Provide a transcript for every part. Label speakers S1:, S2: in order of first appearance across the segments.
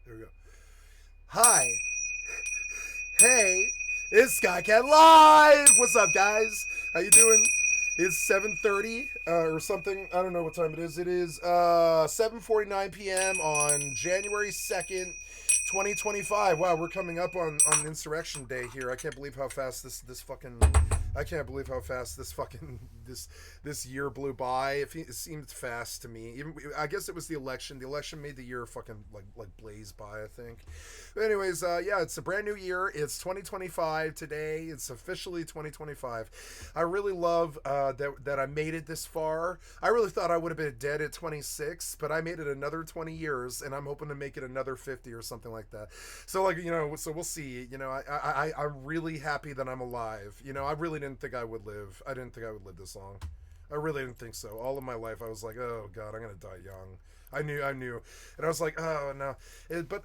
S1: There we go. Hi. Hey. It's Skycatlive. What's up, guys? How you doing? It's 7:30 or something. I don't know what time it is. It is 7:49 p.m. on January 2nd, 2025. Wow, we're coming up on Insurrection Day here. I can't believe how fast this fucking I can't believe how fast this year blew by. It seemed fast to me. Even I guess it was the election. The election made the year fucking like blaze by, I think. But anyways, yeah, it's a brand new year. It's 2025 today. It's officially 2025. I really love that I made it this far. I really thought I would have been dead at 26, but I made it another 20 years, and I'm hoping to make it another 50 or something like that. So like so we'll see. I'm really happy that I'm alive. I really didn't think I would live. I didn't think I would live this long. I really didn't think so. All of my life, I was like, oh God, I'm gonna die young. I knew, and I was like, oh no. But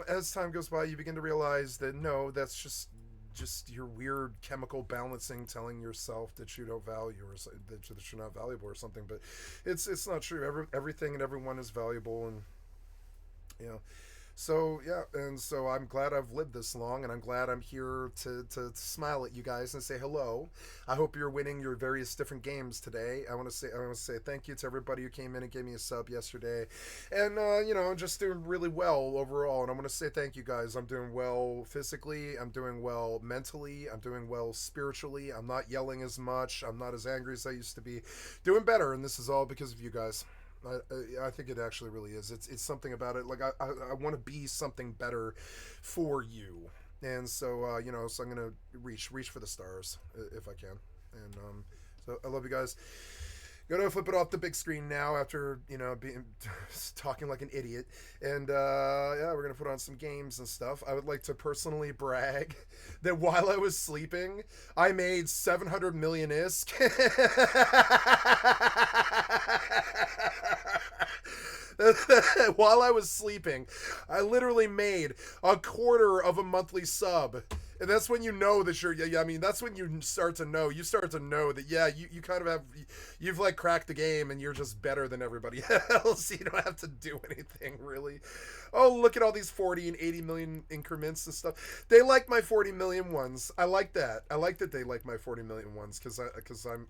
S1: as time goes by, you begin to realize that no, that's just your weird chemical balancing telling yourself that you don't value or that you're not valuable or something. But it's not true. Everything and everyone is valuable, and you know. So yeah, and so I'm glad I've lived this long, and I'm glad I'm here to smile at you guys and say hello. I hope you're winning your various different games today. I want to say thank you to everybody who came in and gave me a sub yesterday, and I'm just doing really well overall. And I want to say thank you guys. I'm doing well physically. I'm doing well mentally. I'm doing well spiritually. I'm not yelling as much. I'm not as angry as I used to be. Doing better, and this is all because of you guys. I think it actually really is. It's something about it. Like I want to be something better for you, and so so I'm gonna reach for the stars if I can, and so I love you guys. Gonna flip it off the big screen now after being talking like an idiot, and yeah, we're gonna put on some games and stuff. I would like to personally brag that while I was sleeping, I made 700 million ISK. While I was sleeping, I literally made a quarter of a monthly sub. And that's when you know that you're, yeah, I mean, that's when you start to know that, yeah, you kind of have, you've like cracked the game and you're just better than everybody else. You don't have to do anything really. Oh, look at all these 40 and 80 million increments and stuff. They like my 40 million ones. I like that. I like that they like my 40 million ones because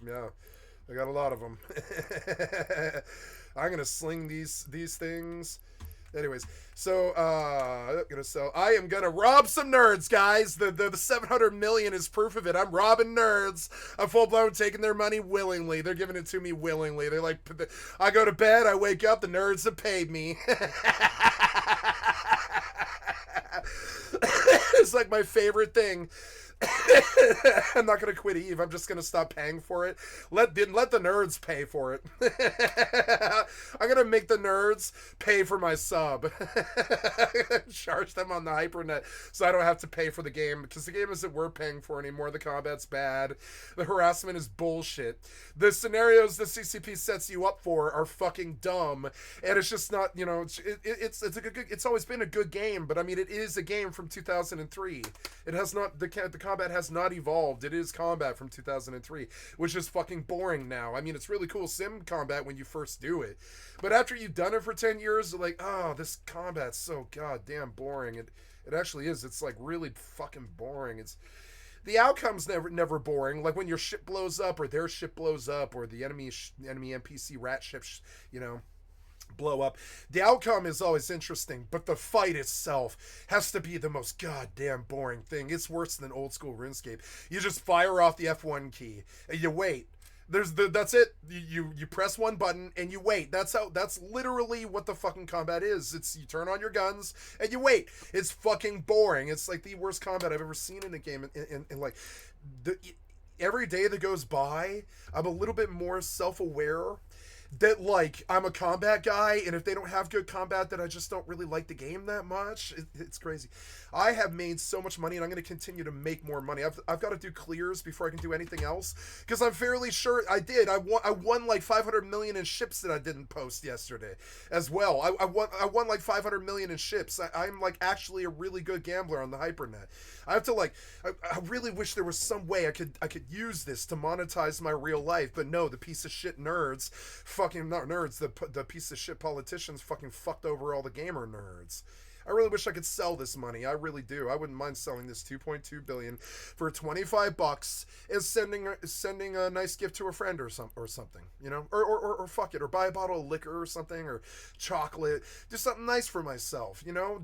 S1: yeah. I got a lot of them. I'm gonna sling these things. Anyways, so I am gonna rob some nerds, guys. The 700 million is proof of it. I'm robbing nerds. I'm full blown taking their money willingly. They're giving it to me willingly. They're like, I go to bed, I wake up, the nerds have paid me. It's like my favorite thing. I'm not gonna quit Eve. I'm just gonna stop paying for it. Let the nerds pay for it. I'm gonna make the nerds pay for my sub. Charge them on the hypernet so I don't have to pay for the game, because the game isn't worth paying for anymore. The combat's bad. The harassment is bullshit. The scenarios the CCP sets you up for are fucking dumb, and it's just not. It's always been a good game, but I mean it is a game from 2003. It has not the combat has not evolved. It is combat from 2003, which is fucking boring now. I mean, it's really cool sim combat when you first do it, but after you've done it for 10 years, like, oh, this combat's so goddamn boring. It actually is. It's like really fucking boring. It's the outcome's never boring. Like when your ship blows up, or their ship blows up, or the enemy NPC rat ship, blow up. The outcome is always interesting, but the fight itself has to be the most goddamn boring thing. It's worse than old school RuneScape. You just fire off the F1 key and you wait. That's it. You press one button and you wait. That's literally what the fucking combat is. It's you turn on your guns and you wait. It's fucking boring. It's like the worst combat I've ever seen in a game. And like every day that goes by, I'm a little bit more self-aware that like I'm a combat guy, and if they don't have good combat, then I just don't really like the game that much. It's crazy. I have made so much money, and I'm going to continue to make more money. I've got to do clears before I can do anything else, because I'm fairly sure I did. I won like 500 million in ships that I didn't post yesterday as well. I won like 500 million in ships. I'm like actually a really good gambler on the hypernet. I have to like I really wish there was some way I could use this to monetize my real life, but no, the piece of shit nerds, fucking not nerds, the piece of shit politicians fucking fucked over all the gamer nerds. I really wish I could sell this money. I really do. I wouldn't mind selling this 2.2 billion for $25 and sending a nice gift to a friend or something, you know, or fuck it, or buy a bottle of liquor or something, or chocolate, do something nice for myself, you know.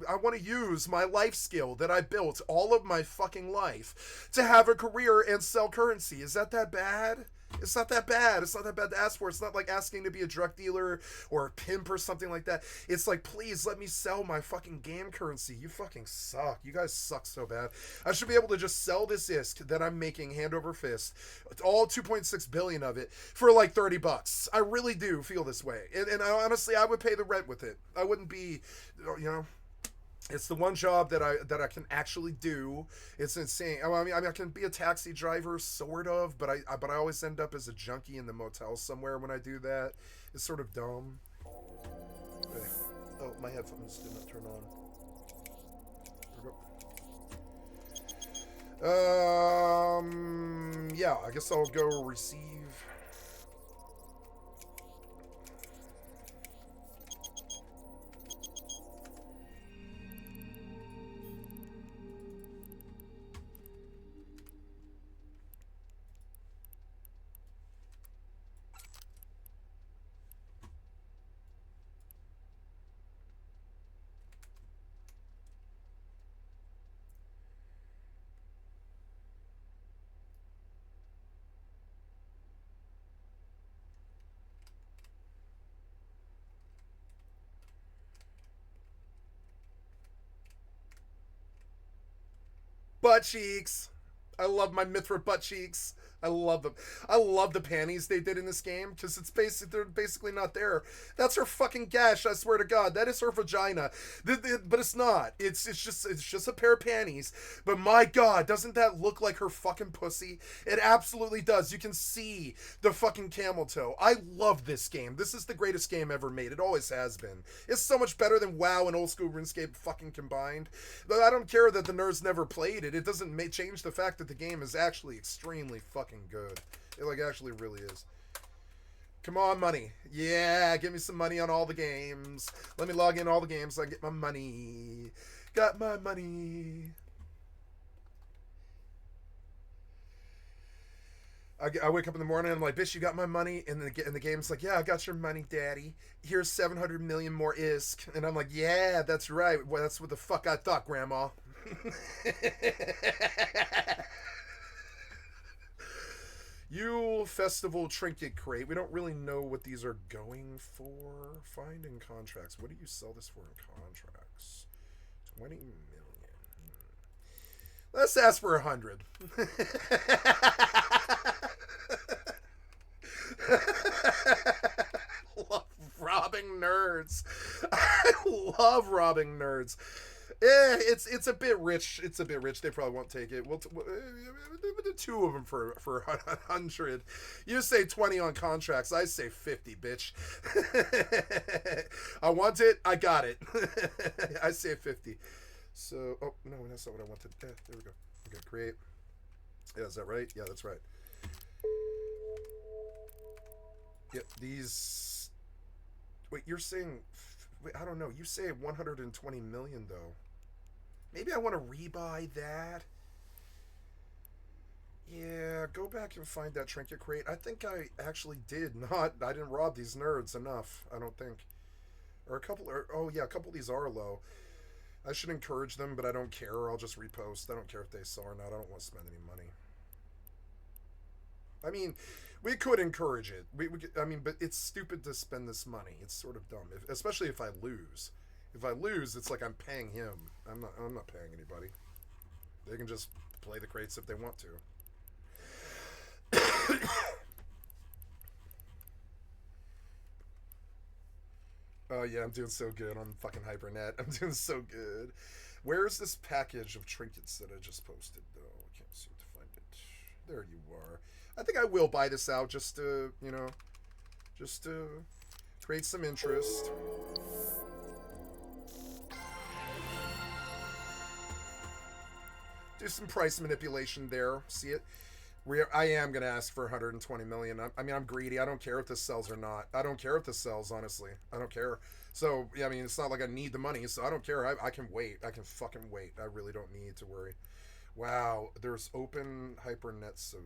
S1: I want to use my life skill that I built all of my fucking life to have a career and sell currency. Is that bad? It's not that bad. It's not that bad to ask for. It's not like asking to be a drug dealer or a pimp or something like that. It's like, please let me sell my fucking game currency. You fucking suck. You guys suck so bad. I should be able to just sell this ISK that I'm making hand over fist, all 2.6 billion of it, for like $30. I really do feel this way. And honestly, I would pay the rent with it. I wouldn't be, you know. It's the one job that I can actually do. It's insane. I mean, I can be a taxi driver, sort of, but I always end up as a junkie in the motel somewhere when I do that. It's sort of dumb. Okay. Oh, my headphones did not turn on. There we go. Yeah, I guess I'll go receive. Butt cheeks. I love my Mithra butt cheeks. I love them. I love the panties they did in this game because they're basically not there. That's her fucking gash. I swear to God, that is her vagina. But it's not. It's just a pair of panties. But my God, doesn't that look like her fucking pussy? It absolutely does. You can see the fucking camel toe. I love this game. This is the greatest game ever made. It always has been. It's so much better than WoW and old school RuneScape fucking combined. But I don't care that the nerds never played it. It doesn't change the fact that the game is actually extremely fucking good. It like actually really is. Come on, money. Yeah, give me some money on all the games. Let me log in all the games so I can get my money. Got my money. I wake up in the morning and I'm like, bitch, you got my money? And the game's like, yeah, I got your money, daddy. Here's 700 million more ISK. And I'm like, yeah, that's right. Well, that's what the fuck I thought, Grandma. Yule Festival Trinket Crate. We don't really know what these are going for. Find in contracts. What do you sell this for in contracts? 20 million. Let's ask for 100. Love robbing nerds. I love robbing nerds. It's a bit rich. It's a bit rich. They probably won't take it. We'll do two of them for 100. You say 20 on contracts. I say 50, bitch. I want it. I got it. I say 50. So, oh no, that's not what I wanted. There we go. Okay, create. Yeah, is that right? Yeah, that's right. Yep, these. Wait, you're saying? Wait, I don't know. You say 120 million though. Maybe I want to rebuy that. Yeah, go back and find that trinket crate. I think I actually did not. I didn't rob these nerds enough. I don't think. Or a couple. Oh yeah, a couple of these are low. I should encourage them, but I don't care. I'll just repost. I don't care if they sell or not. I don't want to spend any money. I mean, we could encourage it. I mean, but it's stupid to spend this money. It's sort of dumb, especially if I lose. If I lose, it's like I'm paying him. I'm not paying anybody. They can just play the crates if they want to. Oh yeah, I'm doing so good on fucking HyperNet. I'm doing so good. Where's this package of trinkets that I just posted, though? I can't seem to find it. There you are. I think I will buy this out just to, you know, just to create some interest. Do some price manipulation there. See it? I am going to ask for 120 million. I mean, I'm greedy. I don't care if this sells or not. I don't care if this sells, honestly. I don't care. So, yeah, I mean, it's not like I need the money, so I don't care. I can wait. I can fucking wait. I really don't need to worry. Wow, there's open hypernets of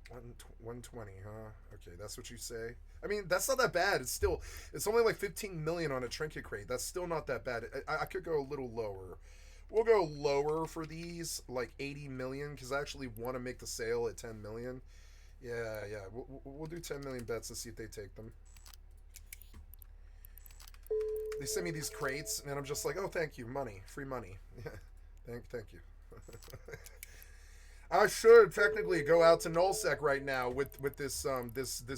S1: 120, huh? Okay, that's what you say. I mean, that's not that bad. It's only like 15 million on a trinket crate. That's still not that bad. I could go a little lower. We'll go lower for these, like 80 million, because I actually want to make the sale at 10 million. Yeah, yeah. We'll do 10 million bets and see if they take them. They send me these crates, and I'm just like, oh, thank you, money, free money. Yeah, thank you. I should technically go out to nullsec right now with this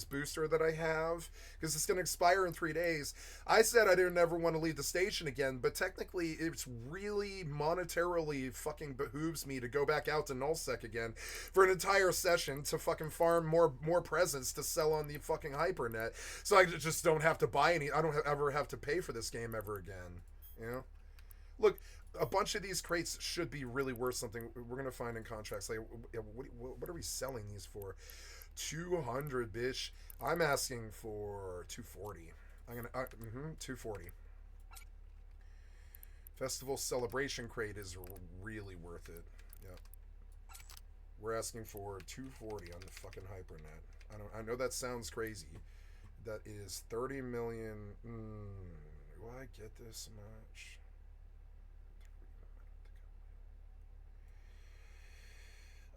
S1: booster that I have, because it's going to expire in 3 days. I said I didn't ever want to leave the station again, but technically it's really monetarily fucking behooves me to go back out to nullsec again for an entire session to fucking farm more presents to sell on the fucking hypernet, so I just don't have to buy any. I don't ever have to pay for this game ever again. You know, look, a bunch of these crates should be really worth something. We're gonna find in contracts. Like, what are we selling these for? 200, bitch. I'm asking for 240. I'm gonna 240. Festival celebration crate is really worth it. Yep. We're asking for 240 on the fucking hypernet. I know that sounds crazy. That is 30 million. Do I get this much?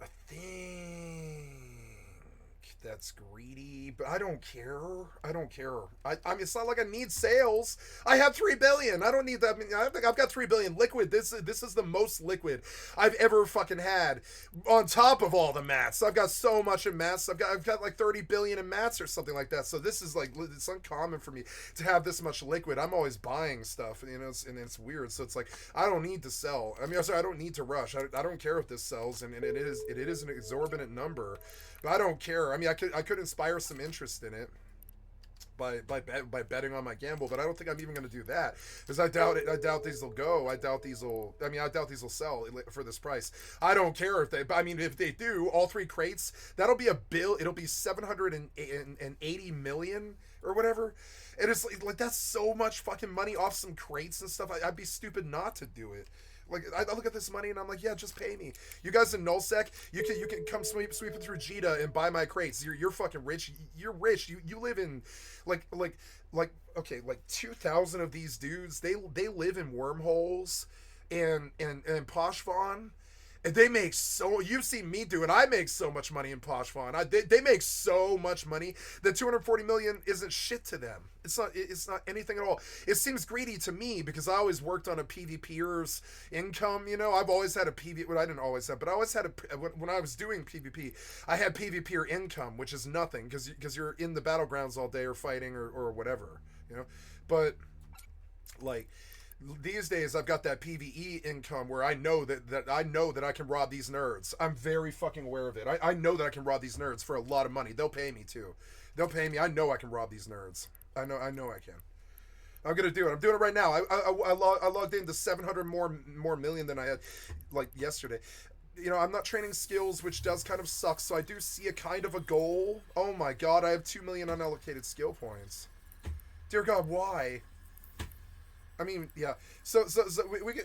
S1: I think that's greedy, but I don't care. I don't care. I mean, it's not like I need sales. I have 3 billion. I don't need that. I mean, I think I've got 3 billion liquid. This is the most liquid I've ever fucking had. On top of all the mats, I've got so much in mats. I've got like 30 billion in mats or something like that. So this is like, it's uncommon for me to have this much liquid. I'm always buying stuff, you know, and it's weird. So it's like, I don't need to sell. I mean, I'm sorry, I don't need to rush. I don't care if this sells, and it is an exorbitant number. But I don't care. I mean, I could inspire some interest in it by betting on my gamble, but I don't think I'm even going to do that, because I doubt it. I doubt these will go. I doubt these will sell for this price. I don't care if they. I mean, if they do, all 3 crates, that'll be a bill. It'll be 780 million or whatever. And it's like that's so much fucking money off some crates and stuff. I'd be stupid not to do it. Like, I look at this money and I'm like, yeah, just pay me. You guys in nullsec, you can come sweeping through Jita and buy my crates. You're fucking rich. You're rich. You live in like okay, like 2,000 of these dudes. They live in wormholes and Poshvon. And they make so, you've seen me do it. I make so much money in Poshvon. They make so much money that 240 million isn't shit to them. It's not anything at all. It seems greedy to me because I always worked on a PvPer's income. You know, I've always had a PvP. Well, I didn't always have, but I always had when I was doing PvP, I had PvPer income, which is nothing because you're in the battlegrounds all day or fighting or whatever. You know, but like, these days I've got that PvE income where I know that I can rob these nerds. I'm very fucking aware of it. I know that I can rob these nerds for a lot of money. They'll pay me too. They'll pay me. I know I can rob these nerds. I know I can. I'm gonna do it. I'm doing it right now. I logged into 700 more million than I had like yesterday. You know, I'm not training skills, which does kind of suck. So I do see a kind of a goal. Oh my god, I have 2 million unallocated skill points. Dear God, why? I mean, yeah. So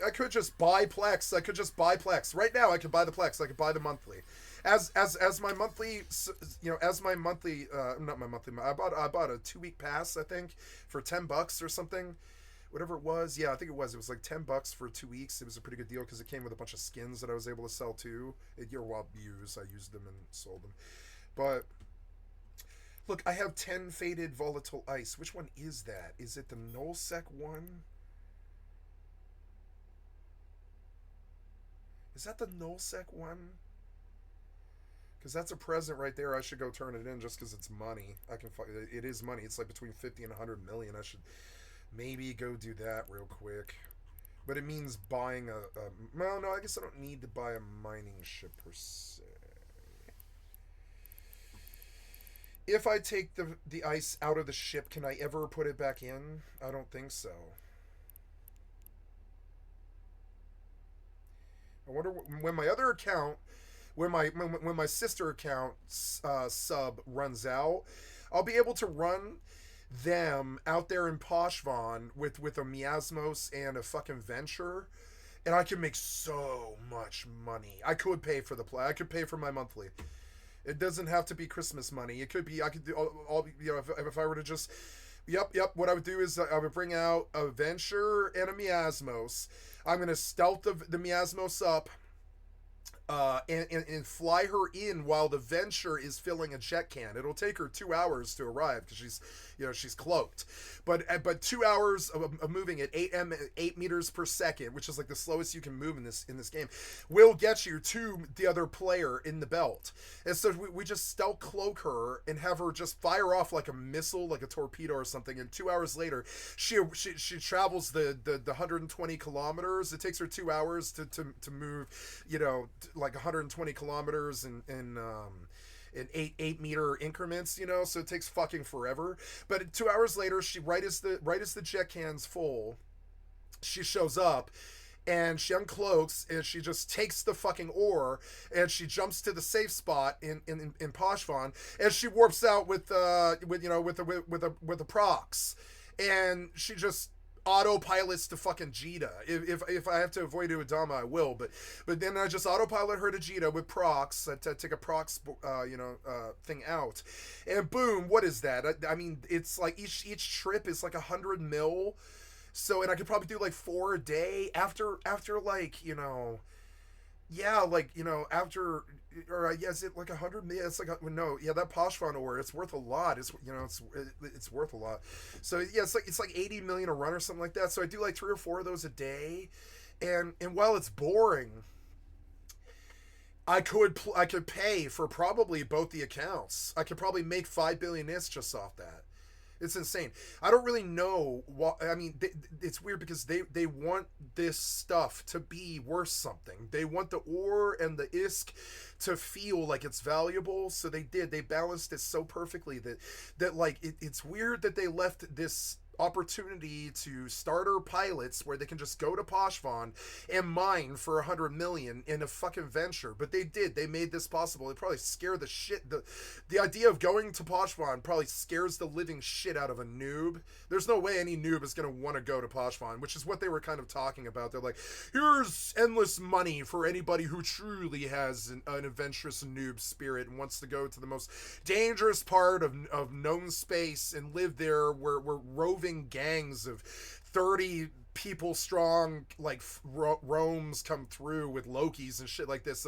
S1: I could just buy Plex. I could just buy Plex right now. I could buy the Plex. I could buy the monthly, as my monthly. You know, as my monthly. Not my monthly. I bought a 2-week pass. I think for $10 or something, whatever it was. Yeah, I think it was. It was like $10 for 2 weeks. It was a pretty good deal because it came with a bunch of skins that I was able to sell too. I used them and sold them, but. Look, I have 10 faded volatile ice. Which one is that? Is it the nullsec one? Is that the nullsec one? Because that's a present right there. I should go turn it in just because it's money. It is money. It's like between 50 and 100 million. I should maybe go do that real quick. But it means buying well, no, I guess I don't need to buy a mining ship per se. If I take the ice out of the ship, can I ever put it back in? I don't think so. I wonder when my other account, when my sister account sub runs out, I'll be able to run them out there in Poshvon with a Miasmos and a fucking Venture, and I could make so much money. I could pay for the play. I could pay for my monthly. It doesn't have to be Christmas money. It could be, I could do all you know, if I were to just, yep. What I would do is I would bring out a Venture and a Miasmos. I'm going to stealth the Miasmos up, and fly her in while the Venture is filling a jet can. It'll take her 2 hours to arrive because she's cloaked, but 2 hours of moving at 8 meters per second, which is like the slowest you can move in this game, will get you to the other player in the belt. And so we just stealth cloak her and have her just fire off like a missile, like a torpedo or something. And 2 hours later, she travels the 120 kilometers. It takes her 2 hours to move, like 120 kilometers in 8 meter increments, so it takes fucking forever. But 2 hours later, she right as the jet can's full, she shows up and she uncloaks and she just takes the fucking ore and she jumps to the safe spot in Poshvon, and she warps out with the procs, and she just autopilots to fucking Jita. If I have to avoid Uedama, I will. But then I just autopilot her to Jita with procs. I take a procs thing out, and boom, what is that? I mean, it's like each trip is like 100 mil. So, and I could probably do like 4 a day after like, after, or is it like 100 million? It's like, that Poshvon ore, it's worth a lot. It's worth a lot. So yeah, it's like 80 million a run or something like that. So I do like 3 or 4 of those a day. And while it's boring, I could pay for probably both the accounts. I could probably make 5 billion ISK just off that. It's insane. I don't really know what. I mean, it's weird because they want this stuff to be worth something. They want the ore and the ISK to feel like it's valuable. So they balanced it so perfectly that like it's weird that they left this opportunity to starter pilots where they can just go to Poshvon and mine for 100 million in a fucking Venture. But they made this possible. It probably scared the shit, the idea of going to Poshvon probably scares the living shit out of a noob. There's no way any noob is going to want to go to Poshvon, which is what they were kind of talking about. They're like, here's endless money for anybody who truly has an adventurous noob spirit and wants to go to the most dangerous part of known space and live there where roving gangs of 30 people strong, like roams come through with Lokis and shit like this.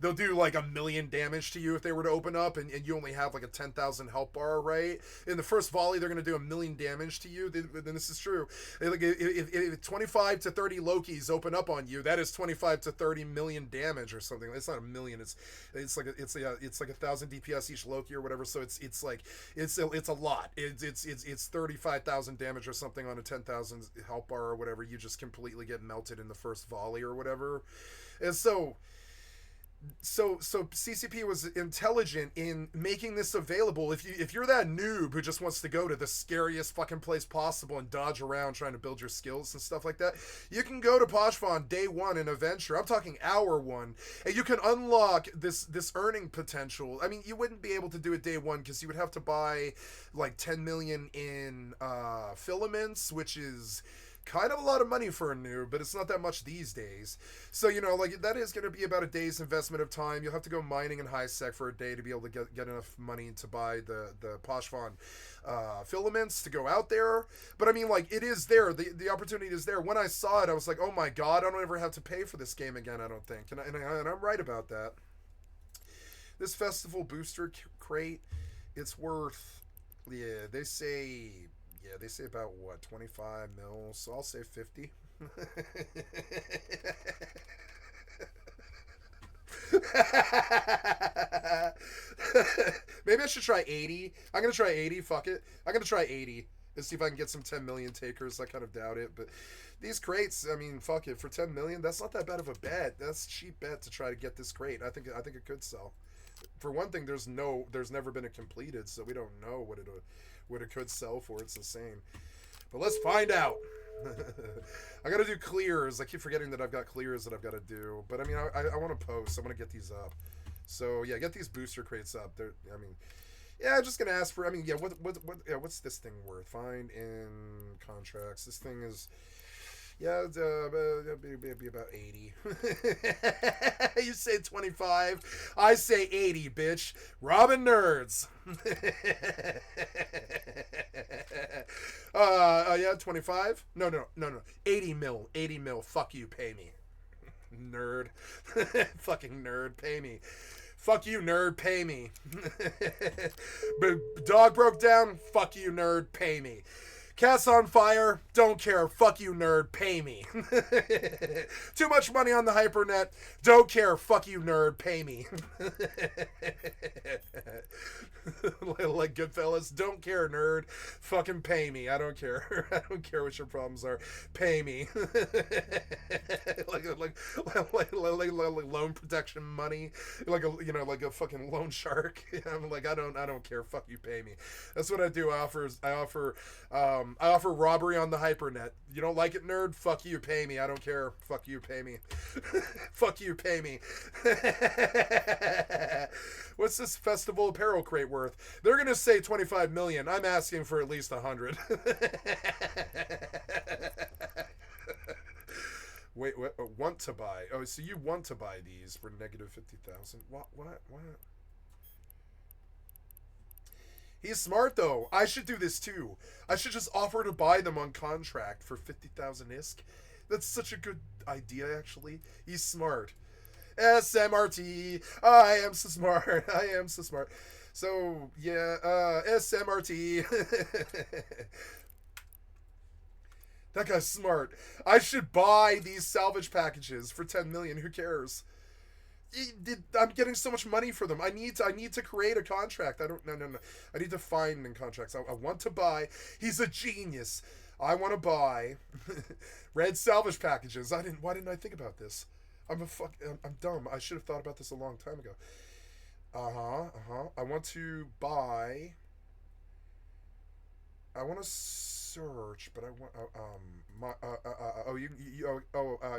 S1: They'll do like 1 million damage to you if they were to open up, and you only have like a 10,000 health bar, right? In the first volley, they're going to do 1 million damage to you. Then this is true. Like if 25 to 30 Lokis open up on you, that is 25 to 30 million damage or something. It's not 1 million. It's like 1,000 DPS each Loki or whatever. So it's a lot. It's 35,000 damage or something on a 10,000 health bar or whatever. You just completely get melted in the first volley or whatever. And so CCP was intelligent in making this available. If you're that noob who just wants to go to the scariest fucking place possible and dodge around trying to build your skills and stuff like that, you can go to Poshvon day 1 in a Venture. I'm talking hour 1, and you can unlock this earning potential. I mean, you wouldn't be able to do it day 1 because you would have to buy like 10 million in filaments, which is kind of a lot of money for a noob, but it's not that much these days. So, like, that is going to be about a day's investment of time. You'll have to go mining in high sec for a day to be able to get enough money to buy the Poshvon filaments to go out there. But I mean, like, it is there. The opportunity is there. When I saw it, I was like, oh my god, I don't ever have to pay for this game again, I don't think. And I'm right about that. This festival booster crate, it's worth, they say about what, 25 mil, so I'll say 50. Maybe I should try 80. I'm gonna try 80. Fuck it. I'm gonna try 80 and see if I can get some 10 million takers. I kind of doubt it, but these crates, I mean, fuck it. For 10 million, that's not that bad of a bet. That's a cheap bet to try to get this crate. I think it could sell. For one thing, there's never been a completed, so we don't know what it could sell for. It's insane. But let's find out. I gotta do clears. I keep forgetting that I've got clears that I've got to do. But I mean, I want to post. I want to get these up. So yeah, get these booster crates up. I mean, Yeah, I'm just gonna ask for. I mean, yeah. Yeah, what's this thing worth? Find in contracts. This thing is. Yeah, be about 80. You say 25. I say 80, bitch. Robin nerds. Yeah, 25? No. 80 mil. 80 mil. Fuck you, pay me. Nerd. Fucking nerd, pay me. Fuck you, nerd, pay me. Dog broke down? Fuck you, nerd, pay me. Cat's on fire? Don't care. Fuck you, nerd, pay me. Too much money on the hypernet? Don't care. Fuck you, nerd, pay me. Like Goodfellas, don't care, nerd. Fucking pay me. I don't care. I don't care what your problems are. Pay me. like loan protection money, like a fucking loan shark. I'm like, I don't care. Fuck you, pay me. That's what I do. I offer robbery on the hypernet. You don't like it, nerd? Fuck you, pay me. I don't care. Fuck you, pay me. Fuck you, pay me. What's this festival apparel crate worth? They're gonna say 25 million. I'm asking for at least 100. Wait, what? Want to buy? Oh, so you want to buy these for negative 50,000? What? He's smart though. I should do this too. I should just offer to buy them on contract for 50,000 ISK. That's such a good idea, actually. He's smart. SMRT. I am so smart. I am so smart. So yeah, SMRT. That guy's smart. I should buy these salvage packages for 10 million. Who cares? I'm getting so much money for them. I need to create a contract. No. I need to find in contracts. I want to buy. He's a genius. I want to buy red salvage packages. Why didn't I think about this? I'm dumb. I should have thought about this a long time ago. I want to buy. I want to search, but I want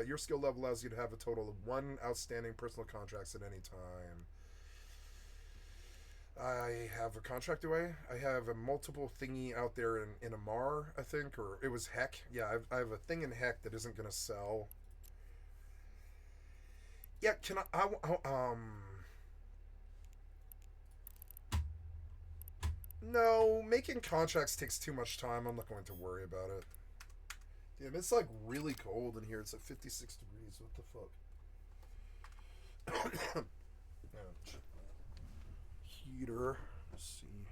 S1: your skill level allows you to have a total of 1 outstanding personal contracts at any time. I have a contract, do I? I have a multiple thingy out there in Amar, I think, or it was Heck. Yeah, I have a thing in Heck that isn't gonna sell. Yeah, can No, making contracts takes too much time. I'm not going to worry about it. Damn, it's like really cold in here. It's at 56 degrees. What the fuck? Heater. Let's see.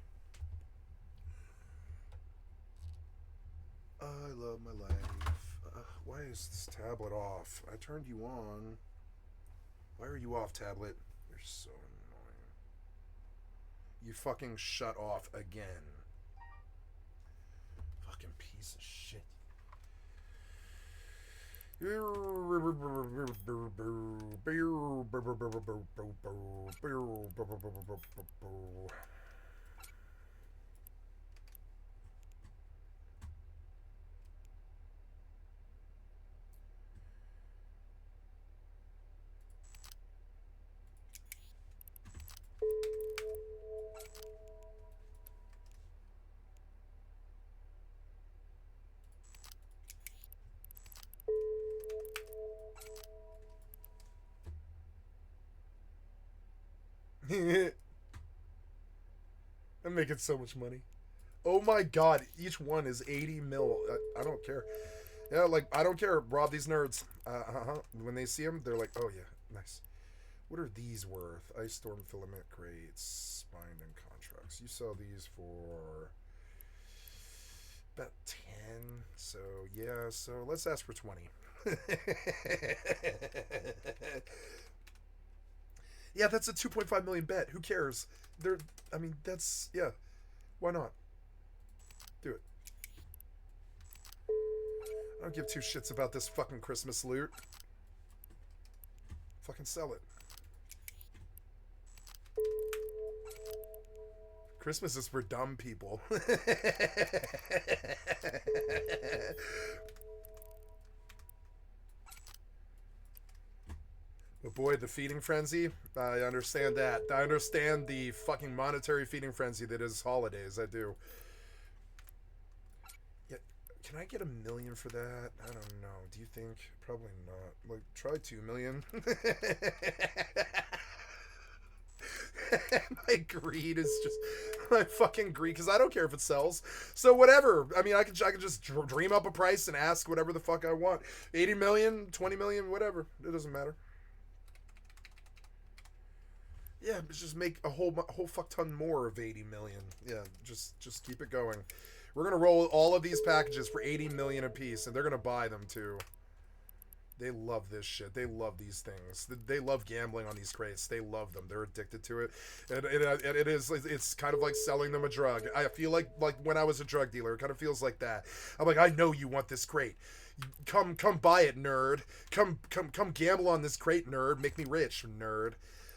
S1: I love my life. Why is this tablet off? I turned you on. Why are you off, tablet? You're so annoying. You fucking shut off again. Fucking piece of shit. I'm making so much money. Oh my god, each one is 80 mil. I don't care. Yeah, like, I don't care. Rob these nerds. When they see them, they're like, oh yeah, nice. What are these worth? Ice Storm filament crates, binding contracts. You sell these for about 10. So, yeah, so let's ask for 20. Yeah, that's a 2.5 million bet. Who cares? That's, yeah. Why not? Do it. I don't give two shits about this fucking Christmas loot. Fucking sell it. Christmas is for dumb people. But boy, the feeding frenzy, I understand that. I understand the fucking monetary feeding frenzy that is holidays. I do. Yeah, can I get 1 million for that? I don't know. Do you think? Probably not. Like, try 2 million. My greed is just my fucking greed because I don't care if it sells. So whatever. I mean, I could just dream up a price and ask whatever the fuck I want. 80 million, 20 million, whatever. It doesn't matter. Yeah, just make a whole fuck ton more of 80 million. Yeah, just keep it going. We're gonna roll all of these packages for 80 million a piece, and they're gonna buy them too. They love this shit. They love these things. They love gambling on these crates. They love them. They're addicted to it. And it's kind of like selling them a drug. I feel like when I was a drug dealer, it kind of feels like that. I'm like, I know you want this crate. Come buy it, nerd. Come gamble on this crate, nerd. Make me rich, nerd.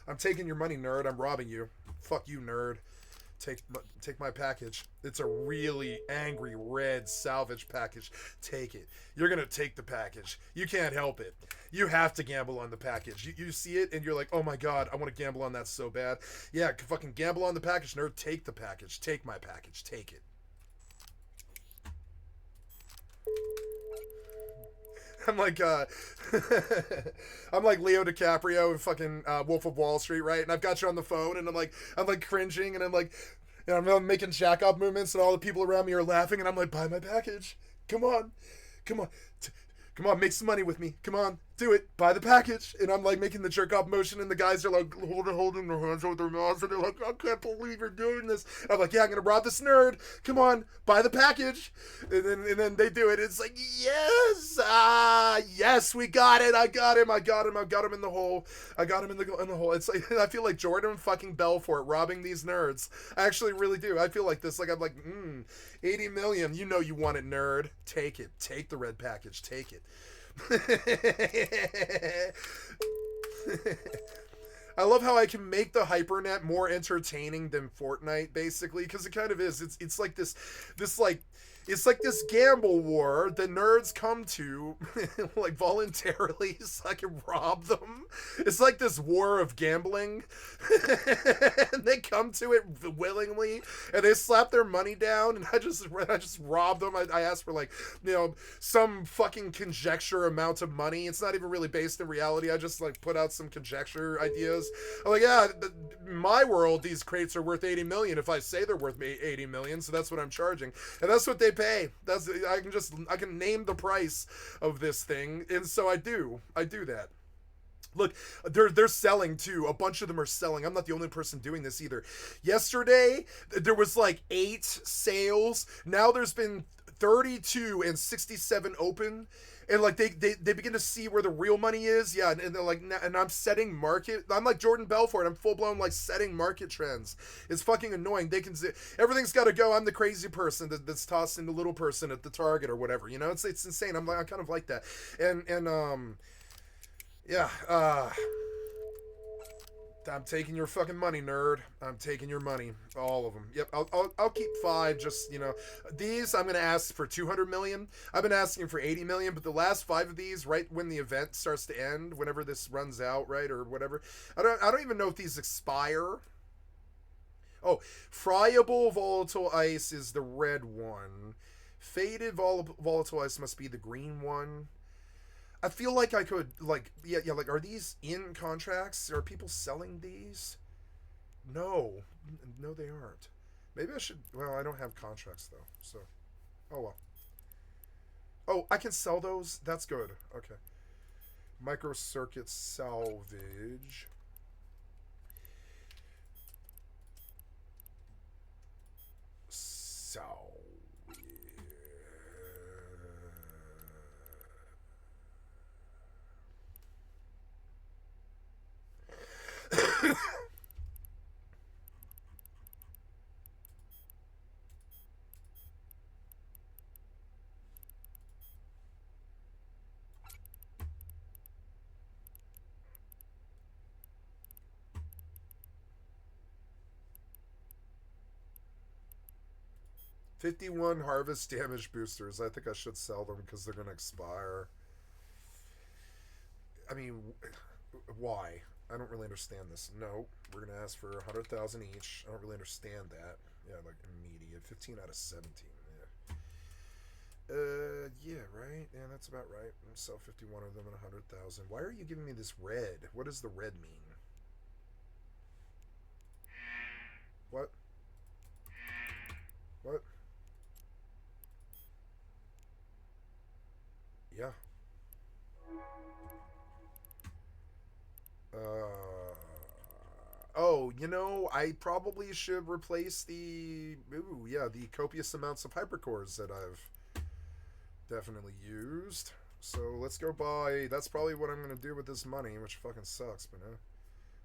S1: I'm taking your money, nerd. I'm robbing you. Fuck you, nerd. Take my package. It's a really angry red salvage package. Take it. You're gonna take the package. You can't help it. You have to gamble on the package. You see it and you're like, oh my god, I want to gamble on that so bad. Yeah, fucking gamble on the package, nerd. Take the package. Take my package. Take it. I'm like I'm like Leo DiCaprio in fucking Wolf of Wall Street, right? And I've got you on the phone, and I'm like cringing, and I'm like, I'm making jack off movements, and all the people around me are laughing, and I'm like, buy my package, come on, come on, come on, make some money with me, come on, do it, buy the package. And I'm like making the jerk off motion, and the guys are like holding their hands over their mouths, and they're like, I can't believe you're doing this. And I'm like, yeah, I'm gonna rob this nerd. Come on, buy the package. And then they do it. It's like, yes, yes, we got it. I got him. I got him in the hole. I got him in the hole. It's like I feel like Jordan fucking Belfort robbing these nerds. I actually really do. I feel like this. Like I'm like, 80 million. You know you want it, nerd. Take it. Take the red package. Take it. I love how I can make the hypernet more entertaining than Fortnite, basically, because it kind of is. It's like this like it's like this gamble war that nerds come to like voluntarily so I can rob them. It's like this war of gambling. And they come to it willingly and they slap their money down, and I just rob them. I ask for like, some fucking conjecture amount of money. It's not even really based in reality. I just like put out some conjecture ideas. I'm like, yeah, in my world, these crates are worth 80 million if I say they're worth 80 million, so that's what I'm charging. And that's what they pay. I can name the price of this thing, and so I do that. Look, they're selling too. A bunch of them are selling. I'm not the only person doing this either. Yesterday there was like 8 sales. Now there's been 32 and 67 open. And like they begin to see where the real money is. Yeah, and they're like, and I'm setting market. I'm like Jordan Belfort. I'm full blown like setting market trends. It's fucking annoying. They can everything's got to go. I'm the crazy person that's tossing the little person at the target or whatever. It's insane. I kind of like that. And yeah. I'm taking your fucking money, nerd. I'm taking your money. All of them. Yep, I'll keep 5, just, these I'm going to ask for 200 million. I've been asking for 80 million, but the last 5 of these, right when the event starts to end, whenever this runs out, right, or whatever, I don't even know if these expire. Oh, friable volatile ice is the red one. Faded volatile ice must be the green one. I feel like I could, like, yeah, like, are these in contracts? Are people selling these? No, they aren't. Maybe I should, well, I don't have contracts, though, so, oh, well. Oh, I can sell those? That's good, okay. Microcircuit salvage. Salvage. 51 harvest damage boosters. I think I should sell them because they're going to expire. I mean, Why? I don't really understand this. No, we're gonna ask for 100,000 each. I don't really understand that. Yeah, like immediate. 15 out of 17. Yeah, right. Yeah, that's about right. Sell 51 of them at 100,000. Why are you giving me this red? What does the red mean? What? What? Yeah. Uh. Oh, I probably should replace the copious amounts of hypercores that I've definitely used. So let's go buy. That's probably what I'm gonna do with this money, which fucking sucks, but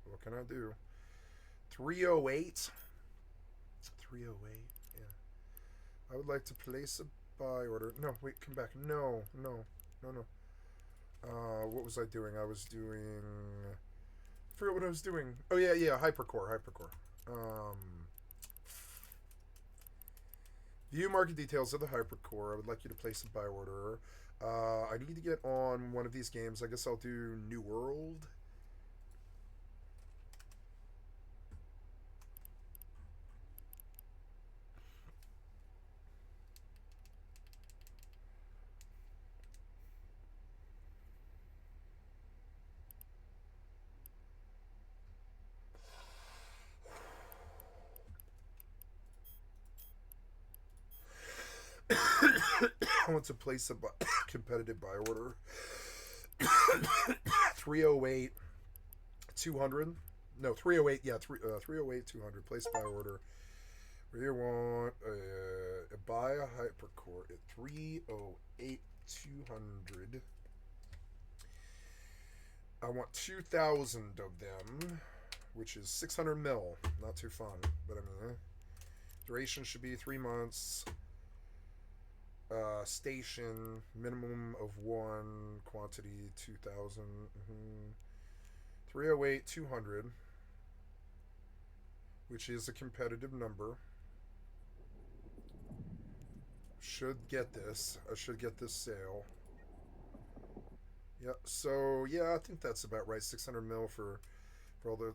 S1: what can I do? 308. 308. Yeah. I would like to place a buy order. No, wait, come back. No, no, no, no. What was I doing? I was doing. I forgot what I was doing. Oh yeah, yeah. Hypercore. View market details of the hypercore. I would like you to place a buy order. I need to get on one of these games. I guess I'll do New World. I want to place a competitive buy order. 308 200. No, 308. Yeah, 308 200. Place buy order. We want buy a hypercore at 308 200. I want 2,000 of them, which is 600 mil. Not too fun, but I mean, duration should be 3 months. Station minimum of 1, quantity 2,000. 308 200, which is a competitive number. Should get this. I should get this sale. Yeah. So yeah, I think that's about right. 600 mil for all the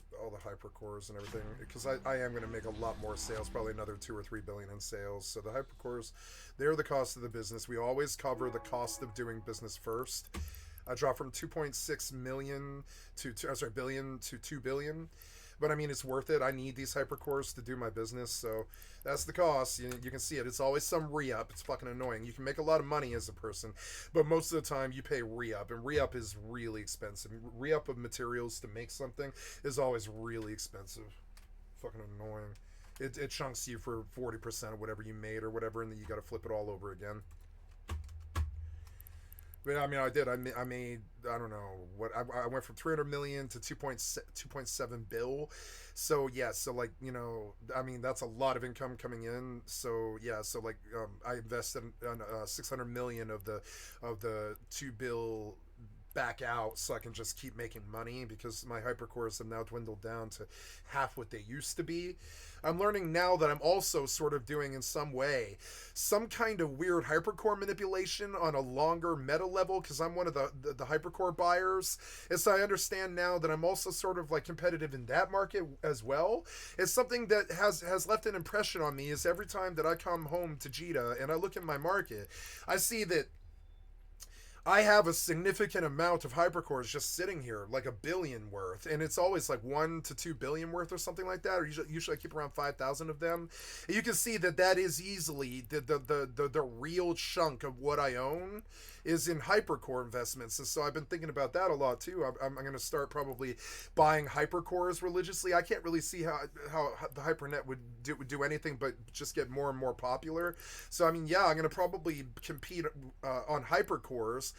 S1: hypercores and everything, because I am going to make a lot more sales, probably another 2 or 3 billion in sales. So the hypercores, they're the cost of the business. We always cover the cost of doing business first. I dropped from 2.6 million billion to 2 billion. But I mean, it's worth it. I need these hypercores to do my business, so that's the cost. You can see it. It's always some re-up. It's fucking annoying. You can make a lot of money as a person, but most of the time you pay re-up, and re-up is really expensive. Re-up of materials to make something is always really expensive. Fucking annoying. It chunks you for 40% of whatever you made or whatever, and then you got to flip it all over again. But I mean, I did. I made. I don't know what. I went from 300 million to 2.7 bill. So yeah. So like I mean, that's a lot of income coming in. So yeah. So like I invested in 600 million of the 2 bill back out, so I can just keep making money, because my hypercores have now dwindled down to half what they used to be. I'm learning now that I'm also sort of doing, in some way, some kind of weird hypercore manipulation on a longer meta level, because I'm one of the hypercore buyers. And so I understand now that I'm also sort of like competitive in that market as well. It's something that has left an impression on me, is every time that I come home to Jita and I look at my market, I see that I have a significant amount of hypercores just sitting here, like a billion worth, and it's always like 1 to 2 billion worth or something like that. Or usually I keep around 5,000 of them. And you can see that is easily the real chunk of what I own is in hypercore investments. And so I've been thinking about that a lot too. I'm going to start probably buying hypercores religiously. I can't really see how the hypernet would do anything but just get more and more popular. So I mean, yeah, I'm going to probably compete on hypercores.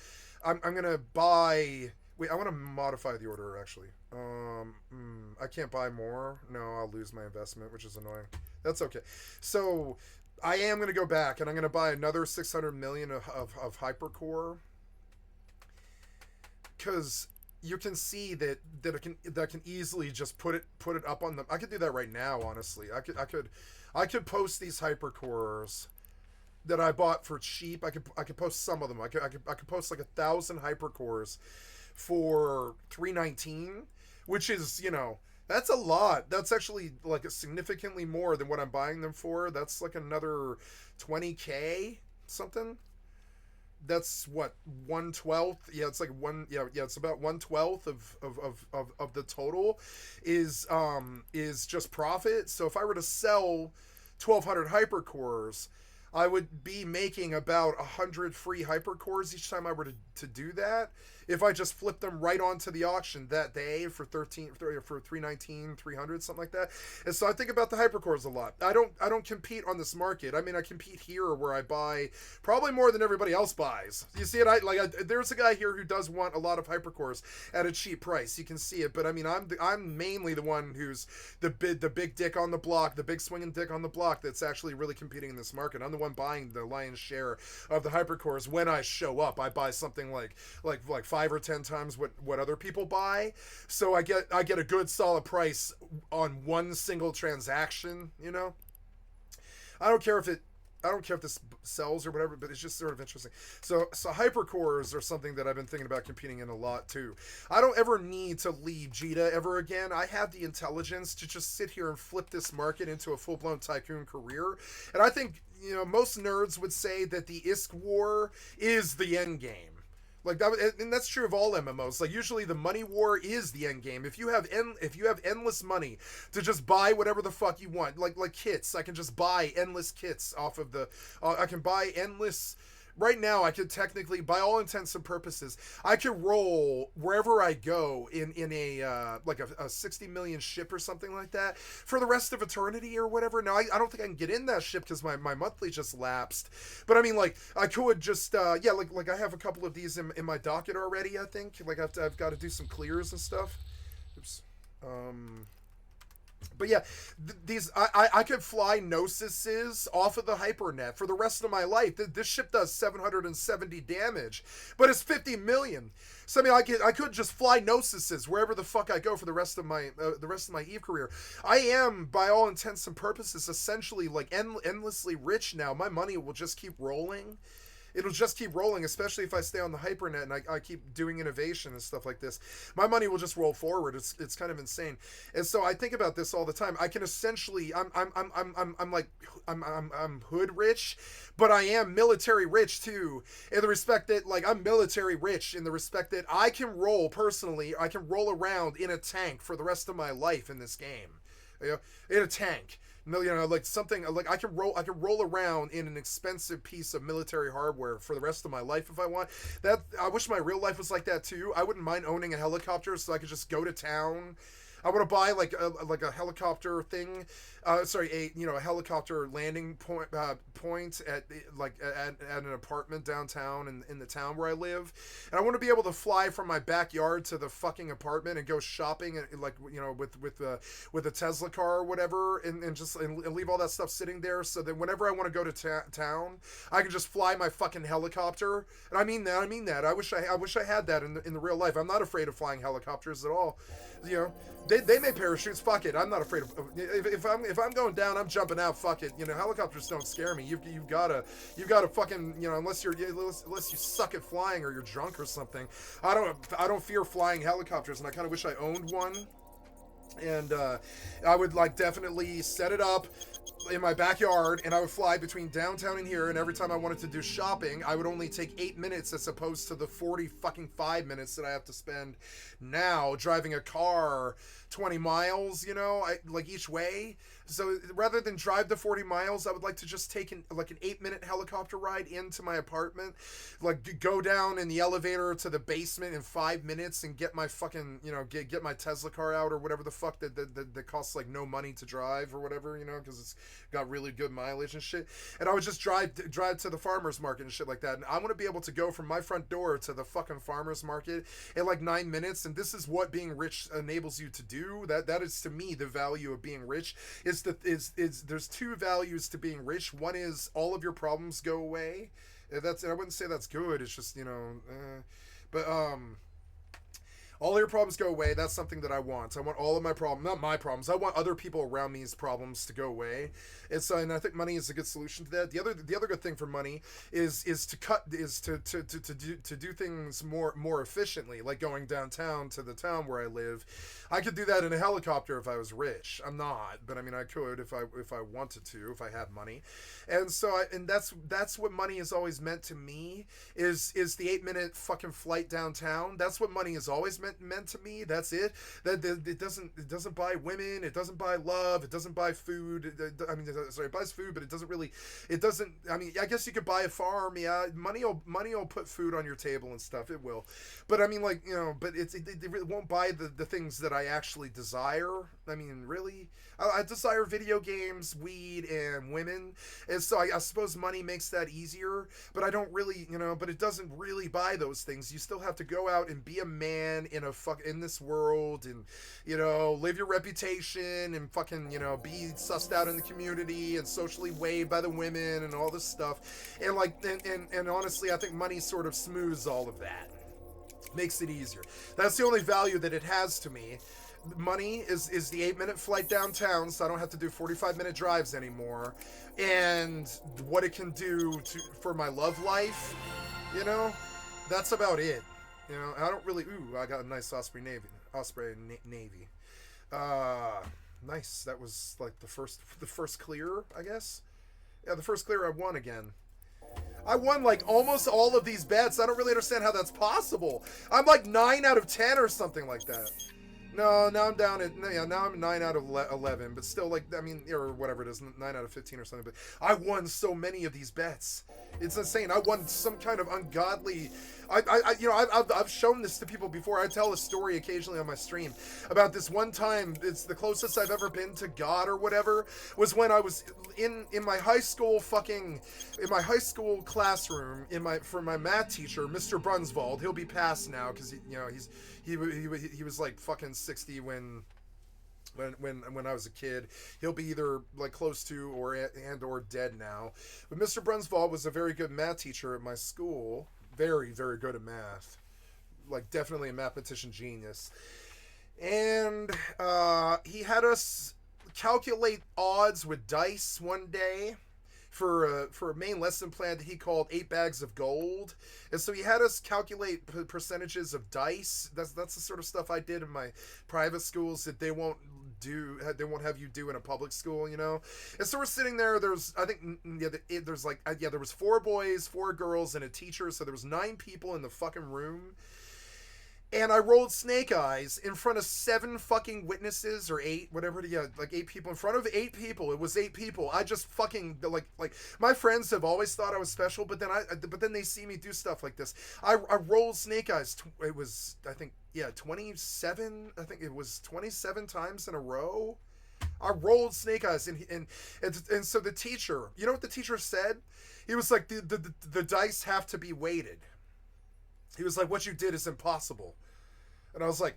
S1: I'm gonna buy. Wait, I want to modify the order actually. I can't buy more. No, I'll lose my investment, which is annoying. That's okay. So I am gonna go back and I'm gonna buy another 600 million of hypercore, because you can see that I can easily just put it up on them. I could do that right now. Honestly, I could post these hypercores that I bought for cheap. I could post some of them. I could post like 1,000 hypercores for $319, which is, that's a lot. That's actually like a significantly more than what I'm buying them for. That's like another 20K something. That's what, 1/12. Yeah, it's like it's about 1/12 of the total is just profit. So if I were to sell 1200 hypercores, I would be making about 100 free hypercores each time I were to do that. If I just flip them right onto the auction that day for 319, 300, something like that. And so I think about the hypercores a lot. I don't compete on this market. I mean, I compete here where I buy probably more than everybody else buys. You see it? There's a guy here who does want a lot of hypercores at a cheap price. You can see it, but I mean, I'm mainly the one who's the big dick on the block, the big swinging dick on the block that's actually really competing in this market. I'm the one buying the lion's share of the hypercores. When I show up, I buy something like 5 or 10 times what other people buy, so I get a good solid price on one single transaction. I don't care if this sells or whatever, but it's just sort of interesting. So hypercores are something that I've been thinking about competing in a lot too. I don't ever need to leave JITA ever again. I have the intelligence to just sit here and flip this market into a full-blown tycoon career. And I think, most nerds would say that the ISK war is the end game. Like that, and that's true of all MMOs. Like usually the money war is the end game. If you have endless money to just buy whatever the fuck you want, like kits, I can just buy endless kits off of the. I can buy endless. Right now, I could technically, by all intents and purposes, I could roll wherever I go in a like a 60 million ship or something like that for the rest of eternity or whatever. Now, I don't think I can get in that ship because my monthly just lapsed. But I mean, like, I could just, like I have a couple of these in my docket already, I think. Like, I've got to do some clears and stuff. Oops. But yeah, these I could fly Gnosises off of the Hypernet for the rest of my life. This ship does 770 damage, but it's 50 million. So I mean, I could just fly Gnosises wherever the fuck I go for the rest of my Eve career. I am, by all intents and purposes, essentially like endlessly rich now. My money will just keep rolling. It'll just keep rolling, especially if I stay on the Hypernet and I keep doing innovation and stuff like this. My money will just roll forward. It's kind of insane. And so I think about this all the time. I can essentially I'm hood rich, but I am military rich too, in the respect that like I'm military rich in the respect that I can roll around in a tank for the rest of my life in this game. In a tank. Like something like I can roll around in an expensive piece of military hardware for the rest of my life if I want. That I wish my real life was like that too. I wouldn't mind owning a helicopter so I could just go to town. I want to buy like a helicopter thing, a helicopter landing point at an apartment downtown in the town where I live, and I want to be able to fly from my backyard to the fucking apartment and go shopping and with a Tesla car or whatever, and leave all that stuff sitting there so that whenever I want to go to town, I can just fly my fucking helicopter. And I mean that. I wish I had that in the real life. I'm not afraid of flying helicopters at all. They make parachutes. Fuck it. I'm not afraid of. If I'm going down, I'm jumping out. Fuck it. Helicopters don't scare me. You've gotta fucking unless you suck at flying or you're drunk or something. I don't fear flying helicopters, and I kind of wish I owned one. And I would definitely set it up in my backyard, and I would fly between downtown and here, and every time I wanted to do shopping, I would only take 8 minutes as opposed to the 45 minutes that I have to spend now driving a car 20 miles, each way. So rather than drive the 40 miles, I would like to just take an 8-minute helicopter ride into my apartment, go down in the elevator to the basement in 5 minutes and get my fucking, get my Tesla car out or whatever the fuck that costs no money to drive or whatever, because it's got really good mileage and shit. And I would just drive to the farmer's market and shit like that. And I want to be able to go from my front door to the fucking farmer's market in 9 minutes. And this is what being rich enables you to do. That is, to me, the value of being rich. There's two values to being rich. One is all of your problems go away. And I wouldn't say that's good. It's just, but All your problems go away. That's something that I want. I want all of my problems, not my problems. I want other people around me's problems to go away. And I think money is a good solution to that. The other good thing for money is to do things more efficiently, like going downtown to the town where I live. I could do that in a helicopter if I was rich. I'm not, but I mean I could if I wanted to, if I had money. And so that's what money has always meant to me is the 8-minute fucking flight downtown. That's what money has always meant to me. That's it. That it doesn't buy women. It doesn't buy love. It doesn't buy food. It buys food, but it doesn't. I mean, I guess you could buy a farm. Yeah, money will put food on your table and stuff. It will, but I mean, like, you know, but it really won't buy the things that I actually desire. I mean, really, I desire video games, weed, and women, and so I suppose money makes that easier. But I don't really, you know, but it doesn't really buy those things. You still have to go out and be a man in this world, and, you know, live your reputation and fucking, you know, be sussed out in the community and socially weighed by the women and all this stuff. And like, and honestly, I think money sort of smooths all of that, makes it easier. That's the only value that it has to me. Money is the 8-minute flight downtown, so I don't have to do 45-minute drives anymore. And what it can do for my love life, you know, that's about it. You know, I don't really. Ooh, I got a nice Osprey Navy. Nice. That was like the first clear, I guess. Yeah, the first clear I won again. I won like almost all of these bets. I don't really understand how that's possible. I'm like 9 out of 10 or something like that. No, now I'm down at, yeah, now I'm 9 out of 11, but still, like, I mean, or whatever it is, 9 out of 15 or something, but I won so many of these bets. It's insane. I won some kind of ungodly, I've shown this to people before. I tell a story occasionally on my stream about this one time. It's the closest I've ever been to God or whatever, was when I was in my high school classroom, for my math teacher, Mr. Brunswald. He'll be passed now, because, you know, he was like fucking 60 when I was a kid. He'll be either like close to or dead now. But Mr. Brunswald was a very good math teacher at my school. Very, very good at math. Like, definitely a mathematician genius. And he had us calculate odds with dice one day for a main lesson plan that he called 8 bags of gold. And so he had us calculate percentages of dice. That's the sort of stuff I did in my private schools that they won't have you do in a public school, you know. And so we're sitting there. There was 4 boys, 4 girls, and a teacher. So there was 9 people in the fucking room. And I rolled snake eyes in front of 7 fucking witnesses, or 8, whatever. Yeah, like 8 people in front of 8 people. It was 8 people. I just fucking like my friends have always thought I was special, but then they see me do stuff like this. I rolled snake eyes. It was, I think, 27. I think it was 27 times in a row. I rolled snake eyes, and so the teacher, you know what the teacher said? He was like, the dice have to be weighted. He was like, what you did is impossible. And I was like,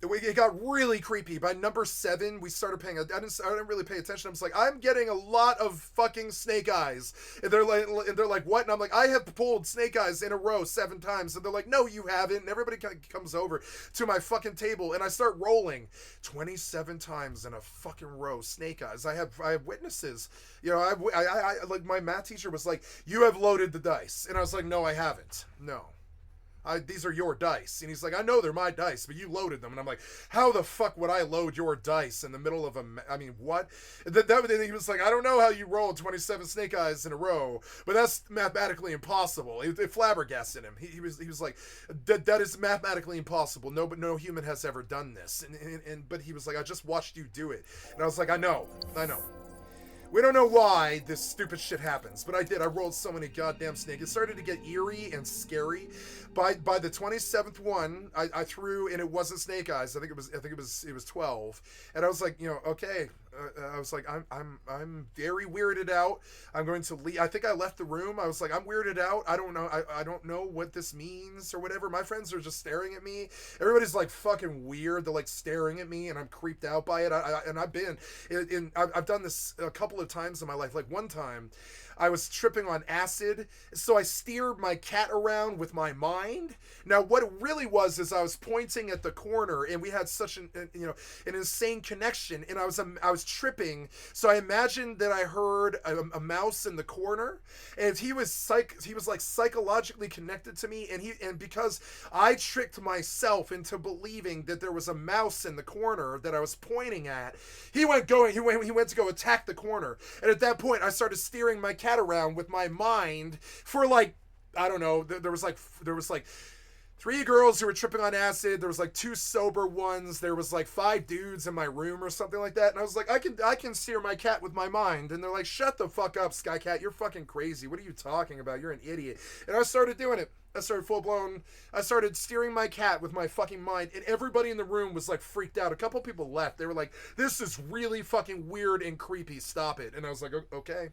S1: it got really creepy. By number 7, we started paying. I didn't really pay attention. I was like, I'm getting a lot of fucking snake eyes. And they're like, what? And I'm like, I have pulled snake eyes in a row 7 times. And they're like, no, you haven't. And everybody comes over to my fucking table, and I start rolling 27 times in a fucking row snake eyes. I have witnesses. You know, I like, my math teacher was like, you have loaded the dice. And I was like, no, I haven't. No. These are your dice. And he's like, I know they're my dice, but you loaded them. And I'm like, how the fuck would I load your dice in the middle of I mean, what? He was like, I don't know how you rolled 27 snake eyes in a row, but that's mathematically impossible. It flabbergasted him. He was like, that is mathematically impossible. No human has ever done this. But he was like, I just watched you do it. And I was like, I know. We don't know why this stupid shit happens, but I did. I rolled so many goddamn snakes. It started to get eerie and scary. By the 27th one, I threw, and it wasn't snake eyes. I think it was 12. And I was like, you know, okay, I was like, I'm very weirded out. I'm going to leave. I think I left the room. I was like, I'm weirded out. I don't know. I don't know what this means or whatever. My friends are just staring at me. Everybody's like fucking weird. They're like staring at me, and I'm creeped out by it. And I've been I've done this a couple of times in my life. Like one time, I was tripping on acid, so I steered my cat around with my mind. Now, what it really was is I was pointing at the corner, and we had such an insane connection, and I was tripping. So I imagined that I heard a mouse in the corner, and he was like psychologically connected to me, and because I tricked myself into believing that there was a mouse in the corner that I was pointing at, he went to go attack the corner, and at that point I started steering my cat around with my mind for like, I don't know, there was like 3 girls who were tripping on acid, there was like 2 sober ones, there was like 5 dudes in my room or something like that, and I was like, I can steer my cat with my mind, and they're like, shut the fuck up, Skycat, you're fucking crazy, what are you talking about, you're an idiot. And I started doing it. I started steering my cat with my fucking mind, and everybody in the room was like freaked out. A couple people left. They were like, this is really fucking weird and creepy, stop it. And I was like, okay.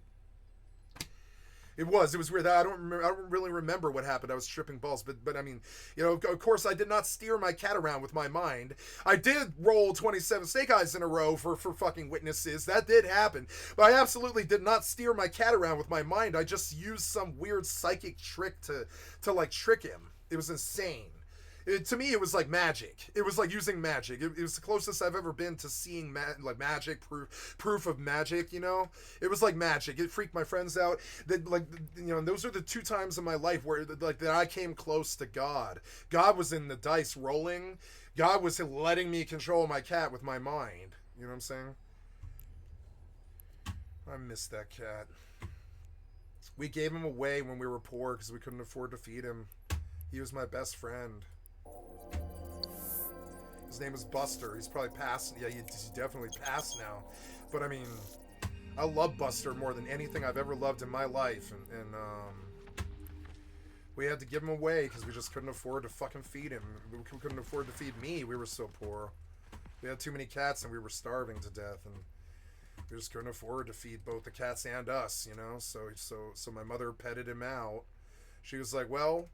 S1: It was weird. I don't really remember what happened. I was tripping balls, but I mean, of course I did not steer my cat around with my mind. I did roll 27 snake eyes in a row for fucking witnesses. That did happen. But I absolutely did not steer my cat around with my mind. I just used some weird psychic trick to like trick him. It was insane. To me, it was like magic. It was like using magic. It was the closest I've ever been to seeing like magic, proof of magic, It was like magic. It freaked my friends out. And those are the 2 times in my life where like that I came close to God. God was in the dice rolling. God was letting me control my cat with my mind. You know what I'm saying? I miss that cat. We gave him away when we were poor because we couldn't afford to feed him. He was my best friend. His name was Buster. He's probably passed. Yeah, he's definitely passed now. But I mean, I love Buster more than anything I've ever loved in my life. And we had to give him away because we just couldn't afford to fucking feed him. We couldn't afford to feed me. We were so poor. We had too many cats and we were starving to death. And we just couldn't afford to feed both the cats and us, So my mother petted him out. She was like, well,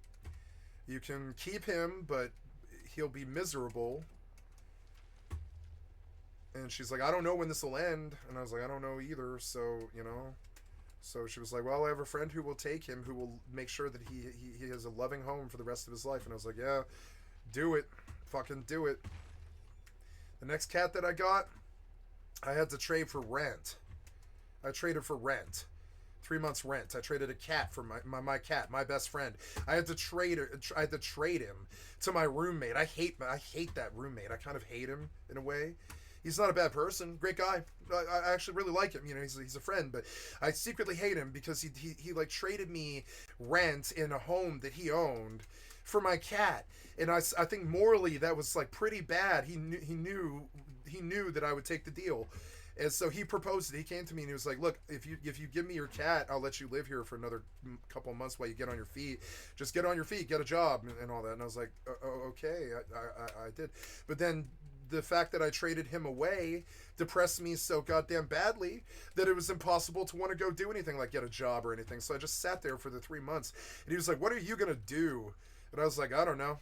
S1: you can keep him, but he'll be miserable. And she's like, I don't know when this will end. And I was like, I don't know either. So, So she was like, well, I have a friend who will take him, who will make sure that he has a loving home for the rest of his life. And I was like, yeah, do it. Fucking do it. The next cat that I got, I had to trade for rent. I traded for rent. 3 months rent. I traded a cat for my cat, my best friend. I had to trade him to my roommate. I hate that roommate. I kind of hate him in a way. He's not a bad person, great guy. I actually really like him. He's a friend, but I secretly hate him because he like traded me rent in a home that he owned for my cat, and I think morally that was like pretty bad. He knew that I would take the deal. And so he proposed it. He came to me and he was like, look, if you give me your cat, I'll let you live here for another couple of months while you get on your feet. Just get on your feet, get a job, and all that. And I was like, okay, I did. But then the fact that I traded him away depressed me so goddamn badly that it was impossible to want to go do anything like get a job or anything. So I just sat there for the 3 months. And he was like, what are you going to do? And I was like, I don't know.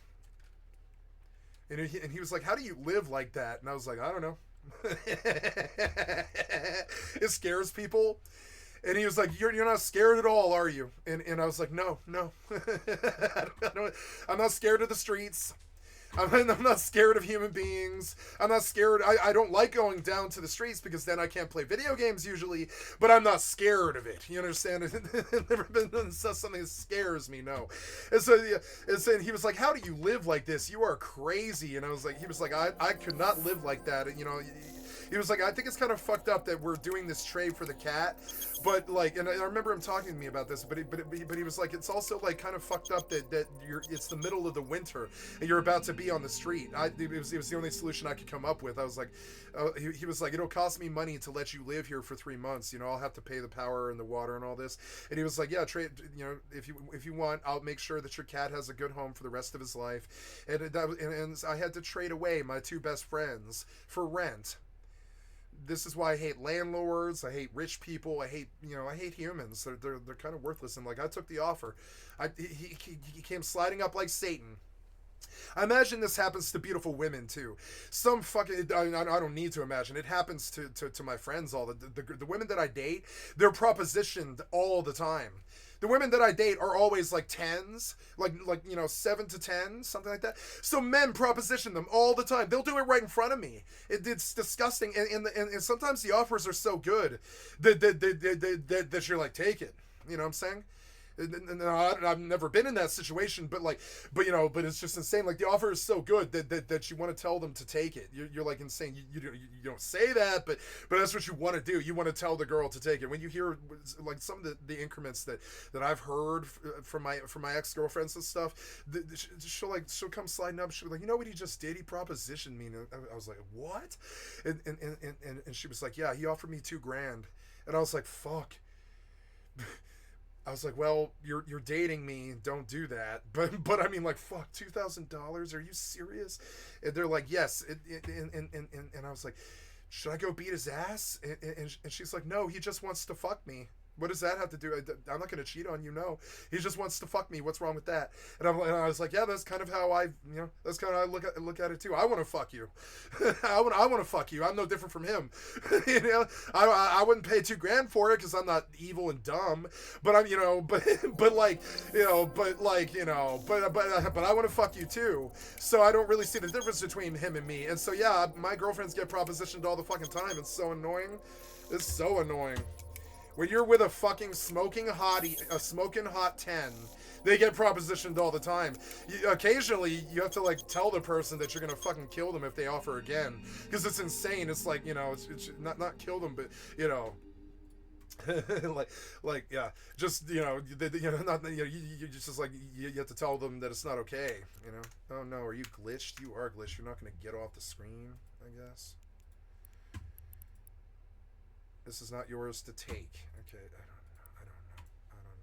S1: And he was like, how do you live like that? And I was like, I don't know. It scares people. And he was like, you're not scared at all, are you? And I was like, no. I'm not scared of the streets. I'm not scared of human beings. I'm not scared. I don't like going down to the streets because then I can't play video games usually, but I'm not scared of it. You understand? It's never been something that scares me, no. And so he was like, how do you live like this? You are crazy. And he was like, I could not live like that. And, he was like, I think it's kind of fucked up that we're doing this trade for the cat, but like, and I remember him talking to me about this, but he was like, it's also like kind of fucked up that it's the middle of the winter and you're about to be on the street. It was the only solution I could come up with. I was like, he was like, it'll cost me money to let you live here for 3 months. I'll have to pay the power and the water and all this. And he was like, yeah, trade. If you want, I'll make sure that your cat has a good home for the rest of his life. And I had to trade away my 2 best friends for rent. this is why I hate landlords. I hate rich people. I hate humans. They're kind of worthless. And like, I took the offer. He came sliding up like Satan. I imagine this happens to beautiful women too. Some fucking, I don't need to imagine. It happens to my friends all the women that I date. They're propositioned all the time. The women that I date are always like 10s, like 7 to 10, something like that. So men proposition them all the time. They'll do it right in front of me. It's disgusting, and sometimes the offers are so good that you're like, take it. You know what I'm saying? No, I've never been in that situation, but it's just insane. Like, the offer is so good that you want to tell them to take it. You're like insane. You don't say that, but that's what you want to do. You want to tell the girl to take it. When you hear like some of the increments that I've heard from my ex-girlfriends and stuff, she'll come sliding up. She'll be like, you know what he just did? He propositioned me. And I was like, what? And she was like, yeah, he offered me $2,000, and I was like, fuck. I was like, well, you're dating me. Don't do that. But I mean, like, fuck, $2,000? Are you serious? And they're like, yes. And I was like, should I go beat his ass? And she's like, no, he just wants to fuck me. What does that have to do? I'm not going to cheat on you. No, he just wants to fuck me. What's wrong with that? And I was like, yeah, that's kind of how that's kind of how I look at it too. I want to fuck you. I want to fuck you. I'm no different from him. I wouldn't pay $2,000 for it because I'm not evil and dumb. But I'm, but I want to fuck you too. So I don't really see the difference between him and me. And so yeah, my girlfriends get propositioned all the fucking time. It's so annoying. It's so annoying. When you're with a fucking smoking hot 10, they get propositioned all the time. Occasionally, you have to like tell the person that you're gonna fucking kill them if they offer again, because it's insane. It's like, it's not kill them, but yeah, just you just like you have to tell them that it's not okay. Oh no, are you glitched? You are glitched. You're not gonna get off the screen, I guess. This is not yours to take. Okay, I don't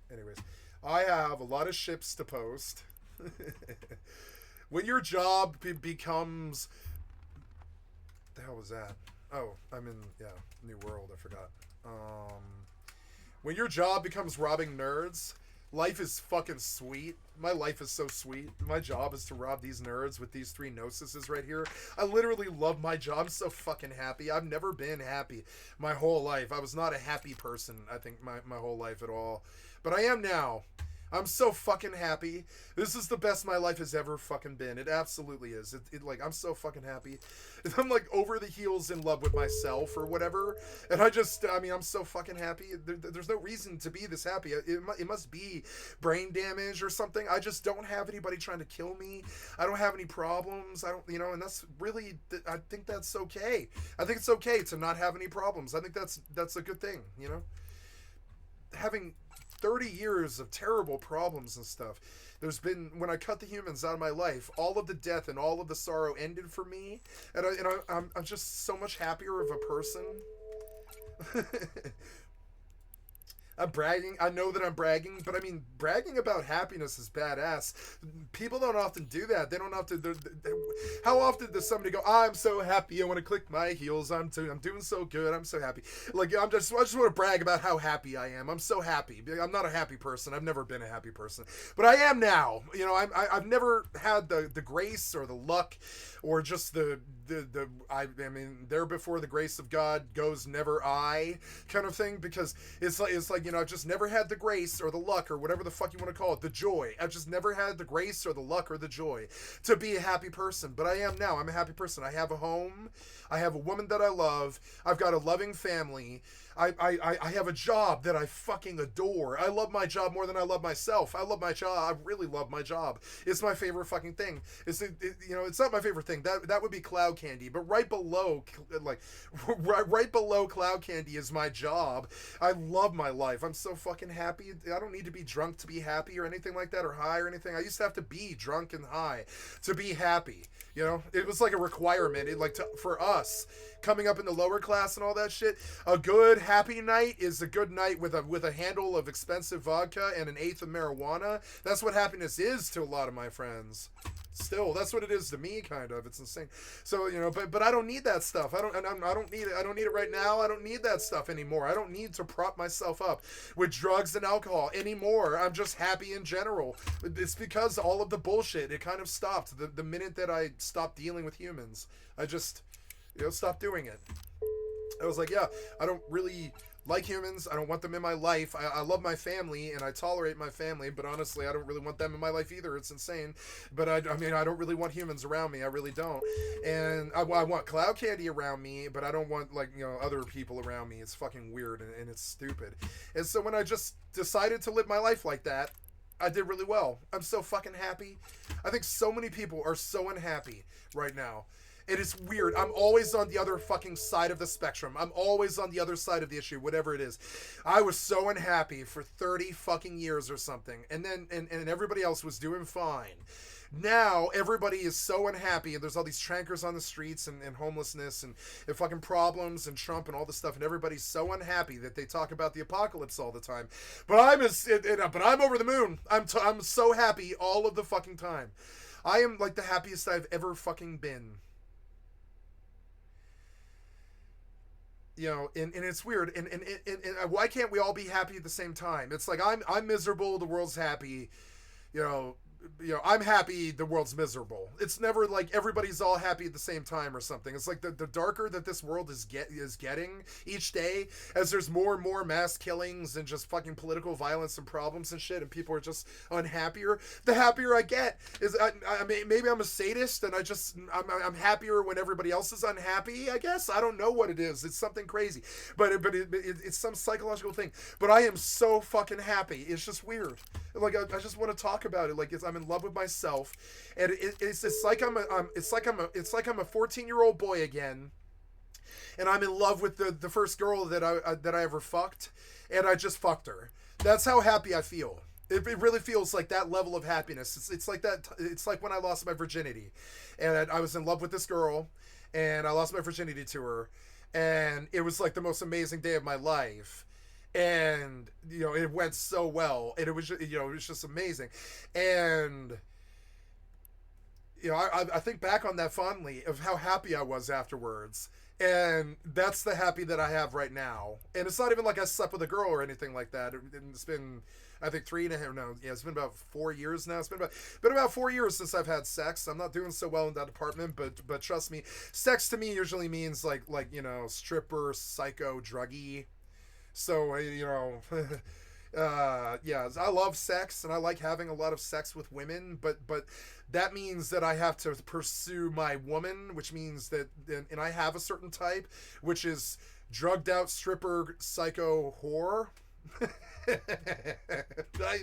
S1: know. Anyways, I have a lot of ships to post. When your job becomes... The hell was that? Oh, I'm in, New World, I forgot. When your job becomes robbing nerds, life is fucking sweet. My life is so sweet. My job is to rob these nerds with these 3 Gnosises right here. I literally love my job. I'm so fucking happy. I've never been happy my whole life. I was not a happy person, I think, my whole life at all. But I am now. I'm so fucking happy. This is the best my life has ever fucking been. It absolutely is. I'm so fucking happy. I'm like over the heels in love with myself or whatever. And I'm so fucking happy. There's no reason to be this happy. It must be brain damage or something. I just don't have anybody trying to kill me. I don't have any problems. I don't, and that's really, I think that's okay. I think it's okay to not have any problems. I think that's a good thing, Having 30 years of terrible problems and stuff. There's been, when I cut the humans out of my life, all of the death and all of the sorrow ended for me, and I'm just so much happier of a person. I'm bragging. I know that I'm bragging, but I mean, bragging about happiness is badass. People don't often do that. They don't often. How often does somebody go, "I'm so happy. I want to click my heels. I'm doing so good. I'm so happy." Like I just want to brag about how happy I am. I'm so happy. I'm not a happy person. I've never been a happy person, but I am now. I've never had the grace or the luck, or just I mean, there before the grace of God goes never I kind of thing, because it's like I've just never had the grace or the luck or whatever the fuck you want to call it, the joy. I've just never had the grace or the luck or the joy to be a happy person, but I am now. I'm a happy person. I have a home. I have a woman that I love. I've got a loving family. I have a job that I fucking adore. I love my job more than I love myself. I love my job. I really love my job. It's my favorite fucking thing. It's not my favorite thing. That would be cloud candy. But right below cloud candy is my job. I love my life. I'm so fucking happy. I don't need to be drunk to be happy or anything like that, or high or anything. I used to have to be drunk and high to be happy. It was like a requirement. For us coming up in the lower class and all that shit, a good happy night is a good night with a handle of expensive vodka and an eighth of marijuana. That's what happiness is to a lot of my friends. Still, that's what it is to me, kind of. It's insane. So, you know, but I don't need that stuff. I don't need it. I don't need it right now. I don't need that stuff anymore. I don't need to prop myself up with drugs and alcohol anymore. I'm just happy in general. It's because all of the bullshit, it kind of stopped the minute that I stopped dealing with humans. I just, you know, stopped doing it. I was like, yeah, I don't really like humans. I don't want them in my life. I love my family and I tolerate my family, but honestly, I don't really want them in my life either. It's insane. But I mean, I don't really want humans around me. I really don't. And I want cloud candy around me, but I don't want, like, you know, other people around me. It's fucking weird and it's stupid. And so when I just decided to live my life like that, I did really well. I'm so fucking happy. I think so many people are so unhappy right now. It is weird. I'm always on the other fucking side of the spectrum. I'm always on the other side of the issue, whatever it is. I was so unhappy for 30 fucking years or something. And then, and everybody else was doing fine. Now, everybody is so unhappy, and there's all these trankers on the streets, and homelessness, and fucking problems, and Trump, and all this stuff, and everybody's so unhappy that they talk about the apocalypse all the time. But I'm over the moon. I'm so happy all of the fucking time. I am, like, the happiest I've ever fucking been. You know, and it's weird, and why can't we all be happy at the same time? It's like I'm miserable, the world's happy, you know, I'm happy, the world's miserable. It's never like everybody's all happy at the same time or something. It's like the darker that this world is getting each day, as there's more and more mass killings and just fucking political violence and problems and shit, and people are just unhappier, the happier I get. I mean, maybe I'm a sadist and I'm happier when everybody else is unhappy, I guess. I don't know what it is. It's something crazy, but it's some psychological thing. But I am so fucking happy. It's just weird. Like, I just want to talk about it. Like, I'm in love with myself, and it's like I'm a 14-year-old boy again, and I'm in love with the first girl that I ever fucked, and I just fucked her. That's how happy I feel. It really feels like that level of happiness. It's like that. It's like when I lost my virginity, and I was in love with this girl, and I lost my virginity to her, and it was like the most amazing day of my life. And, you know, it went so well, and it was, you know, it was just amazing. And, you know, I think back on that fondly of how happy I was afterwards, and that's the happy that I have right now. And it's not even like I slept with a girl or anything like that. It's been, I think, it's been about 4 years now. It's been about 4 years since I've had sex. I'm not doing so well in that department, but trust me, sex to me usually means like, you know, stripper, psycho, druggy. So, you know, yeah, I love sex, and I like having a lot of sex with women, but that means that I have to pursue my woman, which means that, and I have a certain type, which is drugged out stripper, psycho, whore. I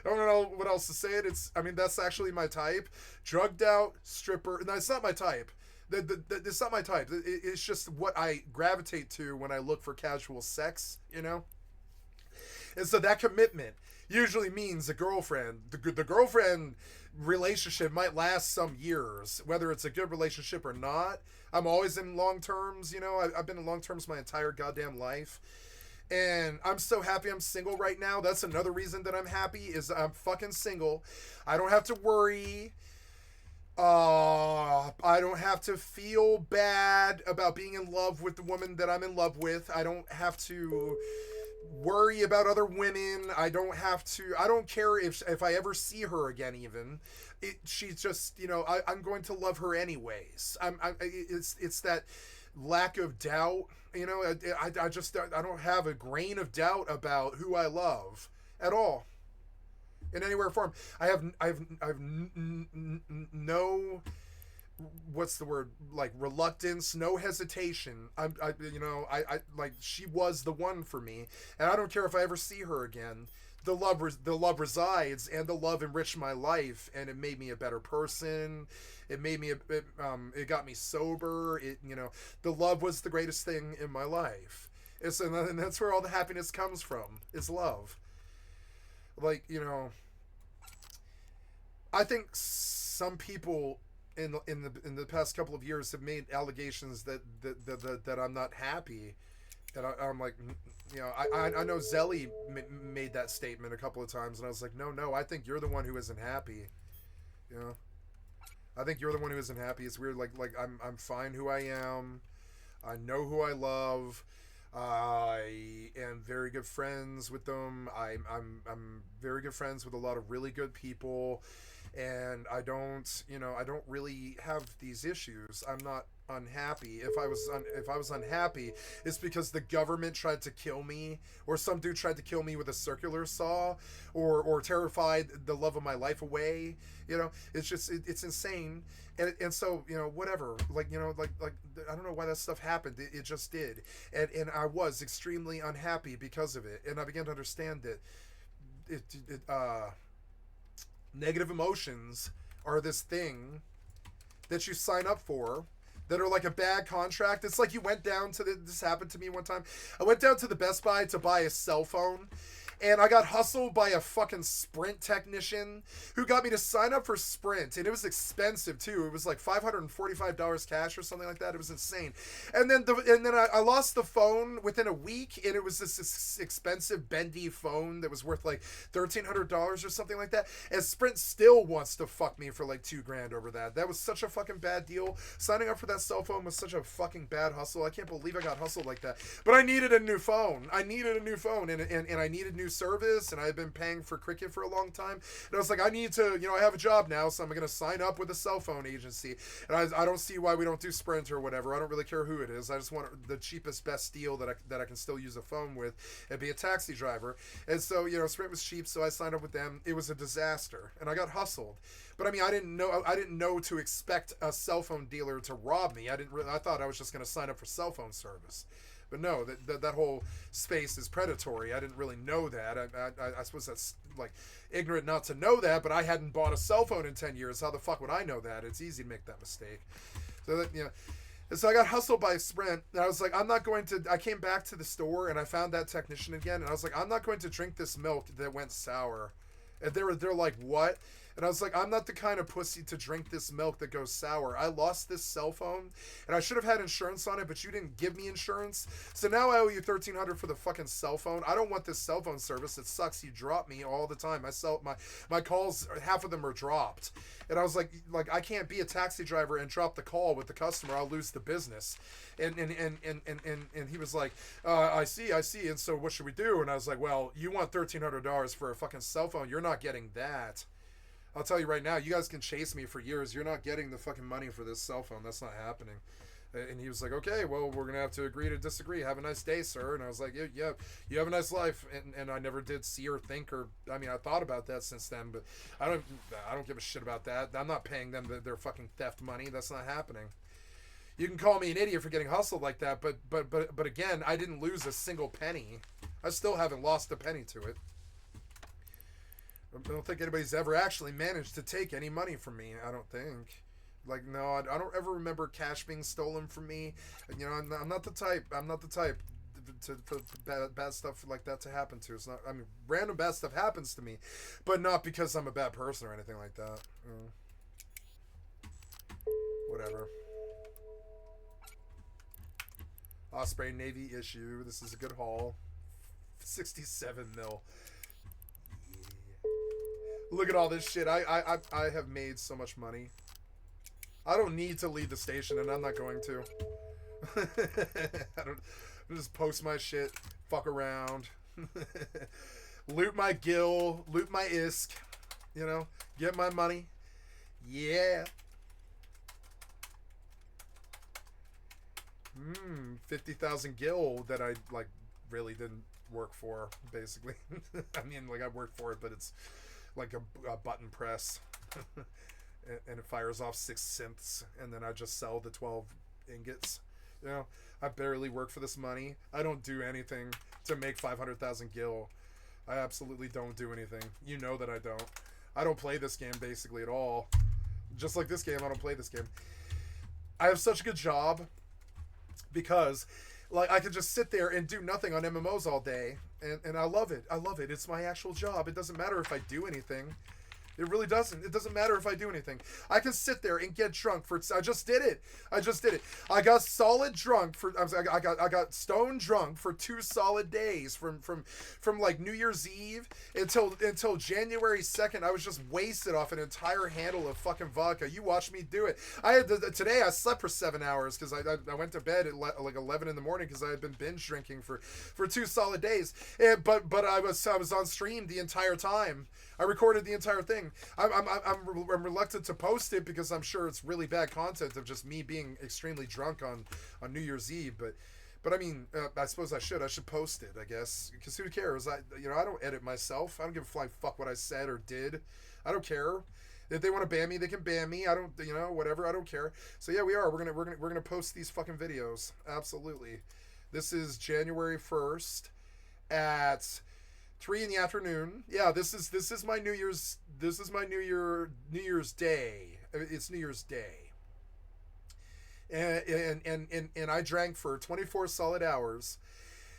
S1: don't know what else to say it. That's actually my type. Drugged out stripper. No, it's not my type. It's not my type. It's just what I gravitate to when I look for casual sex, you know? And so that commitment usually means a girlfriend. The girlfriend relationship might last some years, whether it's a good relationship or not. I'm always in long terms, you know? I've been in long terms my entire goddamn life. And I'm so happy I'm single right now. That's another reason that I'm happy, is I'm fucking single. I don't have to worry. I don't have to feel bad about being in love with the woman that I'm in love with. I don't have to worry about other women. I don't care if I ever see her again, even. She's just, you know, I'm going to love her anyways. It's that lack of doubt, you know. I don't have a grain of doubt about who I love at all. In anywhere form, I have no, what's the word, like, reluctance, no hesitation. I like, she was the one for me, and I don't care if I ever see her again. The love resides, and the love enriched my life, and it made me a better person. It made me it got me sober. The love was the greatest thing in my life. And that's where all the happiness comes from, is love. Like, you know, I think some people in the past couple of years have made allegations that I'm not happy, and I'm like, you know, I know Zelly made that statement a couple of times, and I was like, no, I think you're the one who isn't happy, you know. I think you're the one who isn't happy. It's weird. Like I'm fine who I am. I know who I love. I am very good friends with them. I'm very good friends with a lot of really good people, and I don't really have these issues. I'm not unhappy. If I was unhappy, it's because the government tried to kill me, or some dude tried to kill me with a circular saw, or terrified the love of my life away. It's just it's insane. And so whatever, like I don't know why that stuff happened. It just did, and I was extremely unhappy because of it, and I began to understand that negative emotions are this thing that you sign up for, that are like a bad contract. It's like you went down to this happened to me one time. I went down to the Best Buy to buy a cell phone, and I got hustled by a fucking Sprint technician who got me to sign up for Sprint, and it was expensive too. It was like $545 cash or something like that. It was insane. And then I lost the phone within a week, and it was this expensive bendy phone that was worth like $1,300 or something like that. And Sprint still wants to fuck me for like $2,000 over that. That was such a fucking bad deal. Signing up for that cell phone was such a fucking bad hustle. I can't believe I got hustled like that. But I needed a new phone. And I needed new service, and I had been paying for Cricket for a long time, and I was like, I need to, I have a job now, so I'm going to sign up with a cell phone agency, and I don't see why we don't do Sprint or whatever. I don't really care who it is. I just want the cheapest, best deal that I can still use a phone with and be a taxi driver. And so, Sprint was cheap, so I signed up with them. It was a disaster, and I got hustled. But I mean, I didn't know to expect a cell phone dealer to rob me. I thought I was just going to sign up for cell phone service. But no, that whole space is predatory. I didn't really know that. I suppose that's like ignorant not to know that, but I hadn't bought a cell phone in 10 years. How the fuck would I know that? It's easy to make that mistake. So and so I got hustled by Sprint, and I was like, I came back to the store, and I found that technician again, and I was like, I'm not going to drink this milk that went sour. And they're like, what? And I was like, I'm not the kind of pussy to drink this milk that goes sour. I lost this cell phone, and I should have had insurance on it, but you didn't give me insurance. So now I owe you $1,300 for the fucking cell phone. I don't want this cell phone service. It sucks. You drop me all the time. My calls, half of them are dropped. And I was like I can't be a taxi driver and drop the call with the customer. I'll lose the business. And he was like, I see. And so what should we do? And I was like, well, you want $1,300 for a fucking cell phone. You're not getting that. I'll tell you right now, you guys can chase me for years. You're not getting the fucking money for this cell phone. That's not happening. And he was like, okay, well, we're going to have to agree to disagree. Have a nice day, sir. And I was like, yeah, you have a nice life. And I never did see or think I thought about that since then, but I don't give a shit about that. I'm not paying them their fucking theft money. That's not happening. You can call me an idiot for getting hustled like that, but again, I didn't lose a single penny. I still haven't lost a penny to it. I don't think anybody's ever actually managed to take any money from me. I don't think. Like, no, I don't ever remember cash being stolen from me. I'm not the type. I'm not the type for bad stuff like that to happen to. It's not. I mean, random bad stuff happens to me, but not because I'm a bad person or anything like that. Whatever. Osprey Navy issue. This is a good haul. 67 mil. Look at all this shit. I have made so much money. I don't need to lead the station, and I'm not going to. I'll just post my shit, fuck around, loot my gill, loot my isk, get my money. Yeah. 50,000 gil that I really didn't work for, basically. I mean, I worked for it, but it's like a button press. And it fires off 6 synths, and then I just sell the 12 ingots. I barely work for this money. I don't do anything to make 500,000 gil. I absolutely don't do anything. You know that I don't. I don't play this game basically at all. Just like this game, I don't play this game. I have such a good job because I could just sit there and do nothing on MMOs all day, and I love it. I love it. It's my actual job. It doesn't matter if I do anything. It really doesn't. It doesn't matter if I do anything. I can sit there and get drunk for. I just did it. I got solid drunk for. I got stone drunk for 2 solid days from like New Year's Eve until January 2nd. I was just wasted off an entire handle of fucking vodka. You watched me do it. Today I slept for 7 hours because I went to bed at like 11 in the morning because I had been binge drinking for 2 solid days. But I was on stream the entire time. I recorded the entire thing. I'm reluctant to post it because I'm sure it's really bad content of just me being extremely drunk on New Year's Eve. But I mean, I suppose I should post it, I guess, because who cares? I don't edit myself. I don't give a flying fuck what I said or did. I don't care. If they want to ban me, they can ban me. I don't, whatever. I don't care. So yeah, we are. We're gonna post these fucking videos. Absolutely. This is January 1st at 3 in the afternoon. Yeah, this is my New Year's. This is my New Year's Day. It's New Year's Day. And I drank for 24 solid hours.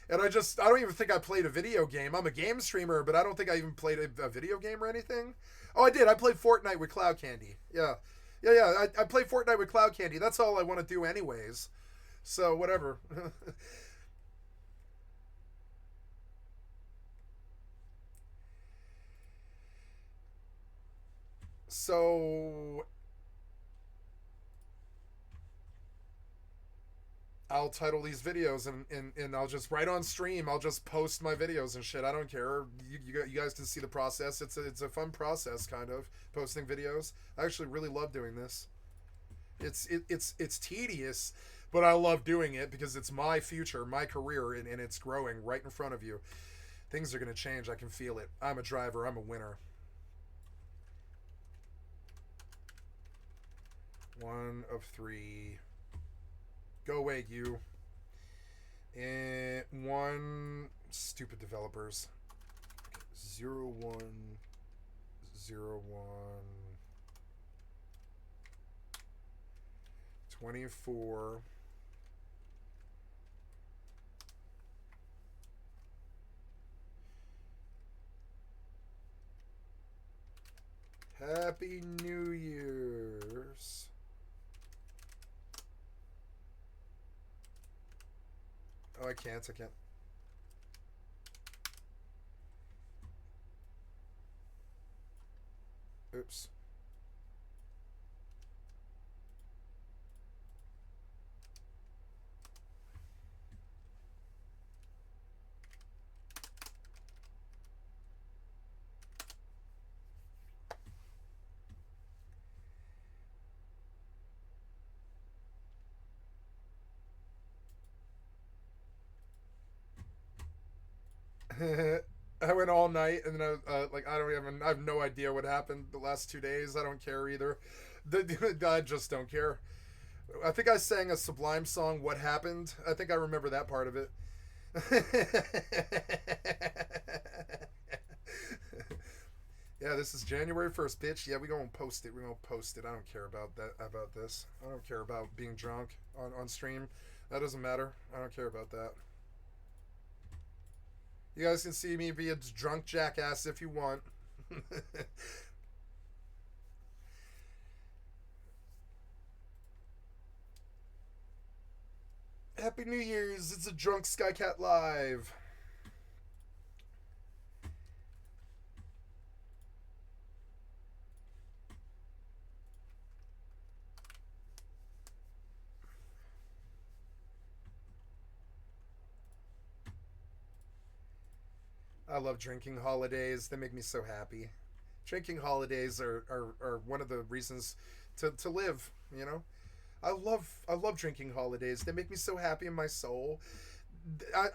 S1: And I don't even think I played a video game. I'm a game streamer, but I don't think I even played a video game or anything. Oh, I did. I played Fortnite with Cloud Candy. Yeah. I play Fortnite with Cloud Candy. That's all I want to do anyways. So, whatever. So I'll title these videos and I'll just right on stream. I'll just post my videos and shit. I don't care. You guys can see the process. It's a fun process, kind of posting videos. I actually really love doing this. It's tedious, but I love doing it because it's my future, my career, and it's growing right in front of you. Things are gonna change. I can feel it. I'm a driver. I'm a winner. 1 of 3. Go away, you. And 1. Stupid developers. 0, 1, 0, 1. 24. Happy New Year's. Oh, I can't. Oops. I went all night, and then I have no idea what happened the last 2 days. I don't care either. I just don't care. I think I sang a Sublime song, "What Happened." I think I remember that part of it. Yeah, this is January 1st, bitch. Yeah, we're gonna post it. I don't care about this. I don't care about being drunk on stream. That doesn't matter. I don't care about that. You guys can see me be a drunk jackass if you want. Happy New Year's. It's a drunk Skycatlive. I love drinking holidays. They make me so happy. Drinking holidays are one of the reasons to live, you know? I love drinking holidays. They make me so happy in my soul.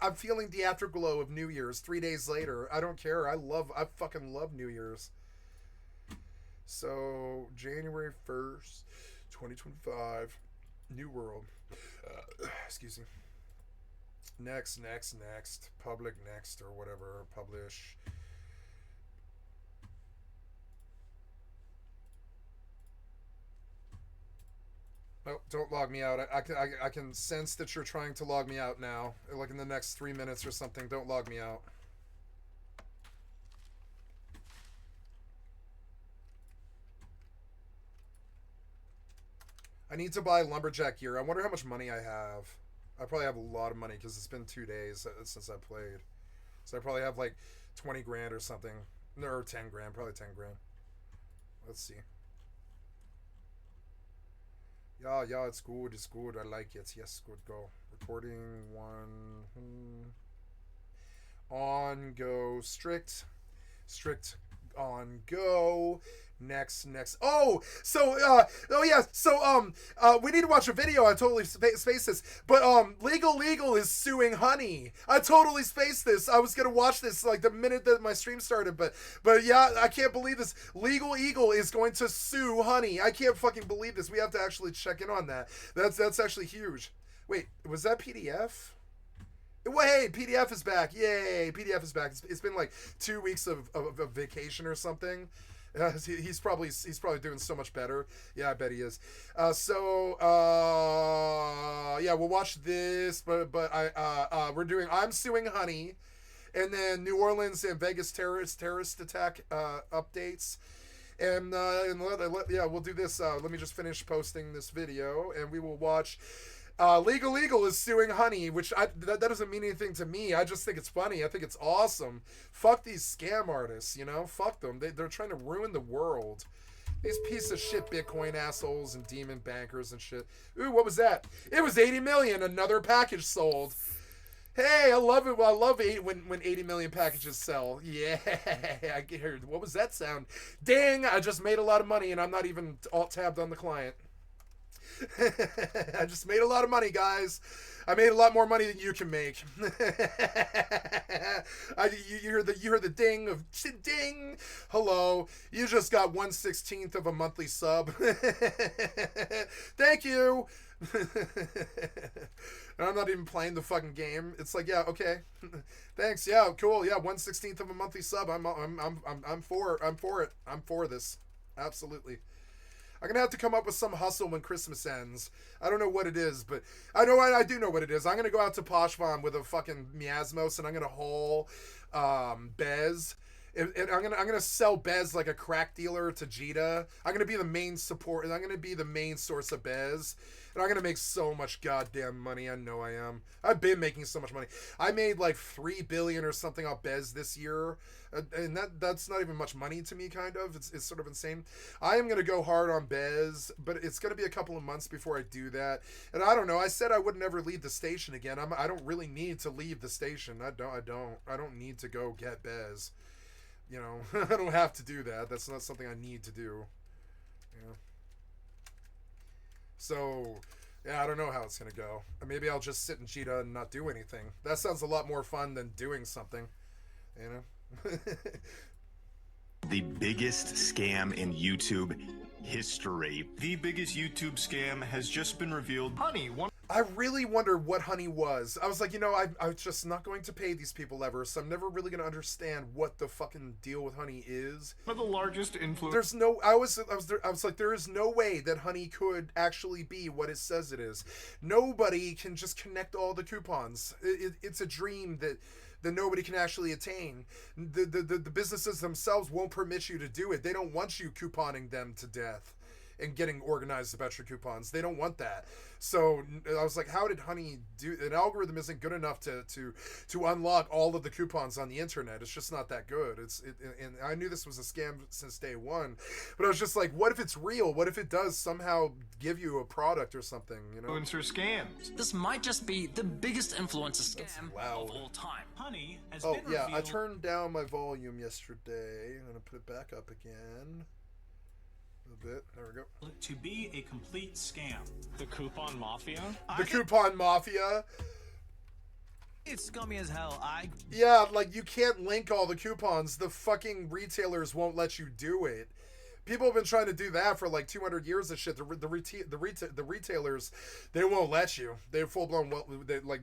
S1: I'm feeling the afterglow of New Year's 3 days later. I don't care. I fucking love New Year's. So, January 1st, 2025. New world. Excuse me. Next. Public next or whatever. Publish. Oh, don't log me out. I can sense that you're trying to log me out now. Like in the next 3 minutes or something. Don't log me out. I need to buy lumberjack gear. I wonder how much money I have. I probably have a lot of money because it's been 2 days since I played. So I probably have like 20 grand or something. Or 10 grand. Probably 10 grand. Let's see. Yeah, it's good. It's good. I like it. Yes, good. Go. Recording one. On go. Strict on go. Next. Oh, so we need to watch a video. I totally spaced this, but Legal is suing Honey. I totally spaced this. I was gonna watch this like the minute that my stream started, but yeah, I can't believe this. Legal Eagle is going to sue Honey. I can't fucking believe this. We have to actually check in on that. That's actually huge. Wait, was that PDF? Hey, PDF is back. Yay, PDF is back. It's been like 2 weeks of vacation or something. He's probably doing so much better. Yeah, I bet he is. Yeah, we'll watch this, but we're doing I'm Suing Honey, and then New Orleans and Vegas terrorist attack updates. And yeah, we'll do this. Let me just finish posting this video, and we will watch. Legal is suing Honey, which that doesn't mean anything to me. I just think it's funny. I think it's awesome. Fuck these scam artists, you know? Fuck them. They're trying to ruin the world. These piece of shit Bitcoin assholes and demon bankers and shit. Ooh, what was that? It was 80 million. Another package sold. Hey, I love it. I love it when 80 million packages sell. Yeah, I heard. What was that sound? Dang, I just made a lot of money and I'm not even alt-tabbed on the client. I just made a lot of money, guys. I made a lot more money than you can make. You heard the ding of ding. Hello, you just got 1/16 of a monthly sub. Thank you. And I'm not even playing the fucking game. It's like, yeah, okay, thanks, yeah, cool, yeah, 1/16 of a monthly sub. I'm for it. I'm for this, absolutely. I'm gonna have to come up with some hustle when Christmas ends. I don't know what it is, but I do know what it is. I'm gonna go out to Poshvon with a fucking miasmos, and I'm gonna haul Bez. And I'm gonna sell Bez like a crack dealer to Jita. I'm gonna be the main support, and I'm gonna be the main source of Bez. And I'm gonna make so much goddamn money. I know I am. I've been making so much money. I made like $3 billion or something off Bez this year, and that's not even much money to me. Kind of, it's sort of insane. I am gonna go hard on Bez, but it's gonna be a couple of months before I do that. And I don't know. I said I would never leave the station again. I don't really need to leave the station. I don't need to go get Bez. You know, I don't have to do that. That's not something I need to do. You know? So, yeah, I don't know how it's going to go. Maybe I'll just sit in Cheetah and not do anything. That sounds a lot more fun than doing something. You know?
S2: The biggest scam in YouTube history.
S3: The biggest YouTube scam has just been revealed. Honey,
S1: I really wonder what Honey was. I was like, you know, I'm just not going to pay these people ever, so I'm never really going to understand what the fucking deal with Honey is.
S3: one of the largest influencers.
S1: There's no, I was like, there is no way that Honey could actually be what it says it is. Nobody can just connect all the coupons. It's a dream that nobody can actually attain. The businesses themselves won't permit you to do it. They don't want you couponing them to death and getting organized about your coupons. They don't want that. So I was like, how did Honey do? An algorithm isn't good enough to unlock all of the coupons on the internet. It's just not that good. And I knew this was a scam since day one, but I was just like, what if it's real? What if it does somehow give you a product or something? You know,
S3: Influencer scams.
S4: This might just be the biggest influencer scam of all time.
S3: Honey has
S1: oh
S3: been
S1: yeah,
S3: revealed.
S1: I turned down my volume yesterday. I'm gonna put it back up again. A bit. There we go.
S3: To be a complete scam.
S5: The Coupon Mafia?
S1: The Coupon Mafia.
S4: It's scummy as hell.
S1: Yeah, like you can't link all the coupons. The fucking retailers won't let you do it. People have been trying to do that for like 200 years and shit. The retailers, they won't let you. They're full blown. They like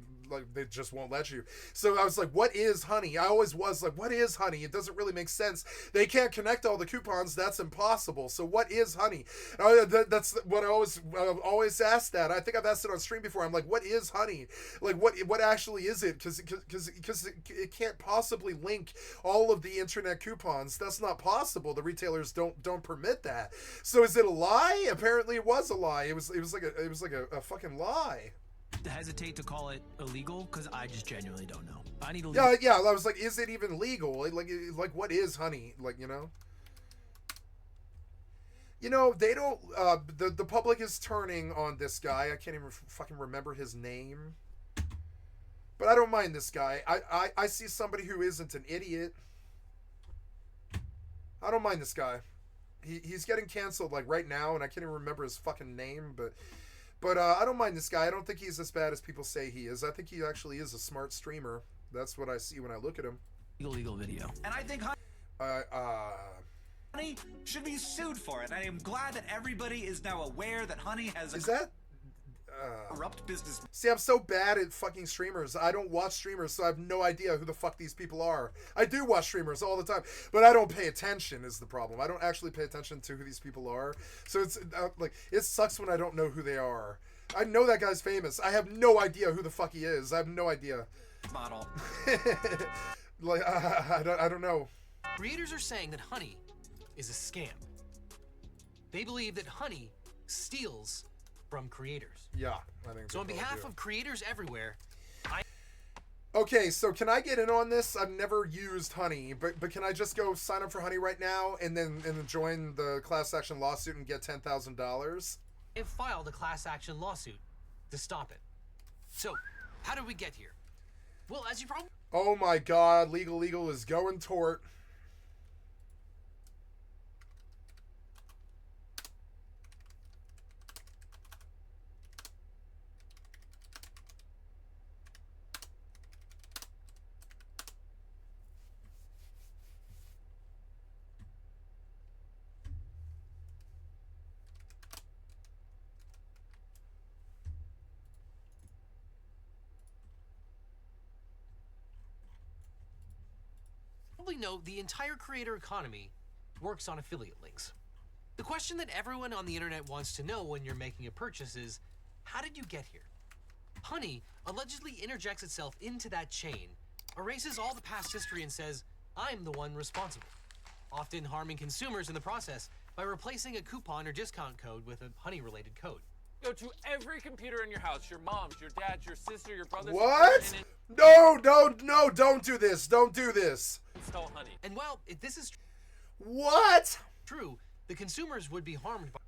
S1: they just won't let you. So I was like, what is honey? I always was like, what is honey? It doesn't really make sense. They can't connect all the coupons. That's impossible. So what is honey? That's what I always asked that. I think I've asked it on stream before. I'm like, what is honey? Like, what actually is it? Because it can't possibly link all of the internet coupons. That's not possible. The retailers don't permit that. So is it a lie? Apparently it was a lie. It was like a fucking lie.
S4: Hesitate to call it illegal because I just genuinely don't know. I need a
S1: yeah. I was like, is it even legal? Like what is honey? Like, you know, they don't. The public is turning on this guy. I can't even fucking remember his name, but I don't mind this guy. I see somebody who isn't an idiot. I don't mind this guy. He's getting canceled like right now, and I can't even remember his fucking name, but I don't mind this guy. I don't think he's as bad as people say he is. I think he actually is a smart streamer. That's what I see when I look at him.
S4: Illegal video.
S3: And I think Honey should be sued for it. I am glad that everybody is now aware that Honey has corrupt business.
S1: See, I'm so bad at fucking streamers. I don't watch streamers, so I have no idea who the fuck these people are. I do watch streamers all the time, but I don't pay attention is the problem. I don't actually pay attention to who these people are. So it's like, it sucks when I don't know who they are. I know that guy's famous. I have no idea who the fuck he is. I have no idea.
S3: Model.
S1: Like, I don't know.
S5: Creators are saying that Honey is a scam. They believe that Honey steals from creators.
S1: Yeah, I think
S5: so. On behalf of creators everywhere,
S1: okay, so can I get in on this? I've never used Honey, but can I just go sign up for Honey right now and then join the class action lawsuit and get $10,000?
S5: They've filed a class action lawsuit to stop it. So, how did we get here? Well, as you probably...
S1: Oh my God, Legal is going tort.
S5: know the entire creator economy works on affiliate links. The question that everyone on the internet wants to know when you're making a purchase is, how did you get here? Honey allegedly interjects itself into that chain, erases all the past history and says, I'm the one responsible, often harming consumers in the process by replacing a coupon or discount code with a Honey-related code.
S6: Go to every computer in your house, your mom's, your dad's, your sister, your brother's.
S1: What? No, don't do this. Don't do this.
S6: Install Honey.
S5: And while if this is
S1: what?
S5: True, the consumers would be harmed by...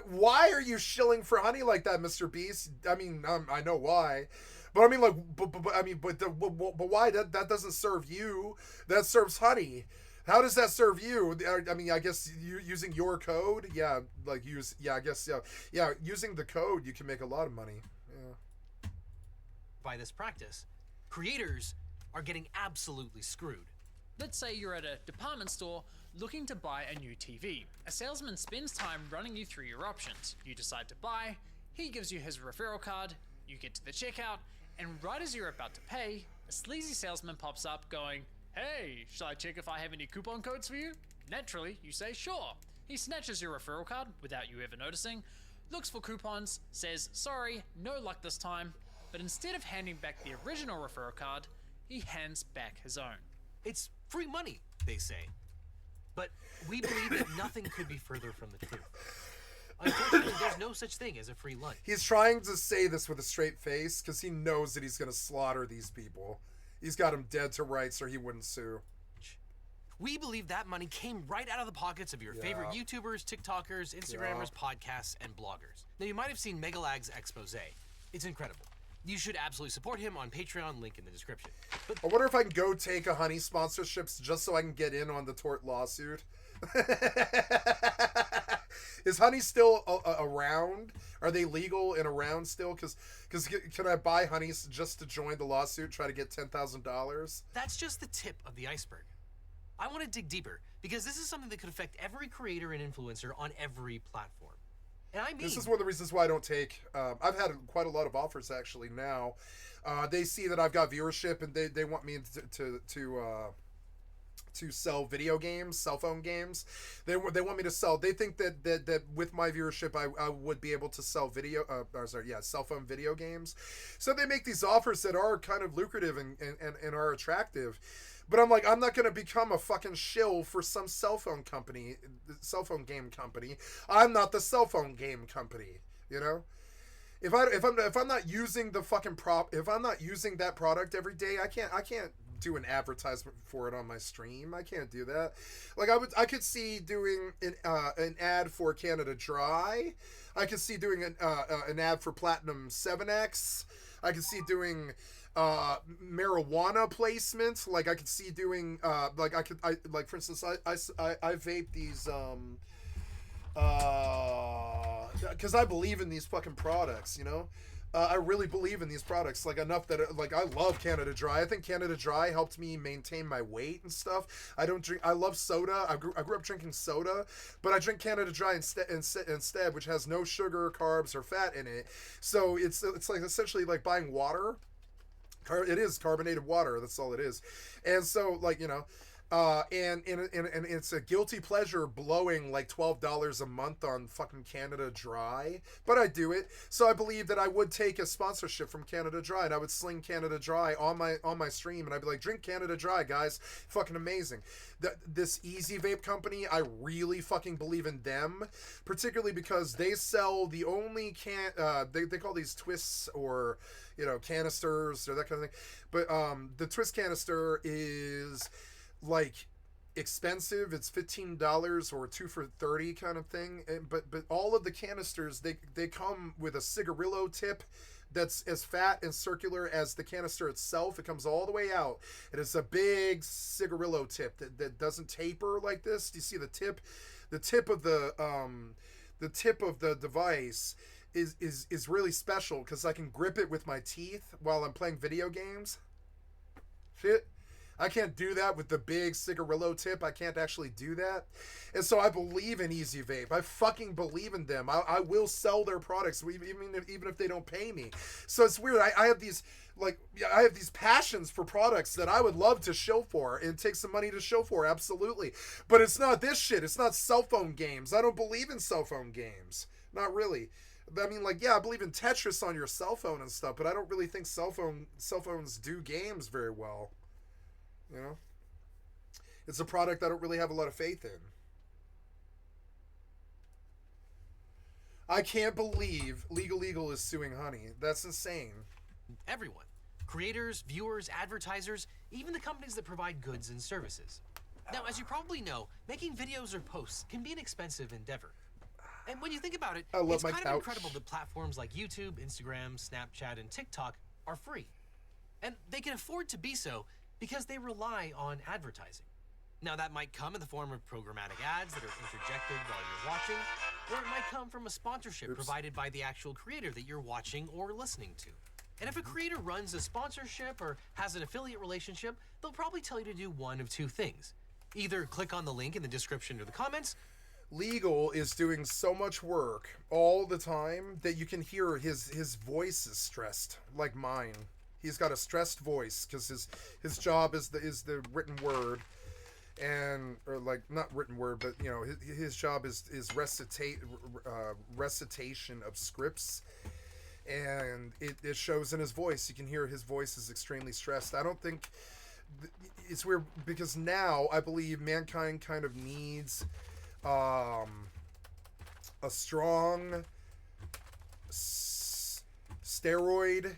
S1: Why are you shilling for Honey like that, Mr. Beast? I mean, I know why. But I mean, like, but why? That doesn't serve you. That serves Honey. How does that serve you? I mean, I guess you using your code, yeah, like I guess, yeah, using the code, you can make a lot of money. Yeah.
S5: By this practice, creators are getting absolutely screwed.
S7: Let's say you're at a department store looking to buy a new TV. A salesman spends time running you through your options. You decide to buy, he gives you his referral card, you get to the checkout, and right as you're about to pay, a sleazy salesman pops up going, hey, should I check if I have any coupon codes for you? Naturally, you say sure. He snatches your referral card without you ever noticing, looks for coupons, says sorry, no luck this time, but instead of handing back the original referral card, he hands back his own.
S5: It's free money, they say. But we believe that nothing could be further from the truth. Unfortunately, there's no such thing as a free lunch.
S1: He's trying to say this with a straight face because he knows that he's going to slaughter these people. He's got him dead to rights or he wouldn't sue.
S5: We believe that money came right out of the pockets of your favorite YouTubers, TikTokers, Instagrammers, podcasts, and bloggers. Now, you might have seen Megalag's expose. It's incredible. You should absolutely support him on Patreon, link in the description. But
S1: I wonder if I can go take a Honey sponsorships just so I can get in on the tort lawsuit. Is Honey still around? Are they legal and around still? Because can I buy Honey just to join the lawsuit, try to get $10,000?
S5: That's just the tip of the iceberg. I want to dig deeper because this is something that could affect every creator and influencer on every platform. And I mean,
S1: this is one of the reasons why I don't take. I've had quite a lot of offers actually now. They see that I've got viewership and they want me to sell video games, cell phone games. They want me to sell. They think that with my viewership, I would be able to sell cell phone video games. So they make these offers that are kind of lucrative and are attractive. But I'm like, I'm not gonna become a fucking shill for some cell phone game company. I'm not the cell phone game company, you know. If I'm not using the fucking if I'm not using that product every day, I can't do an advertisement for it on my stream. I can't do that. Like I could see doing an ad for Canada Dry. I could see doing an ad for Platinum 7X. I could see doing marijuana placement. Like I could see doing for instance I vape these because I believe in these fucking products, you know. I really believe in these products, like enough that like I love Canada Dry. I think Canada Dry helped me maintain my weight and stuff. I love soda. I grew up drinking soda, but I drink Canada Dry instead, which has no sugar, carbs, or fat in it. So it's like essentially like buying water. It is carbonated water. That's all it is. And so like, you know, and it's a guilty pleasure blowing like $12 a month on fucking Canada Dry, but I do it. So I believe that I would take a sponsorship from Canada Dry, and I would sling Canada Dry on my stream, and I'd be like, drink Canada Dry, guys, fucking amazing. This Easy Vape company, I really fucking believe in them, particularly because they sell the only they call these twists, or you know, canisters or that kind of thing, but the twist canister is like expensive. It's $15 or 2 for $30 kind of thing, but all of the canisters, they come with a cigarillo tip that's as fat and circular as the canister itself. It comes all the way out. It is a big cigarillo tip that doesn't taper like this. Do you see the tip of the device is really special because I can grip it with my teeth while I'm playing video games. Shit. I can't do that with the big cigarillo tip. I can't actually do that. And so I believe in Easy Vape. I fucking believe in them. I will sell their products even if they don't pay me. So it's weird. I have these passions for products that I would love to shill for and take some money to shill for, absolutely. But it's not this shit. It's not cell phone games. I don't believe in cell phone games. Not really. I mean, like, yeah, I believe in Tetris on your cell phone and stuff, but I don't really think cell phones do games very well. You know? It's a product I don't really have a lot of faith in. I can't believe Legal is suing Honey. That's insane.
S5: Everyone. Creators, viewers, advertisers, even the companies that provide goods and services. Now, as you probably know, making videos or posts can be an expensive endeavor. And when you think about it, it's kind of incredible that platforms like YouTube, Instagram, Snapchat, and TikTok are free. And they can afford to be so because they rely on advertising. Now, that might come in the form of programmatic ads that are interjected while you're watching, or it might come from a sponsorship provided by the actual creator that you're watching or listening to. And if a creator runs a sponsorship or has an affiliate relationship, they'll probably tell you to do one of two things. Either click on the link in the description or the comments.
S1: Legal is doing so much work all the time that you can hear his voice is stressed, like mine. He's got a stressed voice because his job is the written word, or like not written word, but you know his job is recitation of scripts, and it shows in his voice. You can hear his voice is extremely stressed. I don't think it's weird because now I believe mankind kind of needs a strong steroid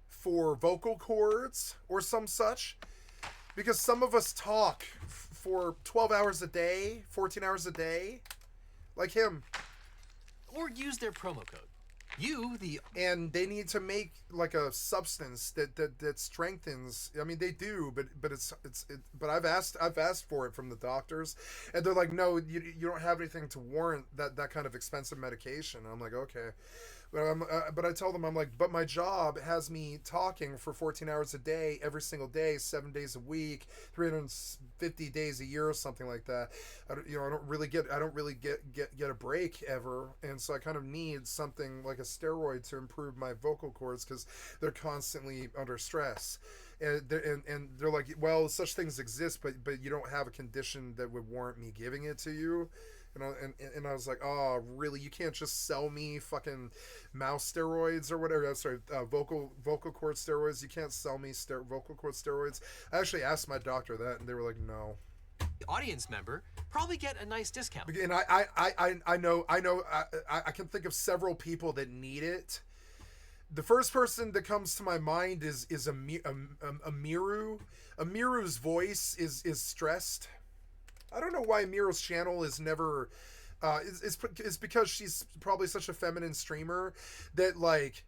S1: for vocal cords or some such, because some of us talk for 12 hours a day, 14 hours a day, like him.
S5: Or use their promo code.
S1: And they need to make like a substance that strengthens. I mean, they do, but I've asked for it from the doctors, and they're like, no, you don't have anything to warrant that kind of expensive medication. And I'm like, okay. But I tell them, I'm like, but my job has me talking for 14 hours a day, every single day, 7 days a week, 350 days a year or something like that. I don't really get a break ever. And so I kind of need something like a steroid to improve my vocal cords because they're constantly under stress. And they're like, well, such things exist, but you don't have a condition that would warrant me giving it to you. And I was like, oh, really? You can't just sell me fucking mouse steroids or whatever. I'm sorry, vocal cord steroids. You can't sell me vocal cord steroids. I actually asked my doctor that, and they were like, no.
S5: Audience member probably get a nice discount.
S1: And I know. I can think of several people that need it. The first person that comes to my mind is Amiru. Amiru's voice is stressed. I don't know why Miro's channel is never it's because she's probably such a feminine streamer that like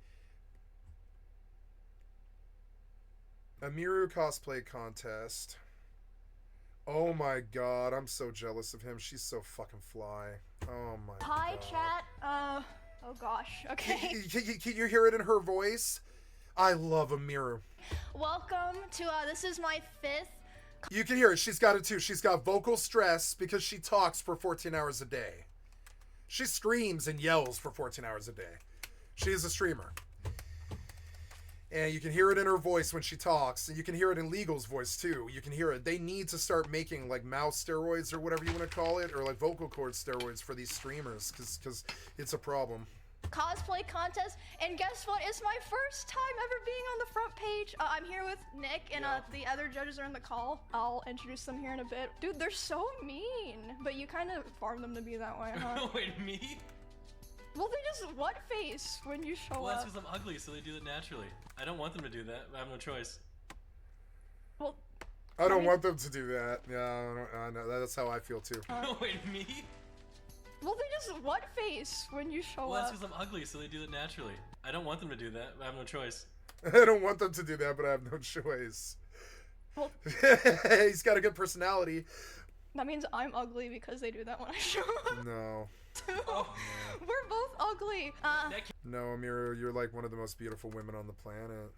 S1: a Miru cosplay contest. Oh my god, I'm so jealous of him. She's so fucking fly. Oh my god.
S8: Hi chat. Oh gosh. Okay.
S1: Can you hear it in her voice? I love Amiru.
S8: Welcome to this is my 5th.
S1: You can hear it. She's got it too. She's got vocal stress because she talks for 14 hours a day. She screams and yells for 14 hours a day. She is a streamer. And you can hear it in her voice when she talks. And you can hear it in Legal's voice too. You can hear it. They need to start making like mouse steroids or whatever you want to call it. Or like vocal cord steroids for these streamers. Because it's a problem.
S8: Cosplay contest, and guess what? It's my first time ever being on the front page. I'm here with Nick, and the other judges are in the call. I'll introduce them here in a bit. Dude, they're so mean, but you kind of farm them to be that way, huh?
S9: Wait, me?
S8: Well, they just what face when you show
S9: Well,
S8: up.
S9: that's because I'm ugly, so they do it naturally. I don't want them to do that. I have no choice.
S8: Well,
S1: I don't want them to do that. Yeah, I know. That's how I feel too.
S9: Wait, me?
S8: Well, they just what face when you show
S9: Well, that's
S8: up.
S9: because I'm ugly, so they do it naturally. I don't want them to do that. I have no choice.
S1: I don't want them to do that, but I have no choice.
S8: Well,
S1: he's got a good personality.
S8: that means I'm ugly because they do that when I show up.
S1: No.
S9: Oh,
S8: We're both ugly.
S1: No, Amiru, you're like one of the most beautiful women on the planet.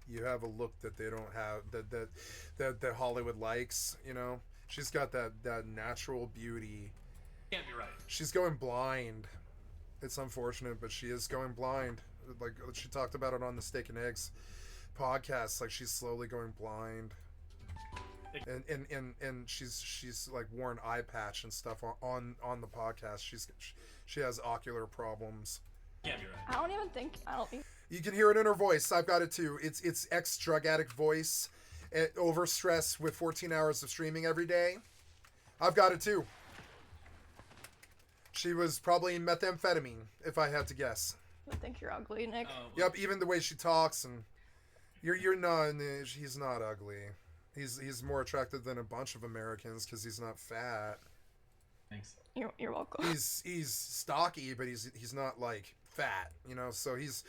S1: You have a look that they don't have, that Hollywood likes, you know? She's got that natural beauty.
S9: Can't be right.
S1: She's going blind. It's unfortunate, but she is going blind. Like she talked about it on the Steak and Eggs podcast. Like she's slowly going blind. And she's like worn eye patch and stuff on the podcast. She has ocular problems.
S9: Can't be right.
S8: I don't even think
S1: You can hear it in her voice. I've got it too. It's ex drug addict voice. Overstress with 14 hours of streaming every day. I've got it too. She was probably methamphetamine, if I had to guess.
S8: I think you're ugly, Nick.
S1: Yep, even the way she talks, and you're not. He's not ugly. He's more attractive than a bunch of Americans because he's not fat.
S9: Thanks.
S8: You're welcome.
S1: He's stocky, but he's not like fat, you know. So he's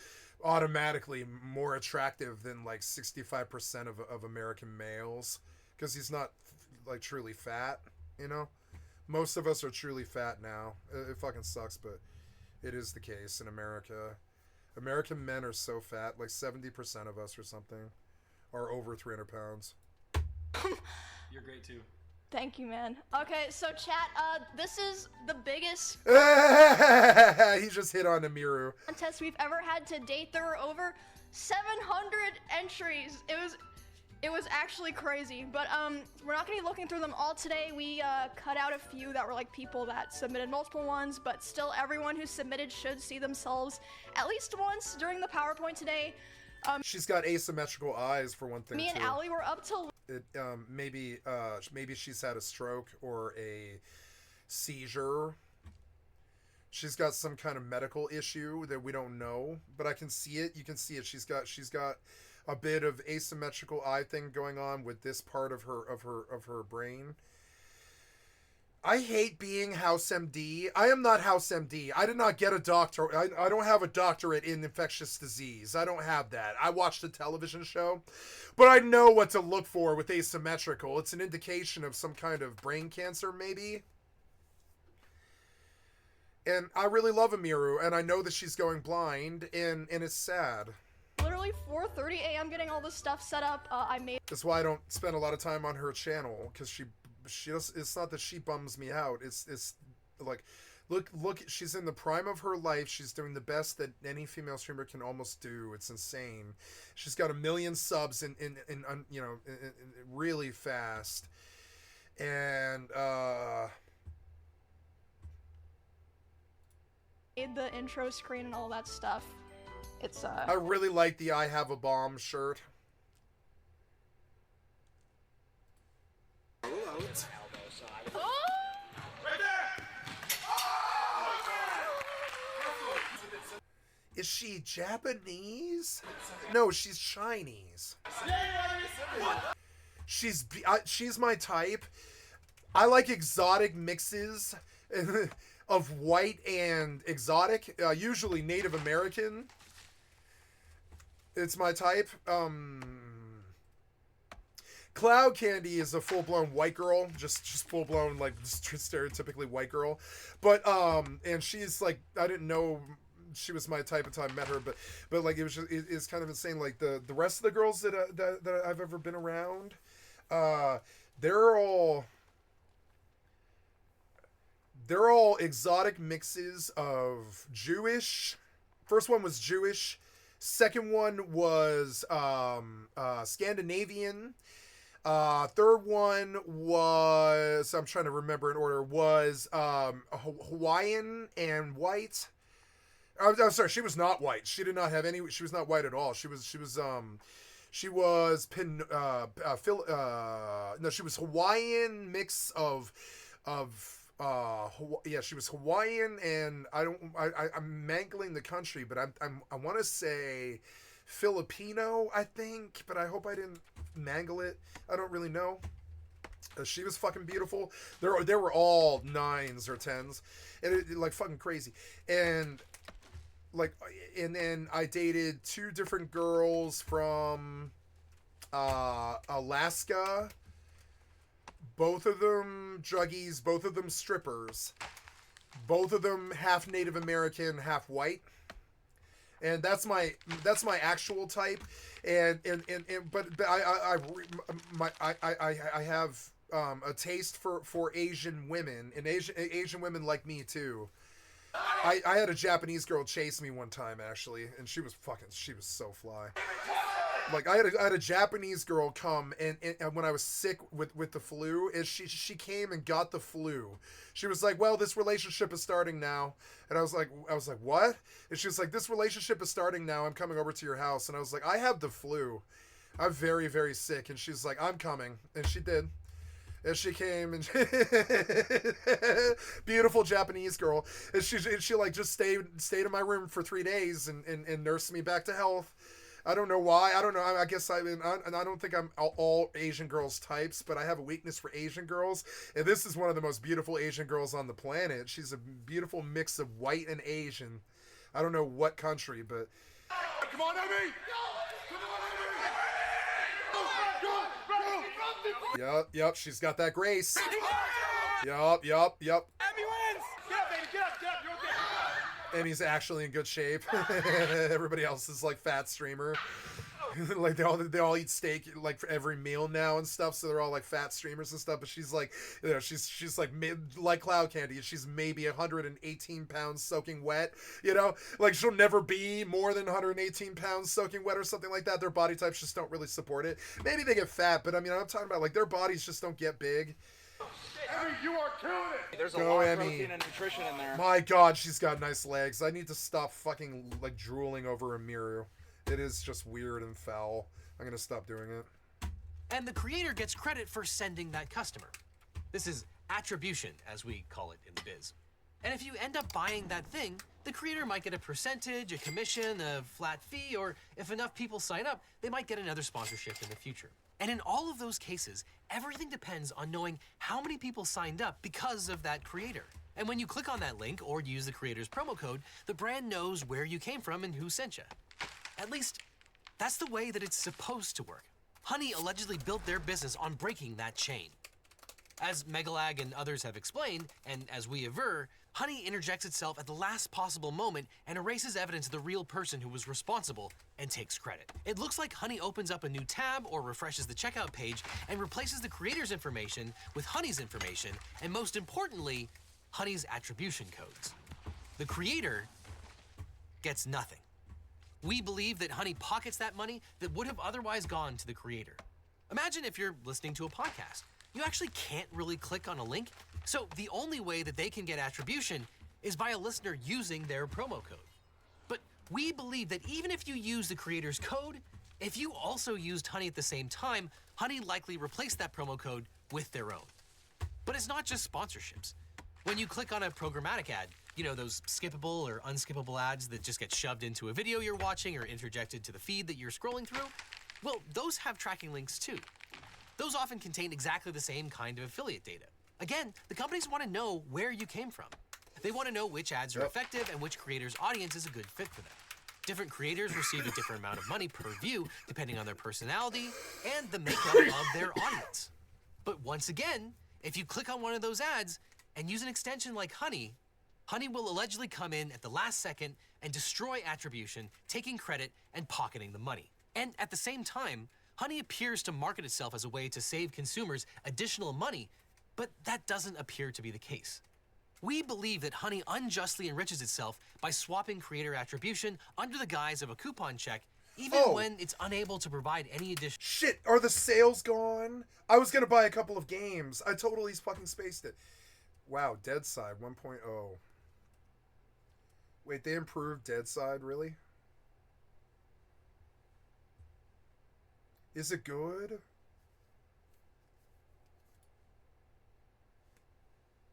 S1: automatically more attractive than like 65% of American males because he's not like truly fat, you know. Most of us are truly fat now. It fucking sucks, but it is the case in America. American men are so fat, like 70% of us or something are over 300 pounds.
S9: You're great too.
S8: Thank you, man. Okay, so chat, this is the biggest
S1: He just hit on Amiru.
S8: contest we've ever had to date. There were over 700 entries. It was actually crazy, but we're not gonna be looking through them all today. We cut out a few that were like people that submitted multiple ones, but still everyone who submitted should see themselves at least once during the PowerPoint today.
S1: She's got asymmetrical eyes for one thing.
S8: Me and
S1: too.
S8: Allie were up till
S1: maybe she's had a stroke or a seizure. She's got some kind of medical issue that we don't know, but I can see it. You can see it. She's got a bit of asymmetrical eye thing going on with this part of her brain. I hate being House MD. I am not House MD. I did not get a doctor. I don't have a doctorate in infectious disease. I don't have that. I watched a television show, but I know what to look for with asymmetrical. It's an indication of some kind of brain cancer, maybe. And I really love Amiru, and I know that she's going blind, and it's sad.
S8: Literally 4:30 a.m. getting all this stuff set up. I made.
S1: That's why I don't spend a lot of time on her channel, because she does. It's not that she bums me out. It's like, look. She's in the prime of her life. She's doing the best that any female streamer can almost do. It's insane. She's got 1 million subs in really fast, and
S8: made the intro screen and all that stuff. It's
S1: I really like the "I Have a Bomb" shirt. Is she Japanese? No, she's Chinese. She's my type. I like exotic mixes of white and exotic, usually Native American. It's my type. Cloud Candy is a full-blown white girl, just full-blown, like, stereotypically white girl. But and she's like, I didn't know she was my type until I met her, but like, it was just, it's kind of insane. Like the rest of the girls that I've ever been around, they're all exotic mixes of Jewish. First one was Jewish. Second one was Scandinavian. Third one was, I'm trying to remember in order, was Hawaiian and white. I'm sorry, she was not white. She did not have any. She was not white at all. She was she was Hawaiian mix of yeah, she was Hawaiian, and I'm mangling the country, but I want to say Filipino, I think, but I hope I didn't mangle it. I don't really know. She was fucking beautiful. They were all 9s or 10s, and it like fucking crazy. And like, and then I dated 2 different girls from Alaska. Both of them druggies, both of them strippers, both of them half Native American, half white. And that's my actual type. But I have a taste for Asian women, and Asian women like me too. I had a Japanese girl chase me one time, actually, and she was so fly. Like, I had a Japanese girl come, and when I was sick with the flu, and she came and got the flu. She was like, well, this relationship is starting now. And I was like, what? And she was like, this relationship is starting now. I'm coming over to your house. And I was like, I have the flu. I'm very, very sick. And she's like, I'm coming. And she did. And she came, and beautiful Japanese girl. And she like just stayed in my room for 3 days and nursed me back to health. I don't know why. I don't know. I guess I don't think I'm all Asian girls types, but I have a weakness for Asian girls. And this is one of the most beautiful Asian girls on the planet. She's a beautiful mix of white and Asian. I don't know what country, but. Come on, Amy! Yep, she's got that grace. Yup.
S6: Amy wins! Get up, baby, get up, you're okay.
S1: Amy's actually in good shape. Everybody else is like fat streamer. Like they all eat steak like for every meal now and stuff, so they're all like fat streamers and stuff. But she's like, you know, she's like Cloud Candy. She's maybe 118 pounds soaking wet. You know, like she'll never be more than 118 pounds soaking wet or something like that. Their body types just don't really support it. Maybe they get fat, but I mean, I'm talking about like their bodies just don't get big.
S6: Emmy, you are killing it. There's a
S1: Go,
S6: lot of
S1: Emmy.
S6: protein and nutrition in there.
S1: My God, she's got nice legs. I need to stop fucking like drooling over Amiru. It is just weird and foul. I'm gonna stop doing it.
S5: And the creator gets credit for sending that customer. This is attribution, as we call it in the biz. And if you end up buying that thing, the creator might get a percentage, a commission, a flat fee, or if enough people sign up, they might get another sponsorship in the future. And in all of those cases, everything depends on knowing how many people signed up because of that creator. And when you click on that link or use the creator's promo code, the brand knows where you came from and who sent you. At least, that's the way that it's supposed to work. Honey allegedly built their business on breaking that chain. As Megalag and others have explained, and as we aver, Honey interjects itself at the last possible moment and erases evidence of the real person who was responsible and takes credit. It looks like Honey opens up a new tab or refreshes the checkout page and replaces the creator's information with Honey's information, and most importantly, Honey's attribution codes. The creator gets nothing. We believe that Honey pockets that money that would have otherwise gone to the creator. Imagine if you're listening to a podcast. You actually can't really click on a link, so the only way that they can get attribution is by a listener using their promo code. But we believe that even if you use the creator's code, if you also used Honey at the same time, Honey likely replaced that promo code with their own. But it's not just sponsorships. When you click on a programmatic ad, you know, those skippable or unskippable ads that just get shoved into a video you're watching or interjected to the feed that you're scrolling through, well, those have tracking links too. Those often contain exactly the same kind of affiliate data. Again, the companies want to know where you came from. They want to know which ads are effective and which creator's audience is a good fit for them. Different creators receive a different amount of money per view depending on their personality and the makeup of their audience. But once again, if you click on one of those ads and use an extension like Honey, Honey will allegedly come in at the last second and destroy attribution, taking credit and pocketing the money. And at the same time, Honey appears to market itself as a way to save consumers additional money, but that doesn't appear to be the case. We believe that Honey unjustly enriches itself by swapping creator attribution under the guise of a coupon check, even when it's unable to provide any additional...
S1: Shit, are the sales gone? I was gonna buy a couple of games. I totally fucking spaced it. Wow, Dead Side 1.0. Wait, they improved Dead Side, really? Is it good?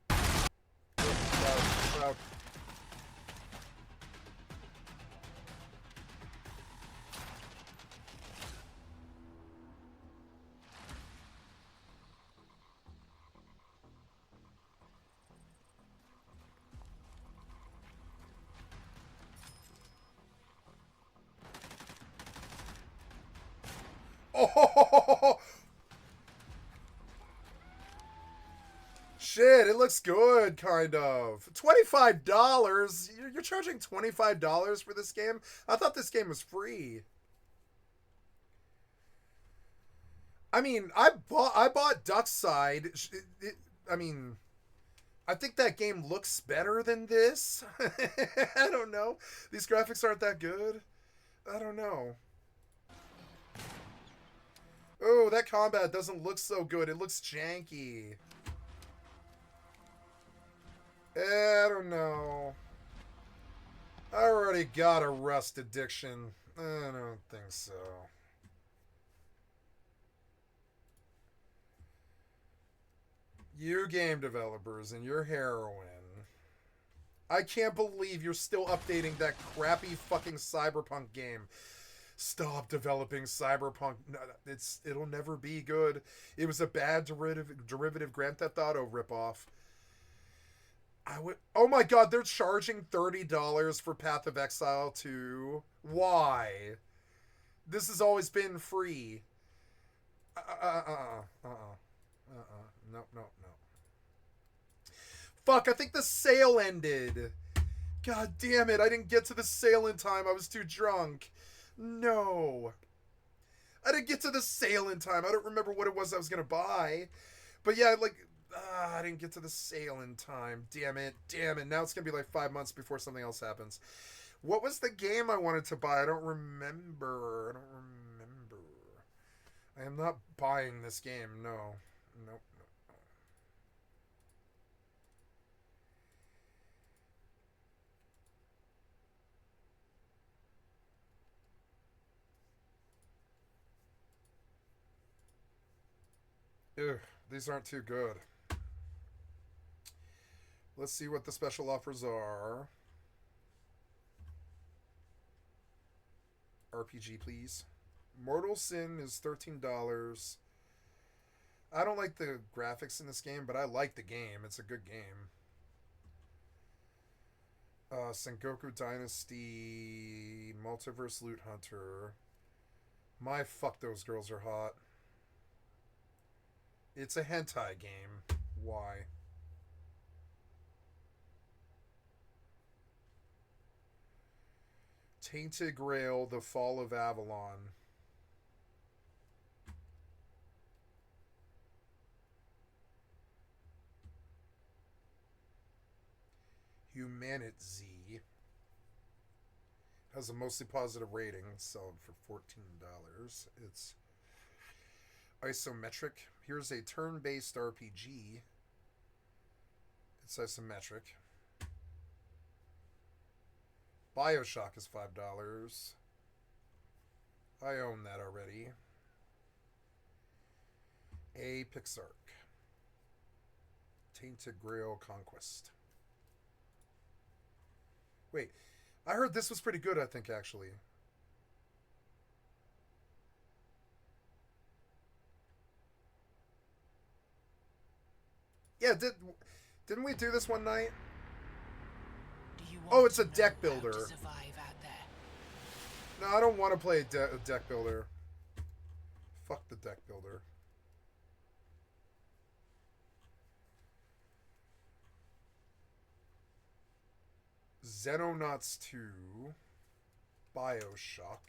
S1: Wow. Oh! Shit, it looks good, kind of. $25? You're charging $25 for this game? I thought this game was free. I mean, I bought Duckside. I mean, I think that game looks better than this. I don't know. These graphics aren't that good. I don't know. Oh, that combat doesn't look so good. It looks janky. I don't know. I already got a Rust addiction. I don't think so. You game developers and your heroin. I can't believe you're still updating that crappy fucking Cyberpunk game. Stop developing Cyberpunk. No, it'll never be good. It was a bad derivative Grand Theft Auto ripoff. Oh my god, they're charging $30 for Path of Exile 2. Why? This has always been free. No. Fuck, I think the sale ended. God damn it, I didn't get to the sale in time. I was too drunk. No. I didn't get to the sale in time. I don't remember what it was I was gonna buy. But yeah, like... I didn't get to the sale in time. Damn it. Now it's going to be like 5 months before something else happens. What was the game I wanted to buy? I don't remember. I am not buying this game. No. Nope. Ugh, these aren't too good. Let's see what the special offers are. RPG, please. Mortal Sin is $13. I don't like the graphics in this game, but I like the game. It's a good game. Sengoku Dynasty, Multiverse Loot Hunter. My fuck, those girls are hot. It's a hentai game. Why? Tainted Grail, The Fall of Avalon. Humanity has a mostly positive rating, selling for $14. It's isometric. Here's a turn-based RPG. It's isometric. BioShock is $5. I own that already. A Pixark. Tainted Grail Conquest. Wait, I heard this was pretty good, I think, actually. Yeah, didn't we do this one night? Oh, it's a deck builder. No, I don't want to play a deck builder. Fuck the deck builder. Xenonauts 2. BioShock.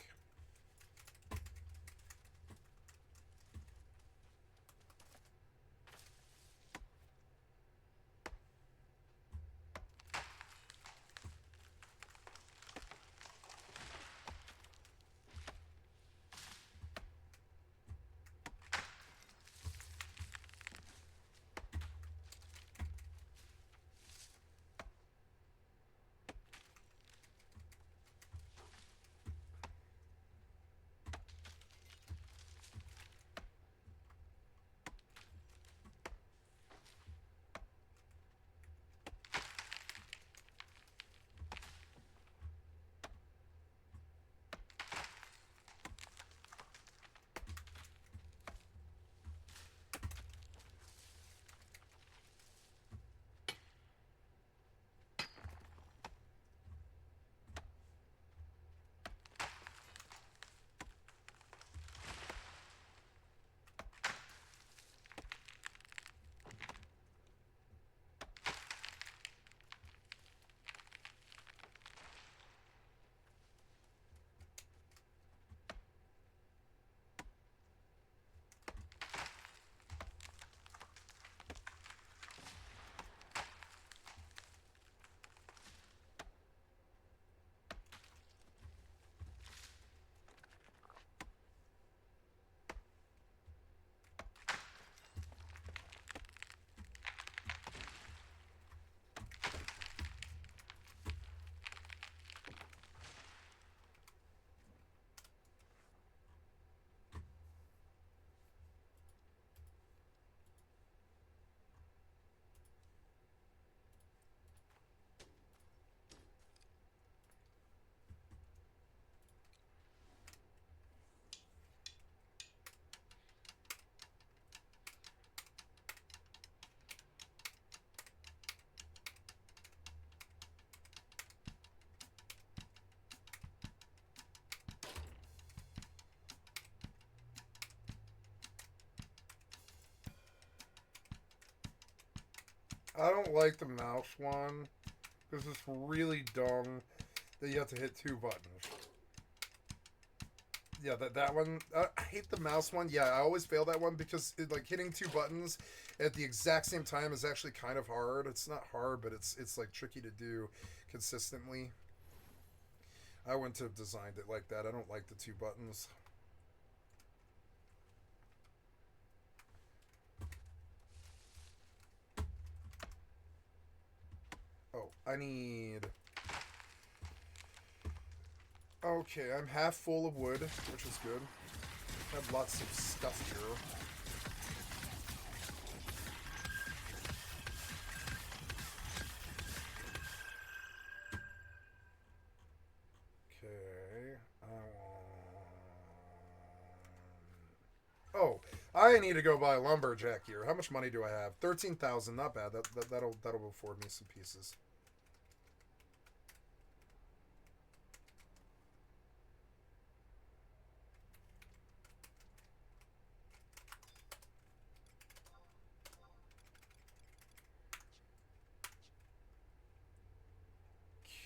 S1: I don't like the mouse one because it's really dumb that you have to hit 2 buttons. Yeah, that one. I hate the mouse one. Yeah, I always fail that one because like hitting 2 buttons at the exact same time is actually kind of hard. It's not hard, but it's like tricky to do consistently. I wouldn't have designed it like that. I don't like the 2 buttons. Oh, I need... Okay, I'm half full of wood, which is good. I have lots of stuff here. Okay, Oh, I need to go buy lumberjack gear. How much money do I have? 13,000, not bad. That'll afford me some pieces.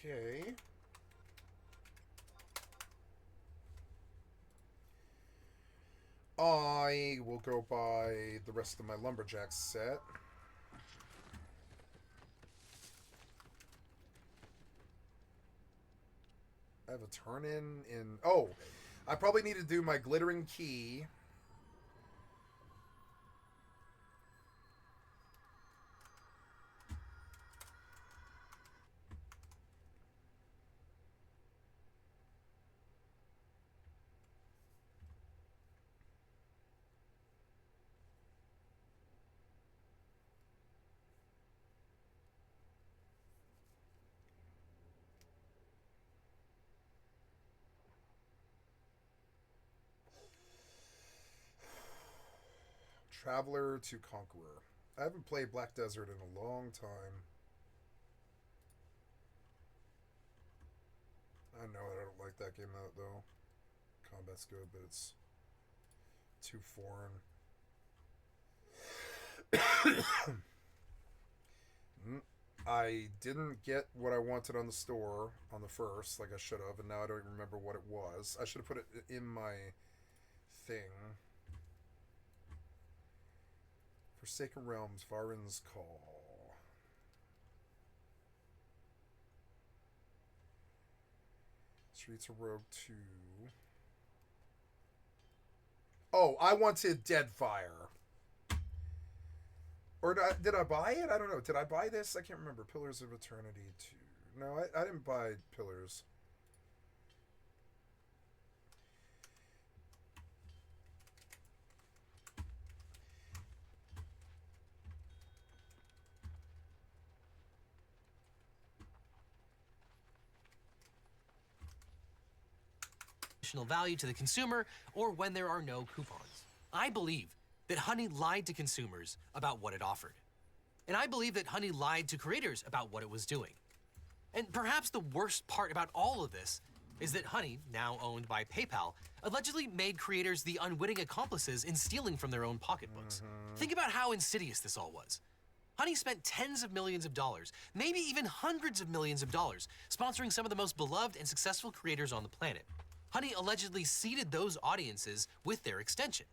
S1: Okay. I will go buy the rest of my lumberjack set. I have a turn-in in... Oh! I probably need to do my glittering key. Traveler to Conqueror. I haven't played Black Desert in a long time. I know I don't like that game out though. Combat's good, but it's too foreign. I didn't get what I wanted on the store on the first, like I should have, and now I don't even remember what it was. I should have put it in my thing. Forsaken Realms, Varen's Call. Streets of Rogue 2. Oh, I wanted Deadfire. Or did I buy it? I don't know. Did I buy this? I can't remember. Pillars of Eternity 2. No, I didn't buy Pillars.
S5: Value to the consumer or when there are no coupons. I believe that Honey lied to consumers about what it offered. And I believe that Honey lied to creators about what it was doing. And perhaps the worst part about all of this is that Honey, now owned by PayPal, allegedly made creators the unwitting accomplices in stealing from their own pocketbooks. Think about how insidious this all was. Honey spent tens of millions of dollars, maybe even hundreds of millions of dollars, sponsoring some of the most beloved and successful creators on the planet. Honey allegedly seeded those audiences with their extension.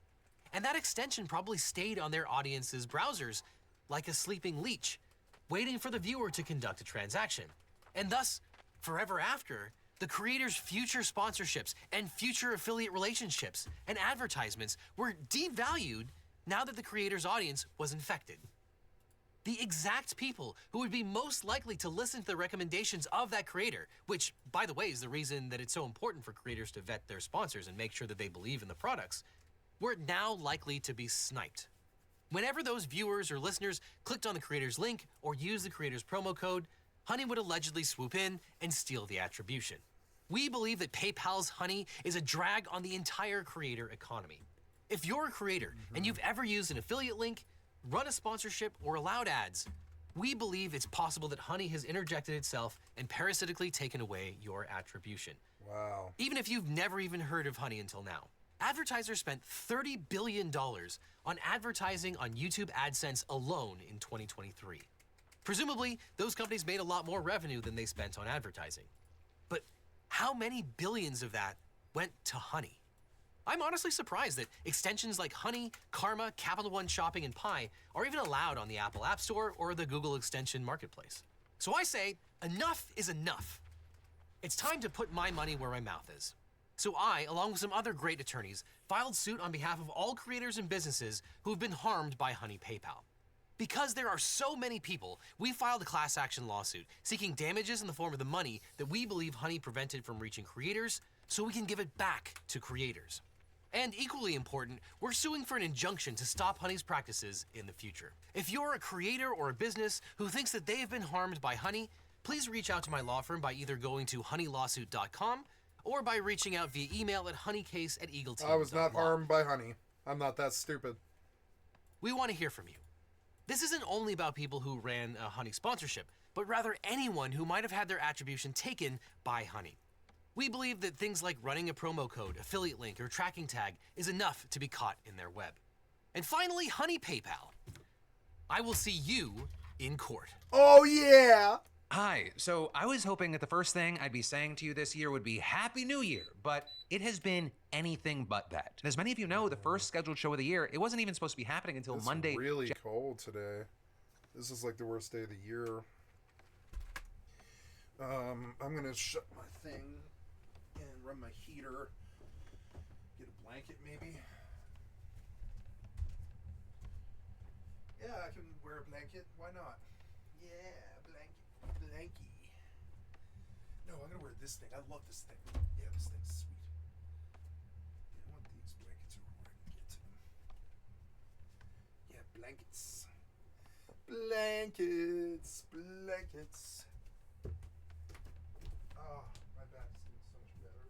S5: And that extension probably stayed on their audience's browsers like a sleeping leech, waiting for the viewer to conduct a transaction. And thus, forever after, the creator's future sponsorships and future affiliate relationships and advertisements were devalued now that the creator's audience was infected. The exact people who would be most likely to listen to the recommendations of that creator, which, by the way, is the reason that it's so important for creators to vet their sponsors and make sure that they believe in the products, were now likely to be sniped. Whenever those viewers or listeners clicked on the creator's link or used the creator's promo code, Honey would allegedly swoop in and steal the attribution. We believe that PayPal's Honey is a drag on the entire creator economy. If you're a creator and you've ever used an affiliate link, run a sponsorship, or allowed ads, we believe it's possible that Honey has interjected itself and parasitically taken away your attribution.
S1: Wow.
S5: Even if you've never even heard of Honey until now. Advertisers spent $30 billion on advertising on YouTube AdSense alone in 2023. Presumably, those companies made a lot more revenue than they spent on advertising. But how many billions of that went to Honey? I'm honestly surprised that extensions like Honey, Karma, Capital One Shopping, and Pi are even allowed on the Apple App Store or the Google Extension Marketplace. So I say, enough is enough. It's time to put my money where my mouth is. So I, along with some other great attorneys, filed suit on behalf of all creators and businesses who have been harmed by Honey PayPal. Because there are so many people, we filed a class action lawsuit seeking damages in the form of the money that we believe Honey prevented from reaching creators so we can give it back to creators. And equally important, we're suing for an injunction to stop Honey's practices in the future. If you're a creator or a business who thinks that they have been harmed by Honey, please reach out to my law firm by either going to honeylawsuit.com or by reaching out via email at honeycase@eagleteam.com.
S1: I was not harmed by Honey. I'm not that stupid.
S5: We want to hear from you. This isn't only about people who ran a Honey sponsorship, but rather anyone who might have had their attribution taken by Honey. We believe that things like running a promo code, affiliate link, or tracking tag is enough to be caught in their web. And finally, Honey PayPal. I will see you in court.
S1: Oh, yeah!
S10: Hi, so I was hoping that the first thing I'd be saying to you this year would be Happy New Year, but it has been anything but that. And as many of you know, the first scheduled show of the year, it wasn't even supposed to be happening until Monday.
S1: It's really cold today. This is like the worst day of the year. I'm gonna shut my thing and run my heater. Get a blanket maybe. Yeah, I can wear a blanket. Why not? Yeah, blanky. No, I'm gonna wear this thing. I love this thing. Yeah, this thing's sweet. Yeah, I want these blankets over where I can get to them. Yeah, blankets. Blankets. Oh, my back is doing so much better.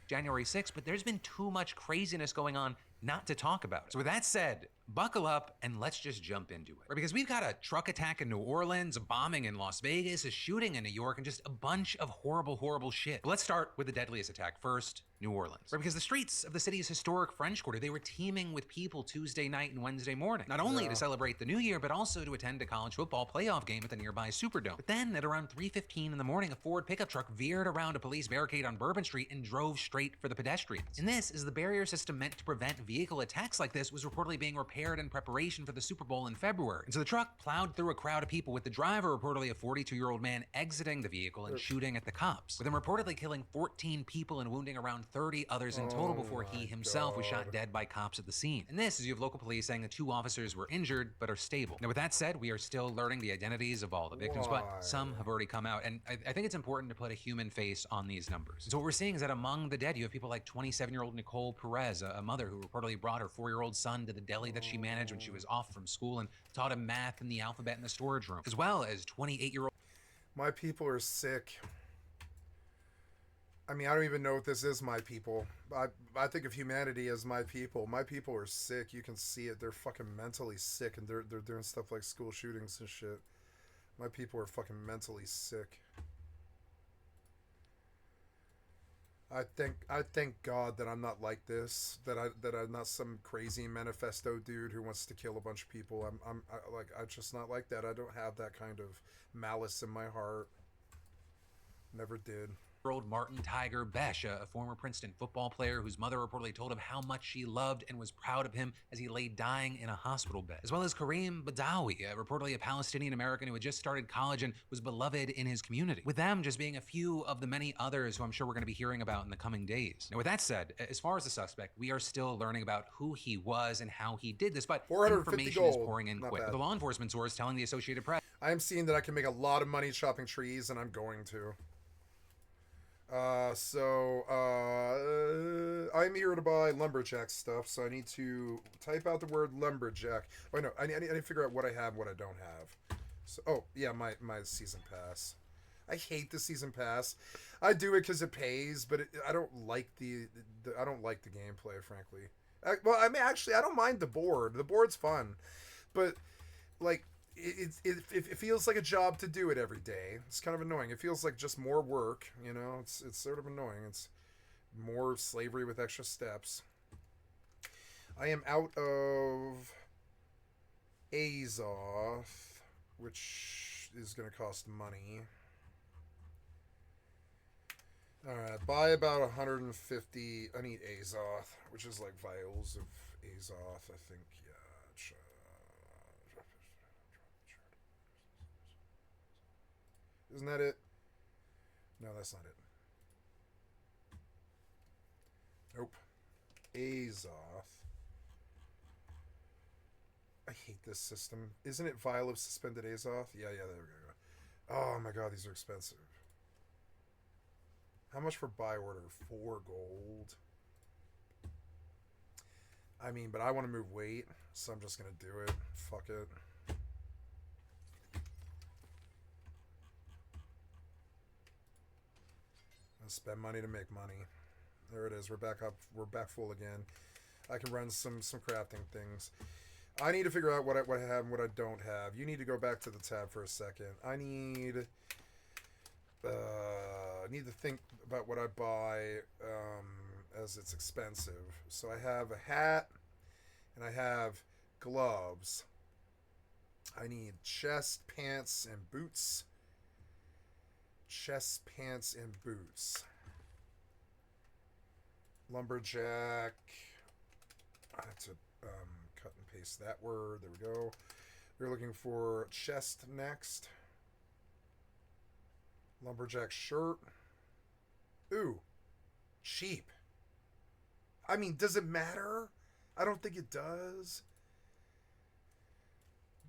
S10: January 6th, but there's been too much craziness going on not to talk about. So with that said, buckle up and let's just jump into it. Because we've got a truck attack in New Orleans, a bombing in Las Vegas, a shooting in New York, and just a bunch of horrible shit. But let's start with the deadliest attack first, New Orleans. Because the streets of the city's historic French Quarter, they were teeming with people Tuesday night and Wednesday morning. Not only to celebrate the new year, but also to attend a college football playoff game at the nearby Superdome. But then at around 3:15 in the morning, a Ford pickup truck veered around a police barricade on Bourbon Street and drove straight for the pedestrians. And this is the barrier system meant to prevent vehicle attacks like this was reportedly being repaired in preparation for the Super Bowl in February. And so the truck plowed through a crowd of people with the driver, reportedly a 42-year-old man, exiting the vehicle and shooting at the cops, with him reportedly killing 14 people and wounding around 30 others in total before he himself was shot dead by cops at the scene. And this is you have local police saying the 2 officers were injured but are stable. Now with that said, we are still learning the identities of all the victims, but some have already come out, and I think it's important to put a human face on these numbers. So what we're seeing is that among the dead, you have people like 27-year-old Nicole Perez, a mother who reportedly brought her 4-year-old son to the deli that she managed when she was off from school and taught him math and the alphabet in the storage room, as well as 28-year-old.
S1: My people are sick. I mean, I don't even know if this is my people. I think of humanity as my people. My people are sick. You can see it. They're fucking mentally sick, and they're doing stuff like school shootings and shit. My people are fucking mentally sick. I thank God that I'm not like this. That I'm not some crazy manifesto dude who wants to kill a bunch of people. I'm just not like that. I don't have that kind of malice in my heart. Never did.
S10: Martin Tiger Besh, a former Princeton football player whose mother reportedly told him how much she loved and was proud of him as he lay dying in a hospital bed. As well as Kareem Badawi, reportedly a Palestinian American who had just started college and was beloved in his community. With them just being a few of the many others who I'm sure we're going to be hearing about in the coming days. Now with that said, as far as the suspect, we are still learning about who he was and how he did this, but information is pouring in quick. With a law enforcement source telling the Associated Press,
S1: I am seeing that I can make a lot of money chopping trees, and I'm going to. I'm here to buy lumberjack stuff, so I need to type out the word lumberjack. Oh, no, I need to figure out what I have and what I don't have. So, oh, yeah, my season pass. I hate the season pass. I do it because it pays, but I don't like the gameplay, frankly. Well, I mean, actually, I don't mind the board. The board's fun, but, like, it feels like a job to do it every day. It's kind of annoying. It feels like just more work, you know? It's sort of annoying. It's more slavery with extra steps. I am out of Azoth, which is going to cost money. Alright, buy about 150. I need Azoth, which is like vials of Azoth, I think. Yeah, isn't that it? No, that's not it. Nope. Azoth. I hate this system. Isn't it vial of suspended Azoth? Yeah, there we go. Oh my god, these are expensive. How much for buy order? 4 gold. I mean, but I want to move weight, so I'm just going to do it. Fuck it. Spend money to make money. There it is. We're back up. We're back full again. I can run some crafting things. I need to figure out what I have and what I don't have. You need to go back to the tab for a second. I need to think about what I buy as it's expensive. So I have a hat and I have gloves. I need chest, pants, and boots. Chest, pants, and boots. Lumberjack. I have to cut and paste that word. There we go. We're looking for chest next. Lumberjack shirt. Ooh. Cheap. I mean, does it matter? I don't think it does.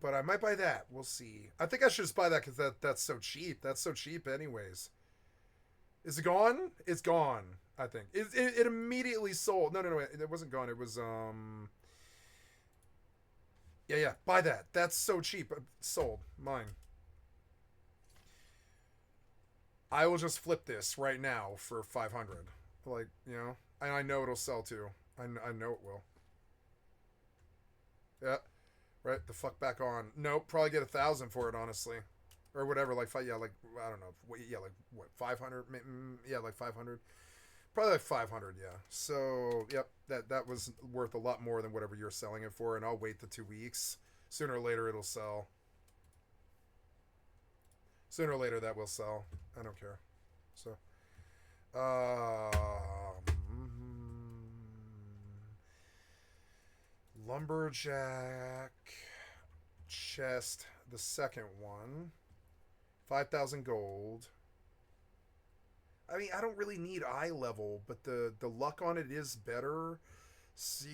S1: But I might buy that. We'll see. I think I should just buy that because that's so cheap. That's so cheap anyways. Is it gone? It's gone, I think. It immediately sold. No, it wasn't gone. It was, Yeah, buy that. That's so cheap. Sold. Mine. I will just flip this right now for 500. Like, you know, and I know it'll sell too. I know it will. Yeah. Right, the fuck back on. Nope, probably get 1,000 for it, honestly, or whatever. Like, yeah, like I don't know. Yeah, like what, 500? Yeah, like 500. Probably like 500. Yeah. So, yep, that was worth a lot more than whatever you're selling it for, and I'll wait the 2 weeks. Sooner or later, it'll sell. Sooner or later, that will sell. I don't care. So, lumberjack chest, the second one, 5,000 gold. I mean, I don't really need eye level, but the luck on it is better. So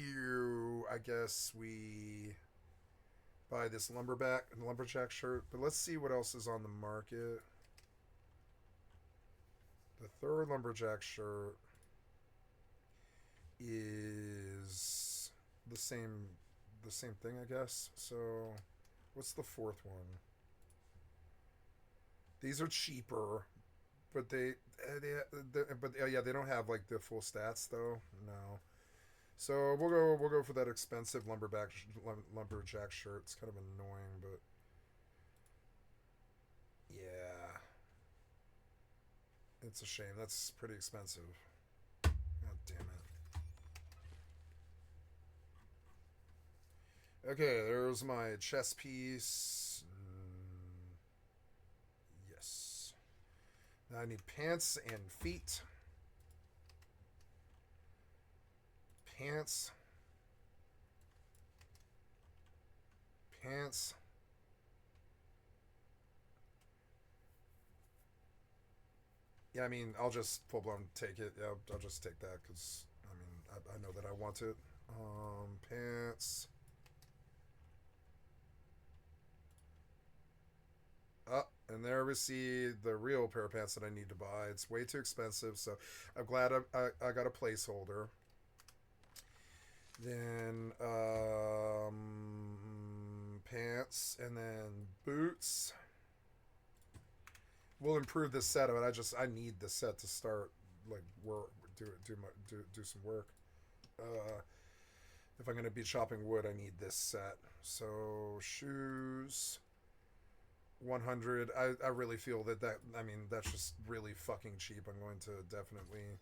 S1: I guess we buy this lumberjack shirt. But let's see what else is on the market. The third lumberjack shirt is the same thing, I guess. So what's the fourth one? These are cheaper, but they don't have like the full stats though. No. So we'll go for that expensive lumberjack shirt. It's kind of annoying, but yeah, it's a shame. That's pretty expensive. God damn it. Okay, there's my chest piece. Yes. Now I need pants and feet. Pants. Yeah, I mean, I'll just full blown take it. Yeah, I'll just take that because I mean, I know that I want it. Pants. And there we see the real pair of pants that I need to buy. It's way too expensive, so I'm glad I got a placeholder. Then pants and then boots. We'll improve this set, but I need the set to start like work, do some work. If I'm gonna be chopping wood, I need this set. So shoes. 100. I really feel that I mean, that's just really fucking cheap. I'm going to definitely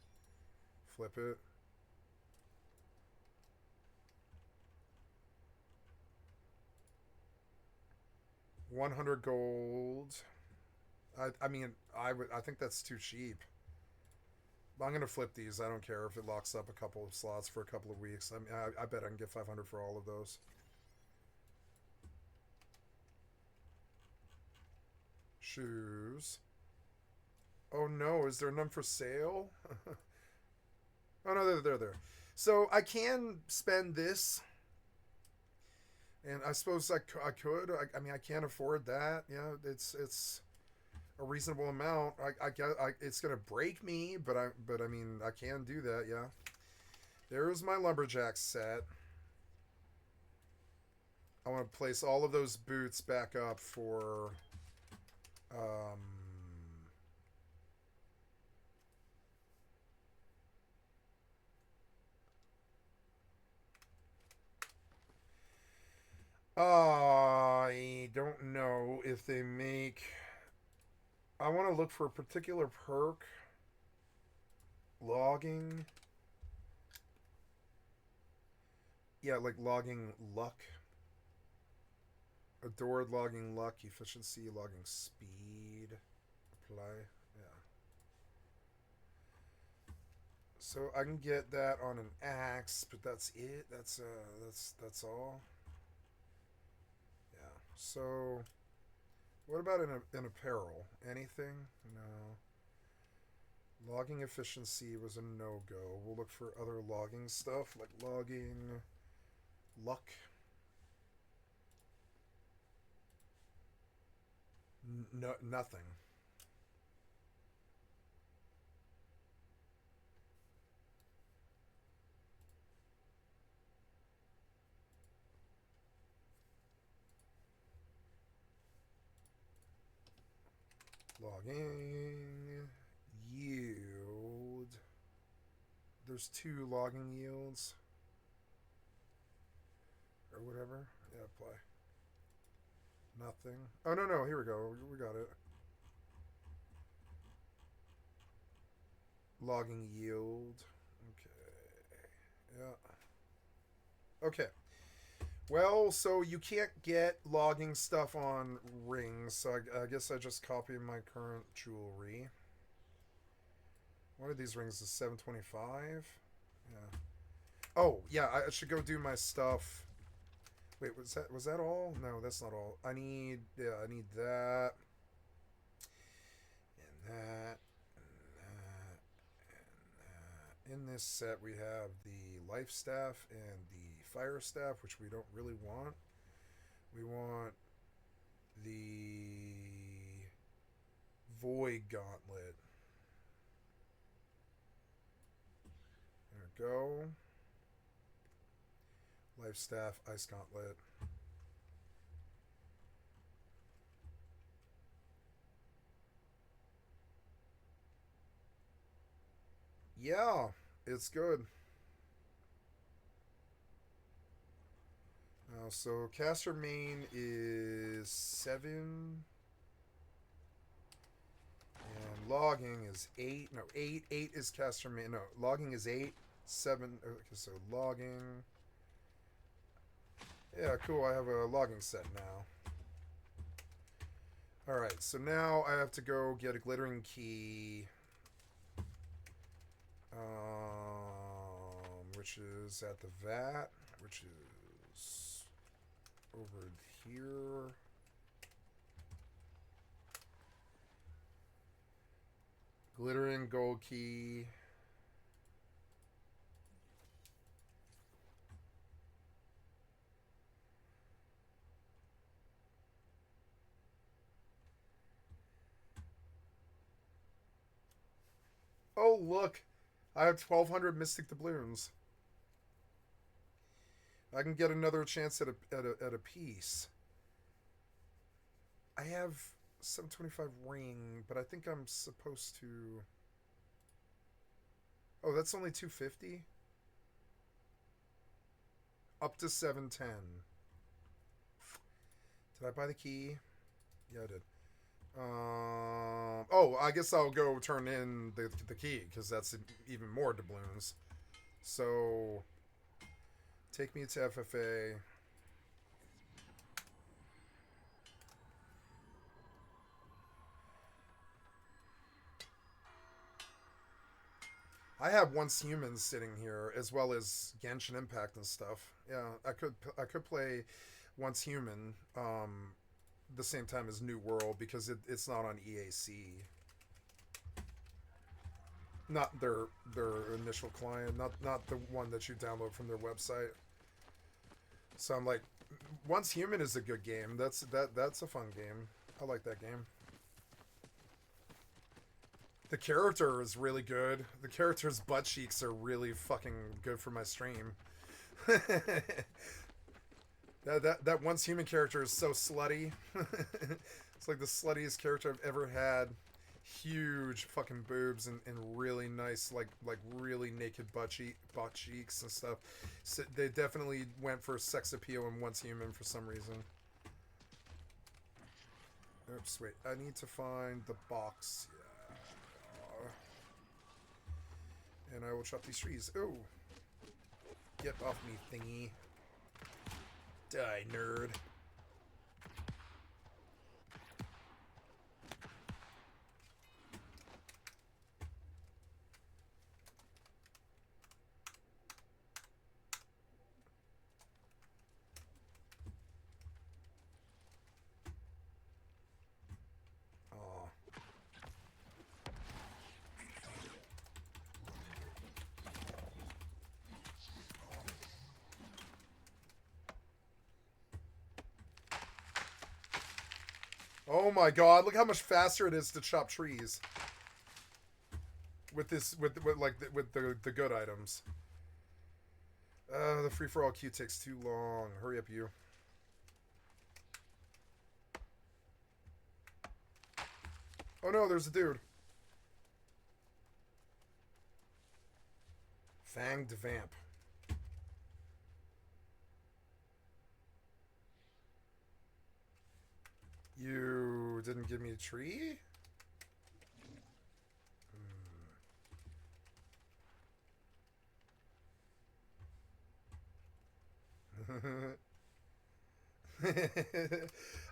S1: flip it. $100 gold. I mean, I think that's too cheap. But I'm gonna flip these. I don't care if it locks up a couple of slots for a couple of weeks. I mean, I bet I can get 500 for all of those. Shoes. Oh no, is there none for sale? Oh no, they're there. So I can spend this, and I suppose I could. I mean, I can't afford that. Yeah, it's a reasonable amount. I it's gonna break me, but I mean, I can do that. Yeah. There's my lumberjack set. I want to place all of those boots back up for. I don't know if they make... I want to look for a particular perk. Logging. Yeah, like logging luck. Adored logging luck, efficiency, logging speed. Apply. Yeah. So I can get that on an axe, but that's it. That's all. Yeah. So what about an apparel? Anything? No. Logging efficiency was a no-go. We'll look for other logging stuff, like logging luck. No, nothing. Logging yield. There's 2 logging yields. Or whatever. Yeah, apply. Nothing. Oh, no, here we go. We got it. Logging yield. Okay. Yeah. Okay. Well, so you can't get logging stuff on rings, so I guess I just copy my current jewelry. One of these rings is 725. Yeah. Oh, yeah, I should go do my stuff. Wait, was that all? No, that's not all. I need that. And that. And that. In this set, we have the life staff and the fire staff, which we don't really want. We want the void gauntlet. There we go. Life staff, ice gauntlet. Yeah, it's good. So caster main is 7. And logging is 8. No, 8. 8 is caster main. No, logging is 8. 7. Okay, so logging. Yeah, cool. I have a logging set now. Alright, so now I have to go get a glittering key. Which is at the vat, which is over here. Glittering gold key. Oh, look. I have 1,200 Mystic Doubloons. I can get another chance at a piece. I have 725 ring, but I think I'm supposed to... Oh, that's only 250? Up to 710. Did I buy the key? Yeah, I did. Oh, I guess I'll go turn in the key, because that's even more doubloons. So... Take me to FFA. I have Once Human sitting here, as well as Genshin Impact and stuff. Yeah, I could play Once Human the same time as New World, because it's not on EAC. Not their initial client, not the one that you download from their website. So I'm like, Once Human is a good game. That's a fun game. I like that game. The character is really good. The character's butt cheeks are really fucking good for my stream. that Once Human character is so slutty. It's like the sluttiest character I've ever had. huge fucking boobs and really nice, like really naked butt cheeks and stuff. So they definitely went for sex appeal in Once Human for some reason. Oops, wait. I need to find the box. Yeah. And I will chop these trees. Ooh. Get off me, thingy. Die, nerd. Oh my god, look how much faster it is to chop trees. With this, with the good items. The free-for-all queue takes too long. Hurry up, you. Oh no, there's a dude. Fanged Vamp. You didn't give me a tree?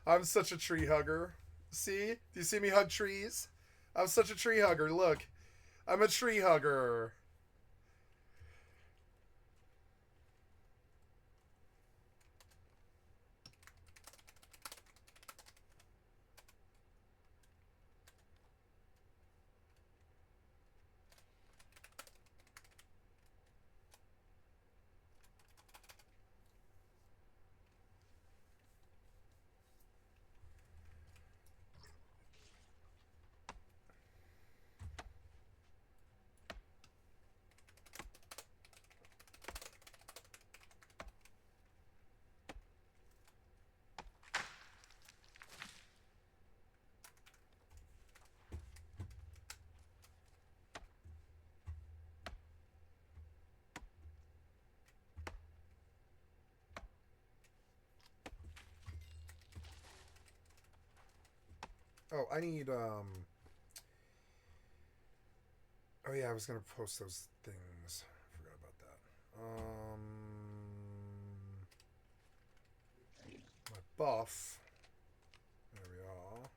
S1: I'm such a tree hugger. See? Do you see me hug trees? I'm such a tree hugger. Look. I'm a tree hugger. Oh, I need, oh yeah, I was gonna post those things. I forgot about that. My buff. There we are.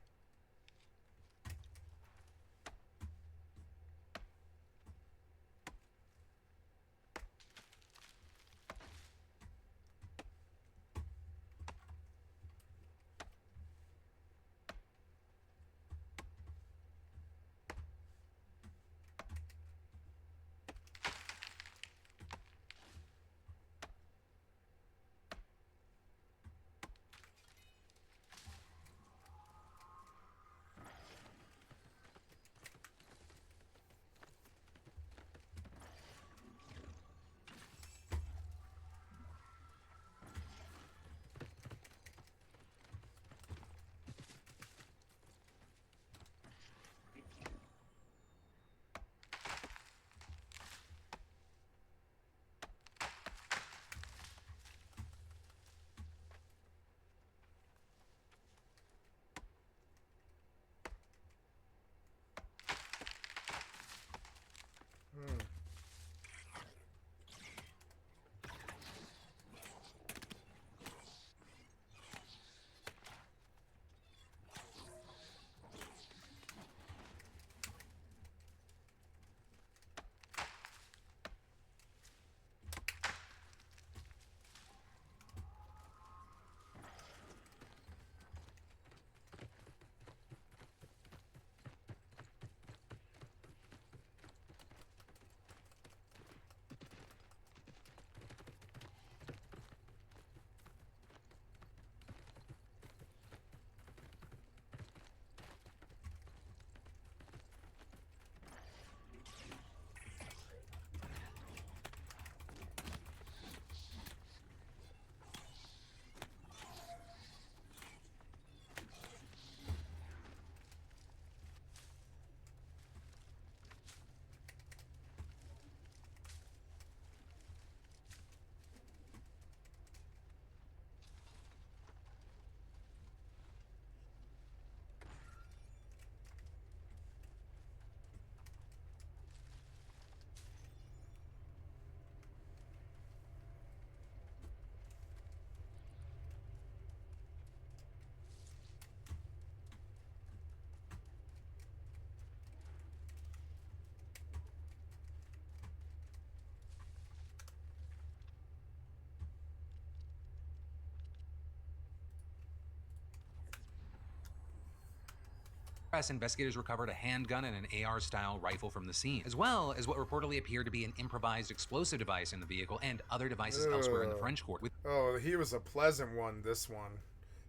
S10: Investigators recovered a handgun and an AR-style rifle from the scene, as well as what reportedly appeared to be an improvised explosive device in the vehicle and other devices elsewhere in the French court.
S1: Oh, he was a pleasant one, this one.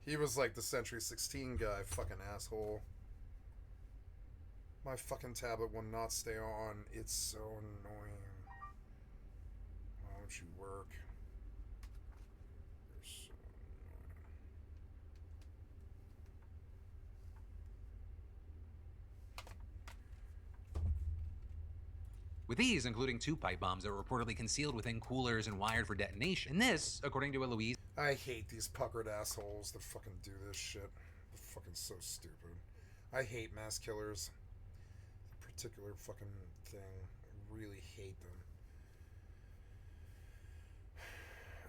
S1: He was like the Century 16 guy, fucking asshole. My fucking tablet will not stay on. It's so annoying. Why don't you work? You're so annoying.
S10: With these, including 2 pipe bombs that were reportedly concealed within coolers and wired for detonation. And this, according to a Louise...
S1: I hate these puckered assholes that fucking do this shit. They're fucking so stupid. I hate mass killers. Particular fucking thing. I really hate them.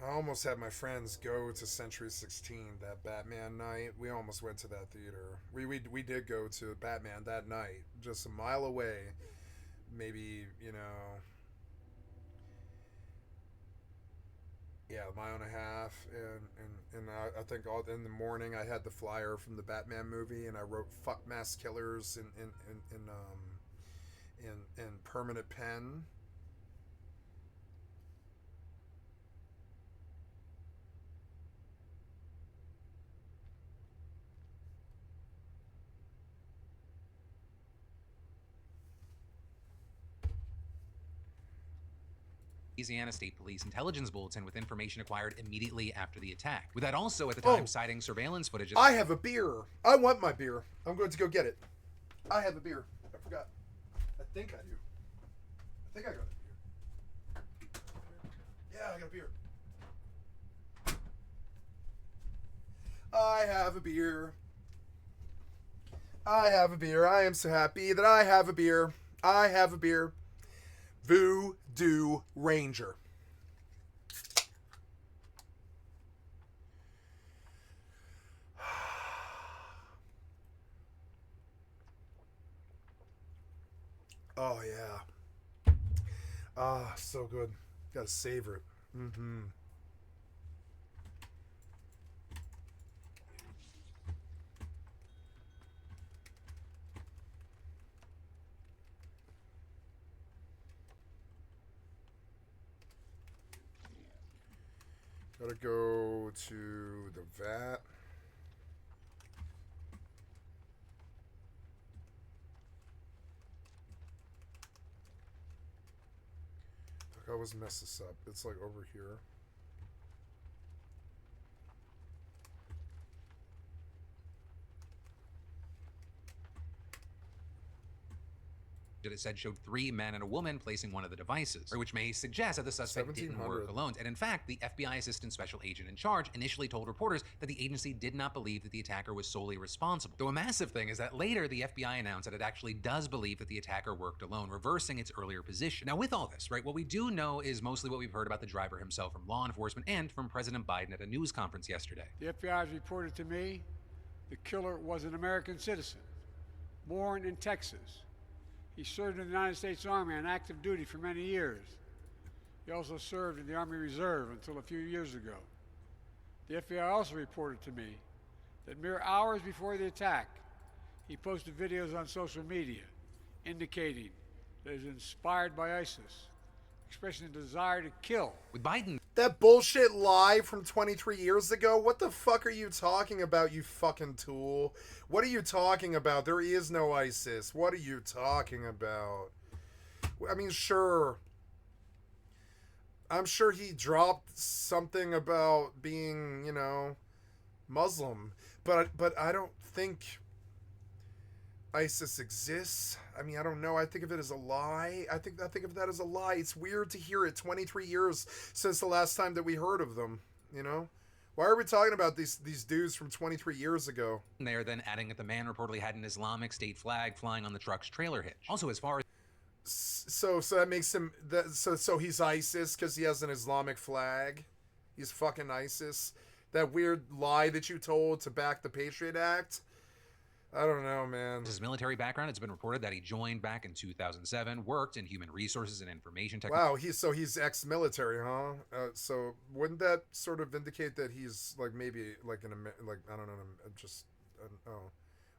S1: I almost had my friends go to Century 16 that Batman night. We almost went to that theater. We did go to Batman that night, just a mile away. Maybe, you know, yeah, a mile and a half, and I think in the morning I had the flyer from the Batman movie, and I wrote "fuck mass killers" in permanent pen.
S10: Louisiana State Police intelligence bulletin with information acquired immediately after the attack. With that also at the time citing surveillance footage.
S1: I have a beer. I want my beer. I'm going to go get it. I have a beer. I forgot. I think I do. I think I got a beer. Yeah, I got a beer. I have a beer. I have a beer. I am so happy that I have a beer. I have a beer. Voodoo Ranger. Oh yeah. Ah, so good. Gotta savor it. Mm-hmm. Gotta go to the vat. Look, I always mess this up. It's like over here.
S10: It said showed 3 men and a woman placing one of the devices, which may suggest that the suspect didn't work alone. And in fact, the FBI assistant special agent in charge initially told reporters that the agency did not believe that the attacker was solely responsible. Though a massive thing is that later the FBI announced that it actually does believe that the attacker worked alone, reversing its earlier position. Now with all this, right, what we do know is mostly what we've heard about the driver himself from law enforcement and from President Biden at a news conference yesterday.
S11: The FBI has reported to me the killer was an American citizen, born in Texas. He served in the United States Army on active duty for many years. He also served in the Army Reserve until a few years ago. The FBI also reported to me that mere hours before the attack, he posted videos on social media indicating that he was inspired by ISIS, expressing a desire to kill.
S10: With Biden...
S1: That bullshit lie from 23 years ago? What the fuck are you talking about, you fucking tool? What are you talking about? There is no ISIS. What are you talking about? I mean, sure. I'm sure he dropped something about being, you know, Muslim. But I don't think ISIS exists. I mean, I don't know. I think of it as a lie. I think of that as a lie. It's weird to hear it 23 years since the last time that we heard of them, you know? Why are we talking about these dudes from 23 years ago?
S10: They are then adding that the man reportedly had an Islamic State flag flying on the truck's trailer hitch. Also, as far as...
S1: So that makes him... So he's ISIS because he has an Islamic flag? He's fucking ISIS? That weird lie that you told to back the Patriot Act? I don't know, man.
S10: His military background, it's been reported that he joined back in 2007, worked in human resources and information technology.
S1: Wow, he's ex-military, huh? So wouldn't that sort of indicate that he's like maybe like I don't know, just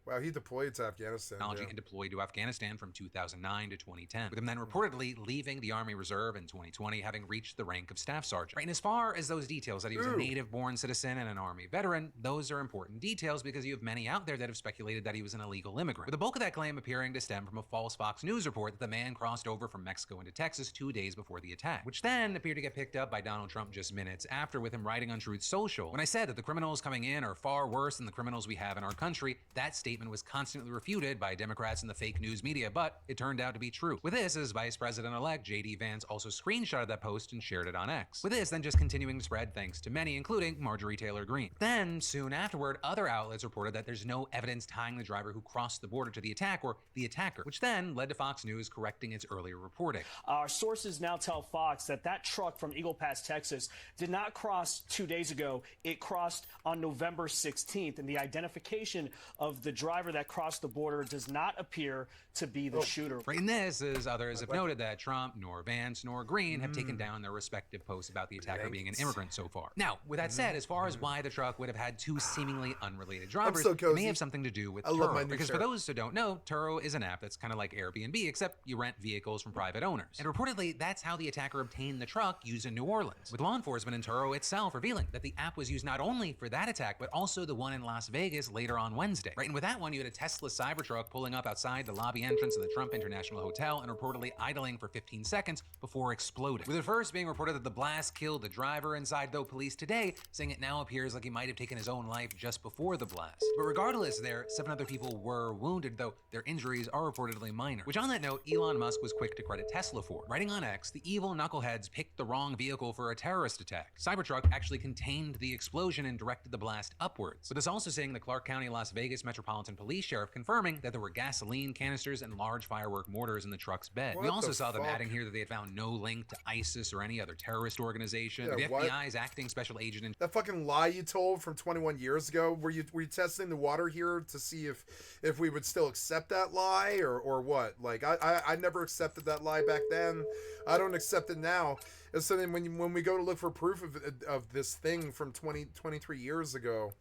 S1: Wow, he deployed to Afghanistan.
S10: Technology and deployed to Afghanistan from 2009 to 2010, with him then reportedly leaving the Army Reserve in 2020, having reached the rank of staff sergeant. Right, and as far as those details, that he was a native-born citizen and an Army veteran, those are important details because you have many out there that have speculated that he was an illegal immigrant, with the bulk of that claim appearing to stem from a false Fox News report that the man crossed over from Mexico into Texas 2 days before the attack, which then appeared to get picked up by Donald Trump just minutes after, with him writing on Truth Social. When I said that the criminals coming in are far worse than the criminals we have in our country, that statement was constantly refuted by Democrats and the fake news media, but it turned out to be true. With this, as Vice President-elect J.D. Vance also screenshotted that post and shared it on X. With this then just continuing to spread thanks to many, including Marjorie Taylor Greene. Then, soon afterward, other outlets reported that there's no evidence tying the driver who crossed the border to the attack or the attacker, which then led to Fox News correcting its earlier reporting.
S12: Our sources now tell Fox that that truck from Eagle Pass, Texas, did not cross 2 days ago. It crossed on November 16th, and the identification of the driver that crossed the border does not appear to be the shooter.
S10: Right, and this, as others have noted, that Trump, nor Vance, nor Greene have taken down their respective posts about the attacker being an immigrant so far. Now, with that said, as far as why the truck would have had two seemingly unrelated drivers, it may have something to do with Turo. Because for those who don't know, Turo is an app that's kind of like Airbnb, except you rent vehicles from private owners. And reportedly, that's how the attacker obtained the truck used in New Orleans, with law enforcement and Turo itself revealing that the app was used not only for that attack, but also the one in Las Vegas later on Wednesday. Right, and with that one, you had a Tesla Cybertruck pulling up outside the lobby entrance of the Trump International Hotel and reportedly idling for 15 seconds before exploding. With it first being reported that the blast killed the driver inside, though police today saying it now appears like he might have taken his own life just before the blast. But regardless there, 7 other people were wounded, though their injuries are reportedly minor. Which on that note, Elon Musk was quick to credit Tesla for. Writing on X, the evil knuckleheads picked the wrong vehicle for a terrorist attack. Cybertruck actually contained the explosion and directed the blast upwards. With this also saying the Clark County, Las Vegas Metropolitan Police Sheriff confirming that there were gasoline canisters and large firework mortars in the truck's bed. We also saw them adding here that they had found no link to ISIS or any other terrorist organization. The FBI's acting special agent in
S1: that fucking lie you told from 21 years ago. Were you testing the water here to see if we would still accept that lie or what? Like I never accepted that lie back then. I don't accept it now. And so then when we go to look for proof of this thing from 23 years ago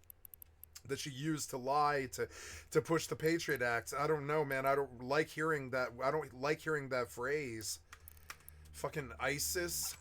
S1: that she used to lie to push the Patriot Act, I don't know, man. I don't like hearing that. I don't like hearing that phrase. Fucking ISIS.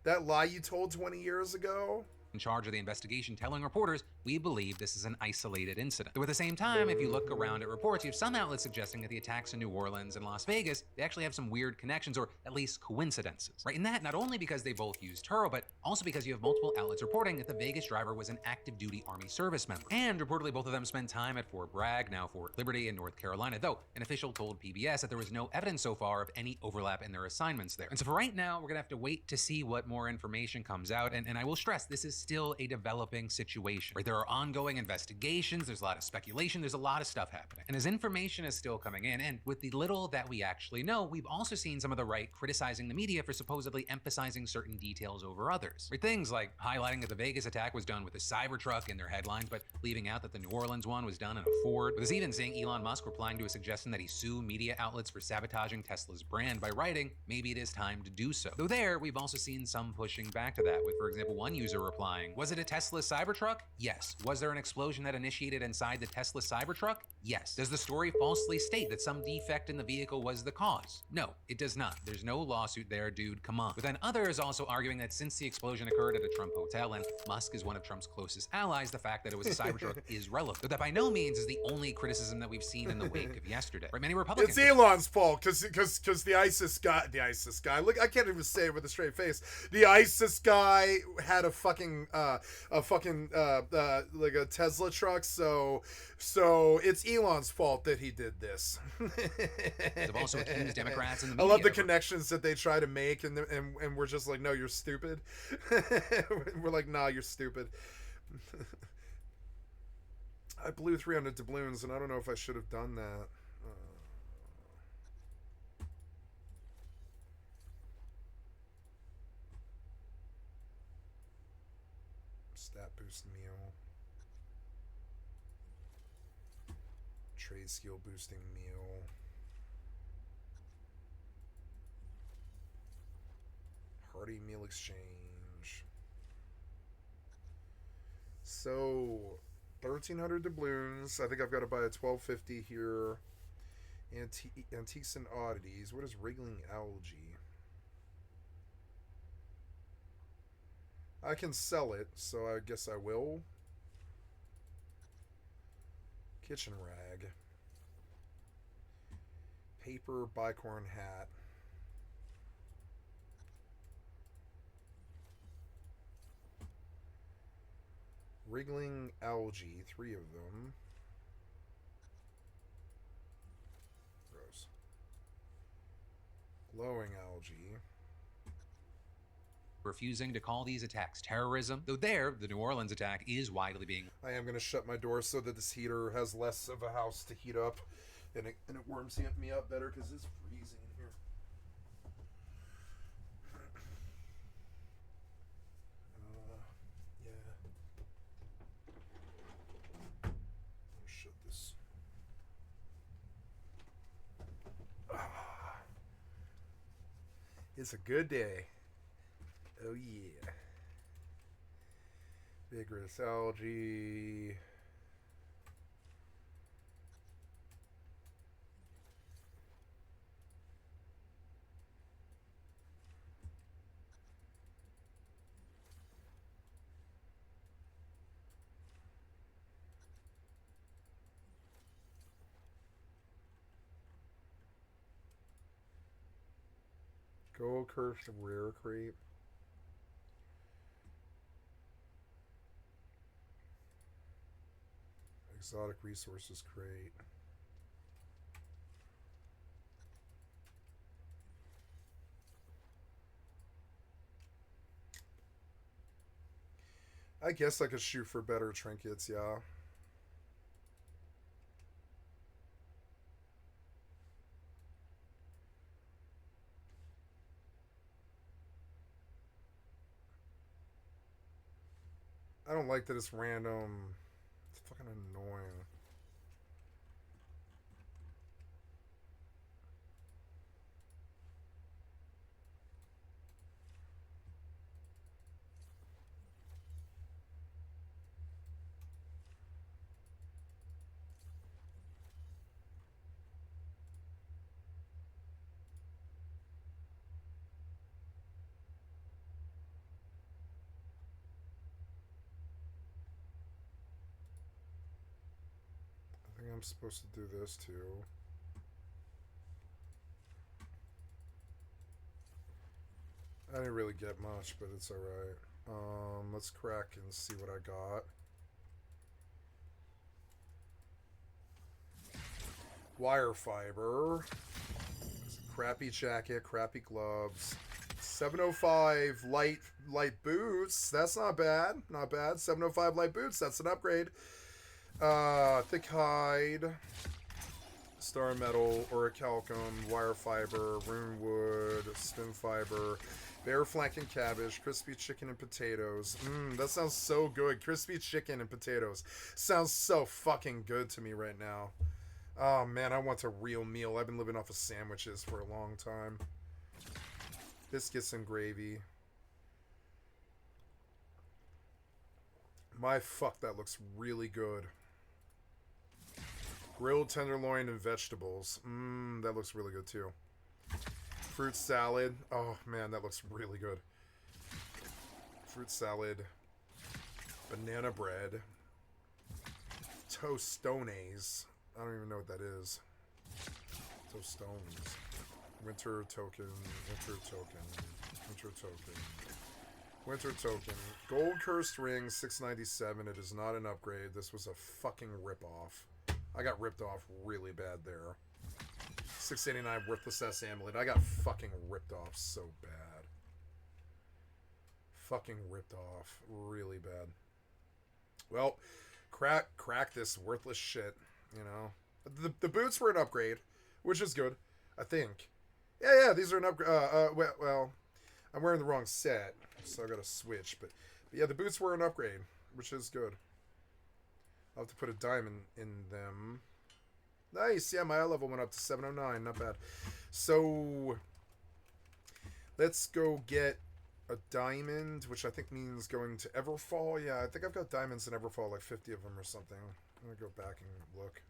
S1: That lie you told 20 years ago?
S10: In charge of the investigation telling reporters, we believe this is an isolated incident. Though at the same time, if you look around at reports, you have some outlets suggesting that the attacks in New Orleans and Las Vegas, they actually have some weird connections or at least coincidences. Right, and that not only because they both used Turo, but also because you have multiple outlets reporting that the Vegas driver was an active duty Army service member. And reportedly both of them spent time at Fort Bragg, now Fort Liberty in North Carolina, though an official told PBS that there was no evidence so far of any overlap in their assignments there. And so for right now, we're gonna have to wait to see what more information comes out, and I will stress, this is still a developing situation. Right, there are ongoing investigations, there's a lot of speculation, there's a lot of stuff happening. And as information is still coming in, and with the little that we actually know, we've also seen some of the right criticizing the media for supposedly emphasizing certain details over others. Right, things like highlighting that the Vegas attack was done with a Cybertruck in their headlines, but leaving out that the New Orleans one was done in a Ford. With us even seeing Elon Musk replying to a suggestion that he sue media outlets for sabotaging Tesla's brand by writing, maybe it is time to do so. Though there, we've also seen some pushing back to that, with, for example, one user replying, was it a Tesla Cybertruck? Yes. Was there an explosion that initiated inside the Tesla Cybertruck? Yes. Does the story falsely state that some defect in the vehicle was the cause? No, it does not. There's no lawsuit there, dude, come on. But then others also arguing that since the explosion occurred at a Trump hotel and Musk is one of Trump's closest allies, the fact that it was a Cybertruck is relevant. But that by no means is the only criticism that we've seen in the wake of yesterday. Right, many Republicans—
S1: It's Elon's fault, because the ISIS guy, look, I can't even say it with a straight face. The ISIS guy had a fucking like a Tesla truck, so it's Elon's fault that he did this.
S10: They've also accused Democrats in the media.
S1: I love the connections that they try to make, and we're just like, no, you're stupid. We're like, nah, you're stupid. I blew 300 doubloons, and I don't know if I should have done that. Stat boost meal. Trade skill boosting meal. Hearty meal exchange. So 1,300 doubloons. I think I've got to buy a 1,250 here. Antiques and oddities. What is wriggling algae? I can sell it, so I guess I will. Kitchen rag. Paper bicorn hat. Wriggling algae, 3 of them. Gross. Glowing algae.
S10: Refusing to call these attacks terrorism, though there, the New Orleans attack is widely being...
S1: I am going to shut my door so that this heater has less of a house to heat up, and it warms me up better because it's freezing in here. Yeah. I'm going to shut this. It's a good day. Oh yeah. Vigorous algae. Gold cursed rare creep. Exotic resources crate. I guess I could shoot for better trinkets, yeah. I don't like that it's random. It's fucking annoying. I'm supposed to do this too. I didn't really get much, but it's alright. Let's crack and see what I got. Wire fiber. Crappy jacket, crappy gloves. 705 light boots. That's not bad. Not bad. 705 light boots. That's an upgrade. Thick hide, star metal, orichalcum, wire fiber, rune wood, spin fiber, bear flank and cabbage, crispy chicken and potatoes. That sounds so good. Crispy chicken and potatoes sounds so fucking good to me right now. Oh man, I want a real meal. I've been living off of sandwiches for a long time. Biscuits and gravy. My fuck, that looks really good. Grilled tenderloin and vegetables. That looks really good too. Fruit salad. Oh man, that looks really good. Fruit salad. Banana bread. Tostones. I don't even know what that is. Tostones. Winter token. Winter token. Winter token. Winter token. Gold cursed ring, 697. It is not an upgrade. This was a fucking ripoff. I got ripped off really bad there. 689 worthless ass amulet. I got fucking ripped off so bad. Fucking ripped off really bad. Well, crack this worthless shit, you know. The boots were an upgrade, which is good, I think. Yeah, these are an upgrade. Well, I'm wearing the wrong set, so I gotta switch. But yeah, the boots were an upgrade, which is good. I'll have to put a diamond in them. Nice. Yeah, my eye level went up to 709. Not bad. So, let's go get a diamond, which I think means going to Everfall. Yeah, I think I've got diamonds in Everfall, like 50 of them or something. I'm gonna go back and look.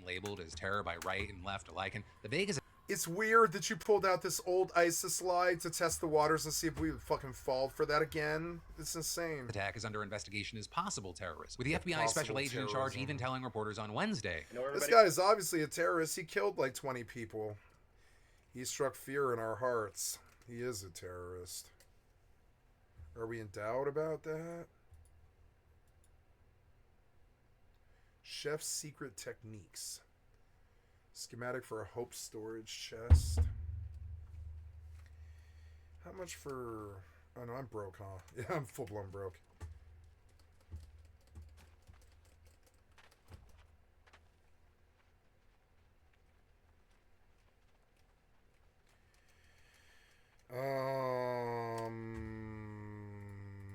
S10: Labeled as terror by right and left alike, and the Vegas...
S1: It's weird that you pulled out this old ISIS slide to test the waters and see if we would fucking fall for that again. It's insane.
S10: Attack is under investigation as possible terrorism, with the FBI special agent in charge even telling reporters on Wednesday.
S1: This guy is obviously a terrorist. He killed like 20 people. He struck fear in our hearts. He is a terrorist. Are we in doubt about that? Chef's secret techniques. Schematic for a Hope storage chest. How much for... Oh no, I'm broke, huh? Yeah, I'm full-blown broke.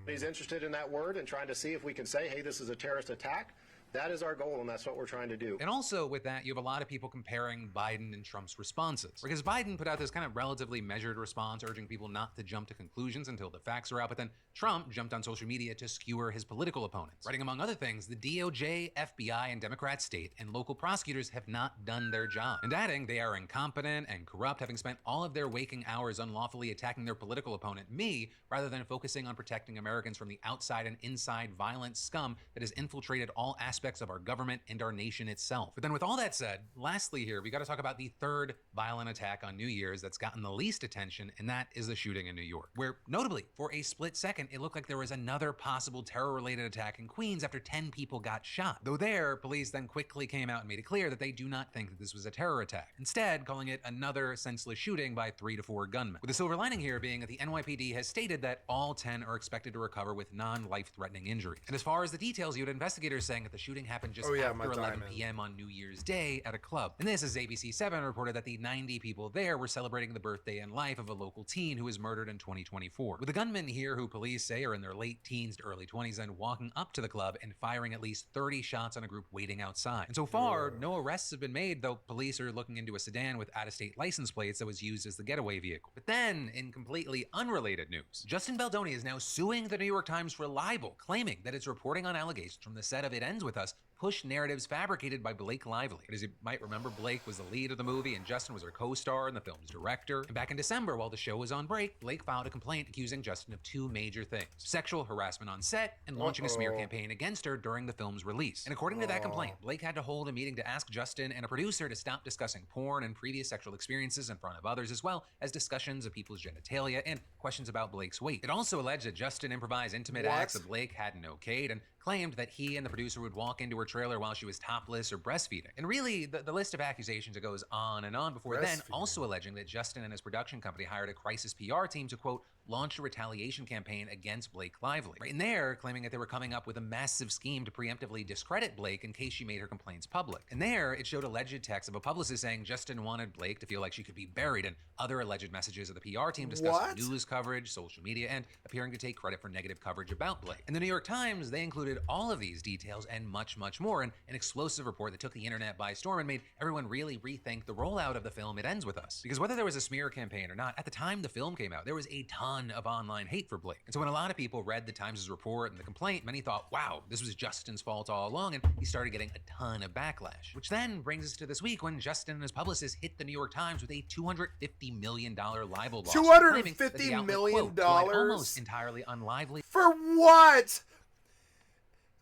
S13: He's interested in that word and trying to see if we can say, hey, this is a terrorist attack. That is our goal, and that's what we're trying to do.
S10: And also with that, you have a lot of people comparing Biden and Trump's responses. Because Biden put out this kind of relatively measured response, urging people not to jump to conclusions until the facts are out, but then Trump jumped on social media to skewer his political opponents, writing, among other things, the DOJ, FBI, and Democrat state and local prosecutors have not done their job. And adding they are incompetent and corrupt, having spent all of their waking hours unlawfully attacking their political opponent, me, rather than focusing on protecting Americans from the outside and inside violent scum that has infiltrated all aspects of our government and our nation itself. But then with all that said, lastly here, we got to talk about the third violent attack on New Year's that's gotten the least attention, and that is the shooting in New York, where notably, for a split second, it looked like there was another possible terror-related attack in Queens after 10 people got shot. Though there, police then quickly came out and made it clear that they do not think that this was a terror attack, instead calling it another senseless shooting by 3 to 4 gunmen. With the silver lining here being that the NYPD has stated that all 10 are expected to recover with non-life-threatening injuries. And as far as the details, you had investigators saying that the shooting happened just after 11 p.m. on New Year's Day at a club. And this is ABC7 reported that the 90 people there were celebrating the birthday and life of a local teen who was murdered in 2024. With the gunmen here who police say are in their late teens to early 20s and walking up to the club and firing at least 30 shots on a group waiting outside. And so far, no arrests have been made, though police are looking into a sedan with out-of-state license plates that was used as the getaway vehicle. But then, in completely unrelated news, Justin Baldoni is now suing the New York Times for libel, claiming that it's reporting on allegations from the set of It Ends With Us push narratives fabricated by Blake Lively. As you might remember, Blake was the lead of the movie and Justin was her co-star and the film's director. And back in December, while the show was on break, Blake filed a complaint accusing Justin of 2 major things: sexual harassment on set and launching a smear campaign against her during the film's release. And according to that complaint, Blake had to hold a meeting to ask Justin and a producer to stop discussing porn and previous sexual experiences in front of others, as well as discussions of people's genitalia and questions about Blake's weight. It also alleged that Justin improvised intimate acts that Blake hadn't okayed and claimed that he and the producer would walk into her trailer while she was topless or breastfeeding. And really, the list of accusations, it goes on and on before then, also alleging that Justin and his production company hired a crisis PR team to, quote, launch a retaliation campaign against Blake Lively. Right in there, claiming that they were coming up with a massive scheme to preemptively discredit Blake in case she made her complaints public. And there, it showed alleged text of a publicist saying Justin wanted Blake to feel like she could be buried, and other alleged messages of the PR team discussing news coverage, social media, and appearing to take credit for negative coverage about Blake. In the New York Times, they included all of these details and much, much more in an explosive report that took the internet by storm and made everyone really rethink the rollout of the film It Ends With Us. Because whether there was a smear campaign or not, at the time the film came out, there was a ton of online hate for Blake. And so when a lot of people read the Times' report and the complaint, many thought, wow, this was Justin's fault all along, and he started getting a ton of backlash. Which then brings us to this week when Justin and his publicist hit the New York Times with a $250 million libel lawsuit.
S1: $250 million?
S10: Almost entirely unlively.
S1: For what?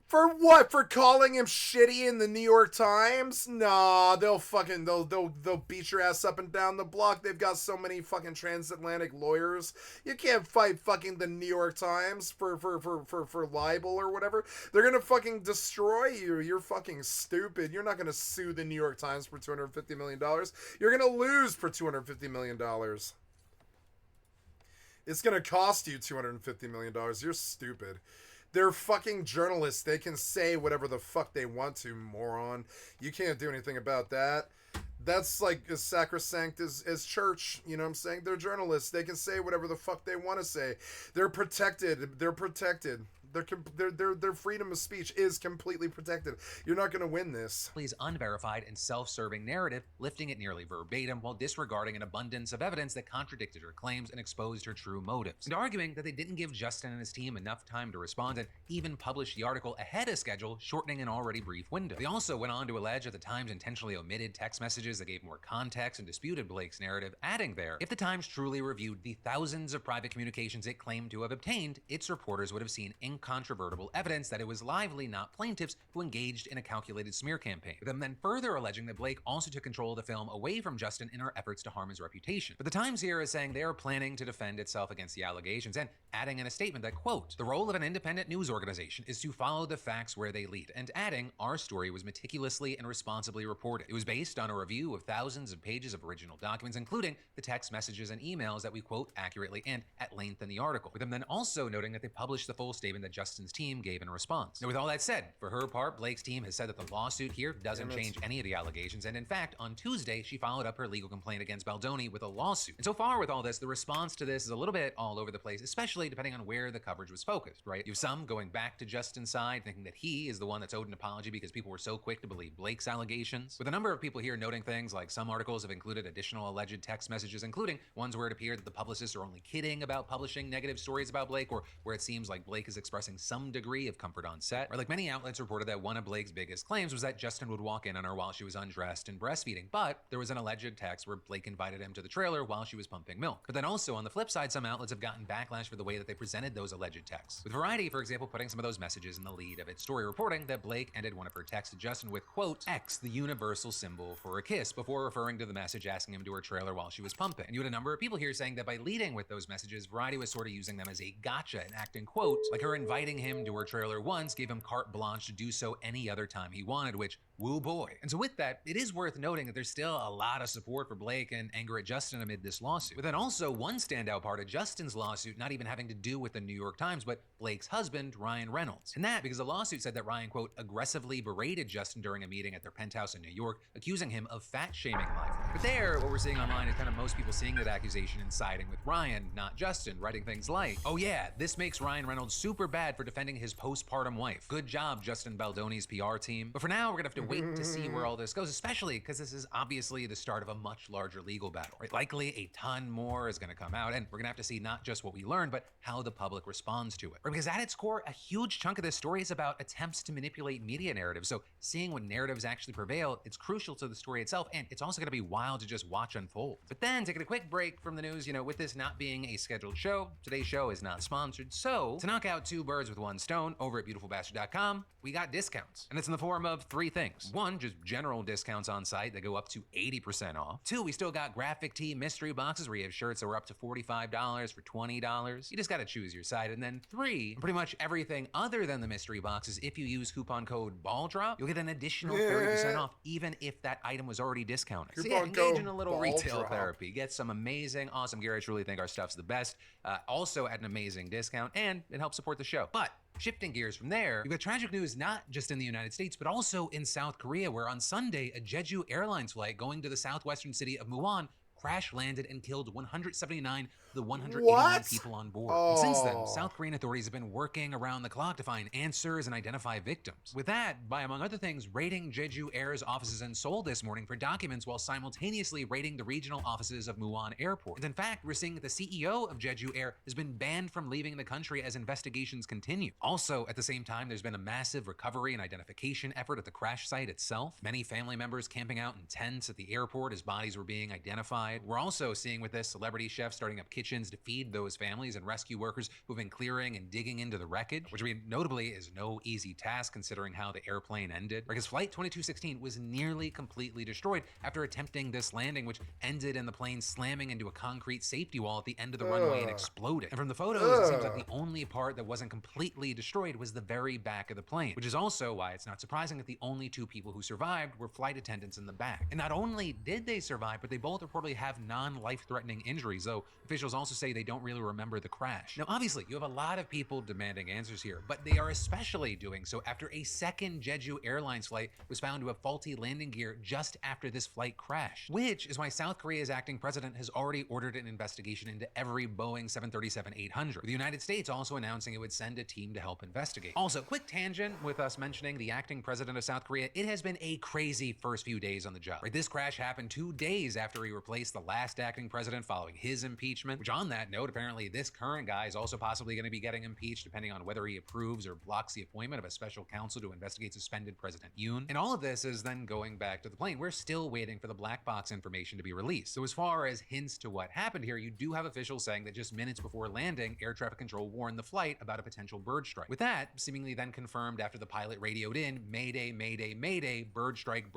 S1: For what? For calling him shitty in the New York Times? Nah, they'll beat your ass up and down the block. They've got so many fucking transatlantic lawyers. You can't fight fucking the New York Times for libel or whatever. They're gonna fucking destroy you. You're fucking stupid. You're not gonna sue the New York Times for $250 million. You're gonna lose for $250 million. It's gonna cost you $250 million. You're stupid. They're fucking journalists. They can say whatever the fuck they want to, moron. You can't do anything about that. That's like as sacrosanct as church. You know what I'm saying? They're journalists. They can say whatever the fuck they want to say. They're protected. They're protected. Their freedom of speech is completely protected. You're not going to win this.
S10: Please unverified and self-serving narrative, lifting it nearly verbatim while disregarding an abundance of evidence that contradicted her claims and exposed her true motives, and arguing that they didn't give Justin and his team enough time to respond and even publish the article ahead of schedule, shortening an already brief window. They also went on to allege that the Times intentionally omitted text messages that gave more context and disputed Blake's narrative, adding there, if the Times truly reviewed the thousands of private communications it claimed to have obtained, its reporters would have seen incontrovertible evidence that it was Lively, not plaintiffs, who engaged in a calculated smear campaign, with them then further alleging that Blake also took control of the film away from Justin in her efforts to harm his reputation. But the Times here is saying they are planning to defend itself against the allegations, and adding in a statement that, quote, the role of an independent news organization is to follow the facts where they lead, and adding, our story was meticulously and responsibly reported. It was based on a review of thousands of pages of original documents, including the text messages and emails that we quote accurately and at length in the article, with them then also noting that they published the full statement that Justin's team gave in response. Now, with all that said, for her part, Blake's team has said that the lawsuit here doesn't change any of the allegations, and in fact, on Tuesday, she followed up her legal complaint against Baldoni with a lawsuit. And so far with all this, the response to this is a little bit all over the place, especially depending on where the coverage was focused, right? You have some going back to Justin's side, thinking that he is the one that's owed an apology because people were so quick to believe Blake's allegations, with a number of people here noting things like some articles have included additional alleged text messages, including ones where it appeared that the publicists are only kidding about publishing negative stories about Blake, or where it seems like Blake is expressing some degree of comfort on set, or like many outlets reported that one of Blake's biggest claims was that Justin would walk in on her while she was undressed and breastfeeding, but there was an alleged text where Blake invited him to the trailer while she was pumping milk. But then also on the flip side, some outlets have gotten backlash for the way that they presented those alleged texts, with Variety, for example, putting some of those messages in the lead of its story, reporting that Blake ended one of her texts to Justin with, quote, X, the universal symbol for a kiss, before referring to the message asking him to her trailer while she was pumping. And you had a number of people here saying that by leading with those messages, Variety was sort of using them as a gotcha and acting, quote, like her inviting him to her trailer once gave him carte blanche to do so any other time he wanted, which, woo boy. And so with that, it is worth noting that there's still a lot of support for Blake and anger at Justin amid this lawsuit. But then also one standout part of Justin's lawsuit not even having to do with the New York Times, but Blake's husband, Ryan Reynolds. And that because the lawsuit said that Ryan, quote, aggressively berated Justin during a meeting at their penthouse in New York, accusing him of fat-shaming Lively. But there, what we're seeing online is kind of most people seeing that accusation and siding with Ryan, not Justin, writing things like, oh yeah, this makes Ryan Reynolds super bad for defending his postpartum wife. Good job, Justin Baldoni's PR team. But for now, we're gonna have to wait to see where all this goes, especially because this is obviously the start of a much larger legal battle, right? Likely a ton more is gonna come out, and we're gonna have to see not just what we learned, but how the public responds to it. Right? Because at its core, a huge chunk of this story is about attempts to manipulate media narratives. So seeing what narratives actually prevail, it's crucial to the story itself, and it's also gonna be wild to just watch unfold. But then, taking a quick break from the news, with this not being a scheduled show, today's show is not sponsored, so to knock out two birds with one stone, over at beautifulbastard.com, we got discounts. And it's in the form of three things. One, just general discounts on site that go up to 80% off. Two, we still got graphic tee mystery boxes where you have shirts that were up to $45 for $20. You just gotta choose your side. And then three, pretty much everything other than the mystery boxes, if you use coupon code BALLDROP, you'll get an additional 30% off, even if that item was already discounted. So yeah, engage in a little retail therapy. Get some amazing, awesome gear. I truly think our stuff's the best. Also at an amazing discount, and it helps support the show. But shifting gears from there, we've got tragic news not just in the United States, but also in South Korea, where on Sunday, a Jeju Airlines flight going to the southwestern city of Muon crash landed and killed 179 of the 181 people on board. And since then, South Korean authorities have been working around the clock to find answers and identify victims. With that, by among other things, raiding Jeju Air's offices in Seoul this morning for documents while simultaneously raiding the regional offices of Muon Airport. And in fact, we're seeing that the CEO of Jeju Air has been banned from leaving the country as investigations continue. Also, at the same time, there's been a massive recovery and identification effort at the crash site itself. Many family members camping out in tents at the airport as bodies were being identified. We're also seeing with this celebrity chefs starting up kitchens to feed those families, and rescue workers who've been clearing and digging into the wreckage, which notably is no easy task considering how the airplane ended. Because Flight 2216 was nearly completely destroyed after attempting this landing, which ended in the plane slamming into a concrete safety wall at the end of the runway and exploding. And from the photos, it seems like the only part that wasn't completely destroyed was the very back of the plane, which is also why it's not surprising that the only two people who survived were flight attendants in the back. And not only did they survive, but they both reportedly have non-life-threatening injuries, though officials also say they don't really remember the crash. Now, obviously, you have a lot of people demanding answers here, but they are especially doing so after a second Jeju Airlines flight was found to have faulty landing gear just after this flight crashed, which is why South Korea's acting president has already ordered an investigation into every Boeing 737-800, with the United States also announcing it would send a team to help investigate. Also, quick tangent with us mentioning the acting president of South Korea, it has been a crazy first few days on the job. Right, this crash happened 2 days after he replaced the last acting president following his impeachment, which on that note, apparently this current guy is also possibly going to be getting impeached depending on whether he approves or blocks the appointment of a special counsel to investigate suspended President Yoon. And all of this is then going back to the plane. We're still waiting for the black box information to be released. So as far as hints to what happened here, you do have officials saying that just minutes before landing, air traffic control warned the flight about a potential bird strike. With that seemingly then confirmed after the pilot radioed in, Mayday, Mayday, Mayday, bird strike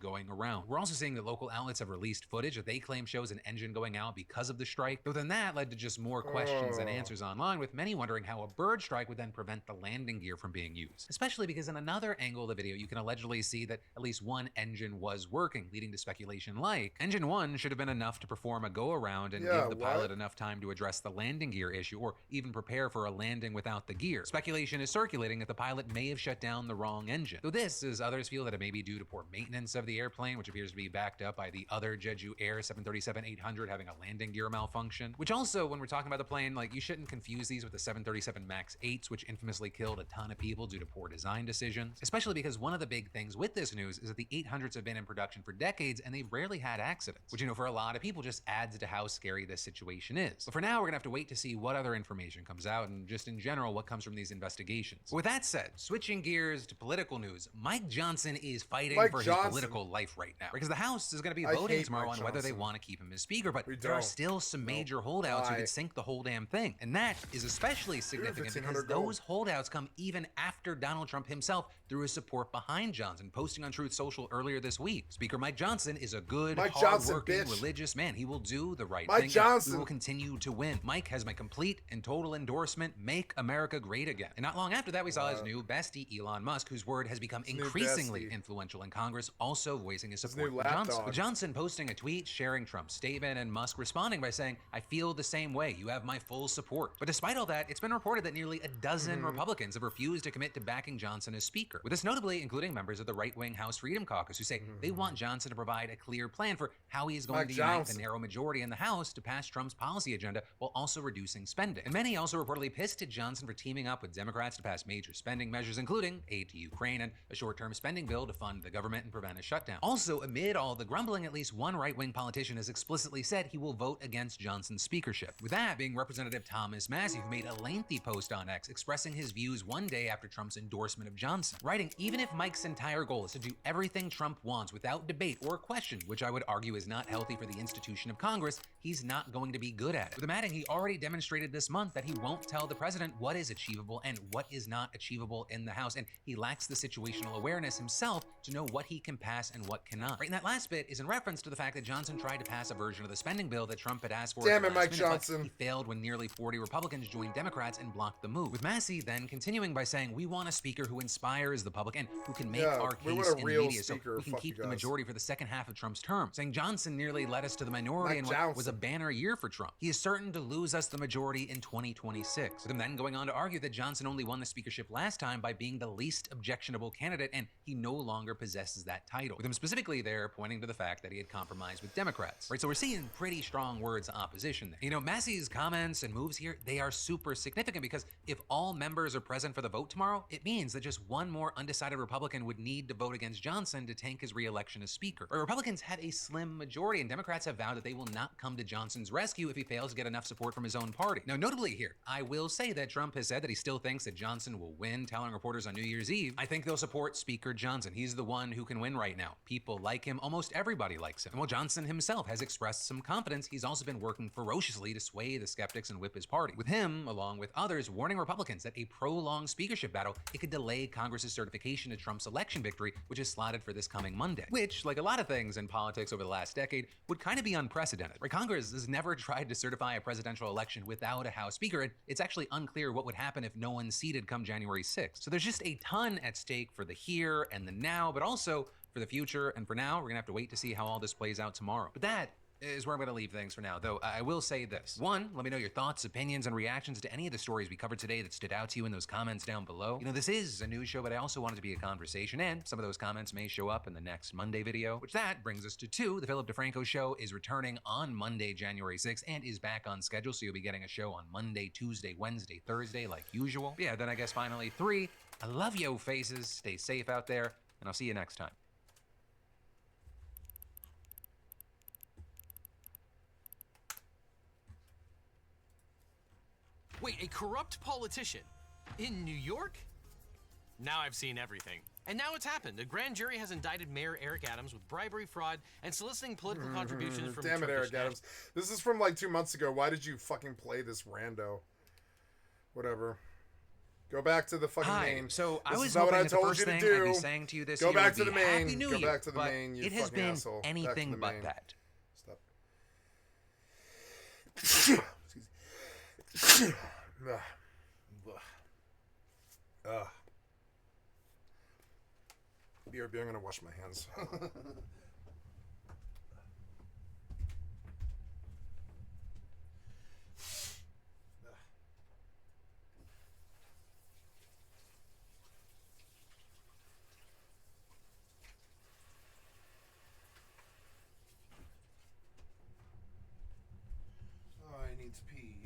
S10: going around. We're also seeing that local outlets have released footage that they claim shows an engine going out because of the strike, though then that led to just more questions than answers online, with many wondering how a bird strike would then prevent the landing gear from being used. Especially because in another angle of the video, you can allegedly see that at least one engine was working, leading to speculation like, engine 1 should have been enough to perform a go-around and give the pilot enough time to address the landing gear issue, or even prepare for a landing without the gear. Speculation is circulating that the pilot may have shut down the wrong engine, though this, as others feel, that it may be due to poor maintenance of the airplane, which appears to be backed up by the other Jeju Air 737-800 having a landing gear malfunction. Which also, when we're talking about the plane, like, you shouldn't confuse these with the 737 MAX 8s, which infamously killed a ton of people due to poor design decisions, especially because one of the big things with this news is that the 800s have been in production for decades and they've rarely had accidents, which, you know, for a lot of people just adds to how scary this situation is. But for now, we're gonna have to wait to see what other information comes out and just in general what comes from these investigations. But with that said, switching gears to political news, Mike Johnson is fighting for his political life right now, because the House is going to be voting tomorrow on whether they want to keep him as speaker, but there are still some major holdouts who could sink the whole damn thing, and that is especially significant because those holdouts come even after Donald Trump himself threw his support behind Johnson, posting on Truth Social earlier this week. Speaker Mike Johnson is a good, hard-working, religious man. He will do the right thing. He will continue to win. Mike has my complete and total endorsement. Make America great again. And not long after that, we saw his new bestie, Elon Musk, whose word has become increasingly influential in Congress, also voicing his support for Johnson. With Johnson posting a tweet sharing Trump's statement and Musk responding by saying, "I feel the same way. You have my full support." But despite all that, it's been reported that nearly a dozen Republicans have refused to commit to backing Johnson as speaker, with this notably including members of the right-wing House Freedom Caucus who say they want Johnson to provide a clear plan for how he is going to unite the narrow majority in the House to pass Trump's policy agenda while also reducing spending. And many also reportedly pissed at Johnson for teaming up with Democrats to pass major spending measures, including aid to Ukraine and a short-term spending bill to fund the government and prevent a shutdown. Also, amid all the grumbling, at least one right-wing politician has explicitly said he will vote against Johnson's speakership, with that being Representative Thomas Massie, who made a lengthy post on X expressing his views one day after Trump's endorsement of Johnson, writing, "Even if Mike's entire goal is to do everything Trump wants without debate or question, which I would argue is not healthy for the institution of Congress, he's not going to be good at it." With him adding, he already demonstrated this month that he won't tell the president what is achievable and what is not achievable in the House, and he lacks the situational awareness himself to know what he can pass and what cannot. Right, and that last bit is in reference to the fact that Johnson tried to pass a version of the spending bill that Trump had asked for. Damn it, Mike Johnson. He failed when nearly 40 Republicans joined Democrats and blocked the move. With Massie then continuing by saying, "We want a speaker who inspires the public and who can make our case in the media so we can keep the majority for the second half of Trump's term," saying Johnson nearly led us to the minority in what was a banner year for Trump. He is certain to lose us the majority in 2026. With him then going on to argue that Johnson only won the speakership last time by being the least objectionable candidate and he no longer possesses that title. With him specifically there pointing to the fact that he had compromised with Democrats. Right, so we're seeing pretty strong words of opposition there. You know, Massie's comments and moves here, they are super significant because if all members are present for the vote tomorrow, it means that just one more undecided Republican would need to vote against Johnson to tank his re-election as speaker. But Republicans have a slim majority and Democrats have vowed that they will not come to Johnson's rescue if he fails to get enough support from his own party. Now, notably here, I will say that Trump has said that he still thinks that Johnson will win, telling reporters on New Year's Eve, "I think they'll support Speaker Johnson. He's the one who can win right now. People like him. Almost everybody likes him." And while Johnson himself has expressed some confidence, he's also been working ferociously to sway the skeptics and whip his party. With him, along with others, warning Republicans that a prolonged speakership battle, it could delay Congress's certification of Trump's election victory, which is slotted for this coming Monday. Which, like a lot of things in politics over the last decade, would kind of be unprecedented. Right? Congress has never tried to certify a presidential election without a House Speaker, and it's actually unclear what would happen if no one's seated come January 6th. So there's just a ton at stake for the here and the now, but also for the future, and for now, we're gonna have to wait to see how all this plays out tomorrow. But that is where I'm going to leave things for now, though I will say this. One, let me know your thoughts, opinions, and reactions to any of the stories we covered today that stood out to you in those comments down below. You know, this is a news show, but I also want it to be a conversation, and some of those comments may show up in the next Monday video, which that brings us to 2. The Philip DeFranco Show is returning on Monday, January 6th, and is back on schedule, so you'll be getting a show on Monday, Tuesday, Wednesday, Thursday, like usual. But yeah, then I guess finally 3, I love yo faces, stay safe out there, and I'll see you next time.
S5: Wait, a corrupt politician in New York? Now I've seen everything. And now it's happened. A grand jury has indicted Mayor Eric Adams with bribery, fraud, and soliciting political contributions from
S1: Damn it, Eric Adams. This is from like 2 months ago. Why did you fucking play this rando? Whatever. Go back to the fucking main.
S10: So I
S1: this
S10: was
S1: is not what I
S10: hoping that the
S1: told
S10: first
S1: you to
S10: thing
S1: do.
S10: I'd be saying to you this
S1: Go
S10: year
S1: back
S10: would
S1: to the
S10: be
S1: main.
S10: Happy New
S1: Go
S10: Year,
S1: back to the
S10: but
S1: main. You
S10: it has
S1: fucking
S10: been
S1: asshole.
S10: anything but
S1: main.
S10: that.
S1: Stop. BRB, I'm gonna wash my hands. I need to pee.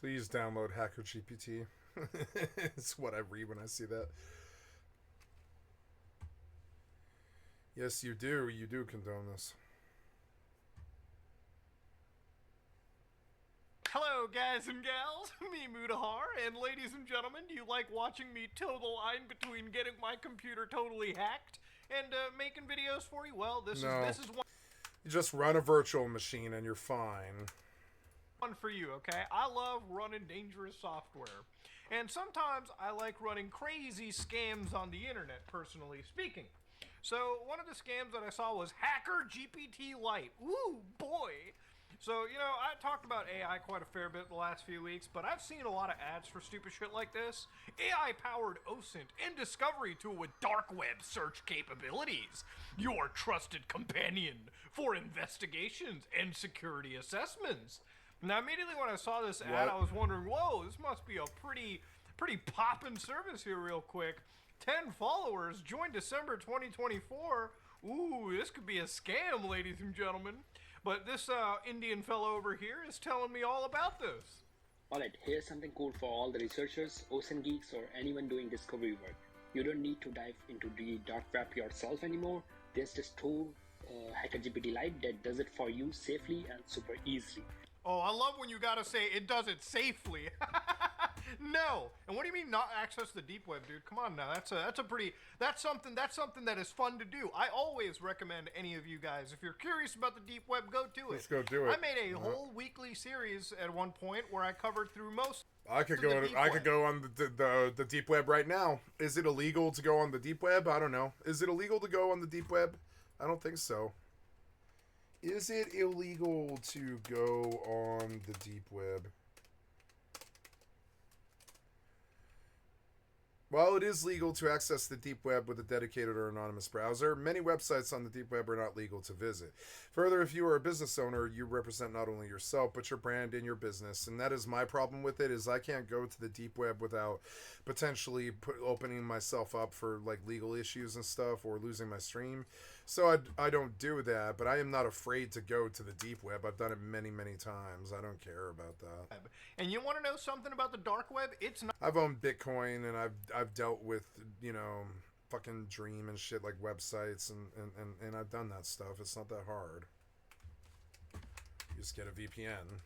S1: Please download Hacker GPT. It's what I read when I see that. Yes, you do. You do condone this.
S14: Hello, guys and gals. Me, Mudahar, and ladies and gentlemen, do you like watching me toe the line between getting my computer totally hacked and making videos for you? Well, this is one.
S1: You just run a virtual machine and you're fine.
S14: One for you, okay? I love running dangerous software. And sometimes I like running crazy scams on the internet, personally speaking. So one of the scams that I saw was Hacker GPT Lite. Ooh, boy. So, you know, I talked about AI quite a fair bit the last few weeks, but I've seen a lot of ads for stupid shit like this. AI-powered OSINT and discovery tool with dark web search capabilities. Your trusted companion for investigations and security assessments. Now, immediately when I saw this ad, I was wondering, whoa, this must be a pretty poppin' service here real quick. 10 followers, join December 2024. Ooh, this could be a scam, ladies and gentlemen. But this Indian fellow over here is telling me all about this.
S15: Alright, here's something cool for all the researchers, OSINT geeks, or anyone doing discovery work. You don't need to dive into the dark web yourself anymore. There's this tool, Hacker GPT Lite, that does it for you safely and super easily.
S14: Oh, I love when you gotta say it does it safely. No. And what do you mean not access the deep web, dude? Come on now. That's something that is fun to do. I always recommend any of you guys, if you're curious about the deep web, go do it.
S1: Let's go do it.
S14: I made a whole weekly series at one point where I covered through most.
S1: I could go on the deep web right now. Is it illegal to go on the deep web? I don't know. Is it illegal to go on the deep web? I don't think so. Is it illegal to go on the deep web? While it is legal to access the deep web with a dedicated or anonymous browser, many websites on the deep web are not legal to visit. Further, if you are a business owner, you represent not only yourself, but your brand and your business. And that is my problem with it, is I can't go to the deep web without potentially opening myself up for like legal issues and stuff, or losing my stream. So I don't do that, but I am not afraid to go to the deep web. I've done it many, many times. I don't care about that.
S14: And you want to know something about the dark web? It's not.
S1: I've owned Bitcoin, and I've dealt with, you know, fucking Dream and shit, like websites, and I've done that stuff. It's not that hard. You just get a VPN,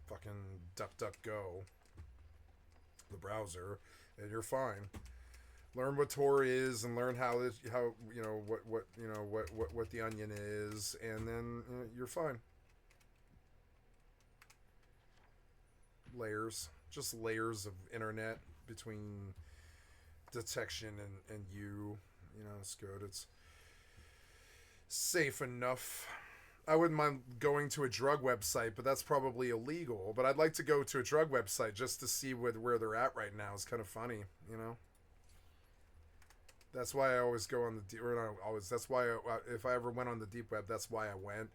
S1: fucking DuckDuckGo, the browser, and you're fine. Learn what Tor is, and learn how you know what the Onion is, and then you're fine. Layers, just layers of internet between detection and you know, it's good. It's safe enough. I wouldn't mind going to a drug website, but that's probably illegal. But I'd like to go to a drug website just to see where they're at right now. It's kind of funny, you know. That's why I always go on the deep, or not always. That's why if I ever went on the deep web, that's why I went,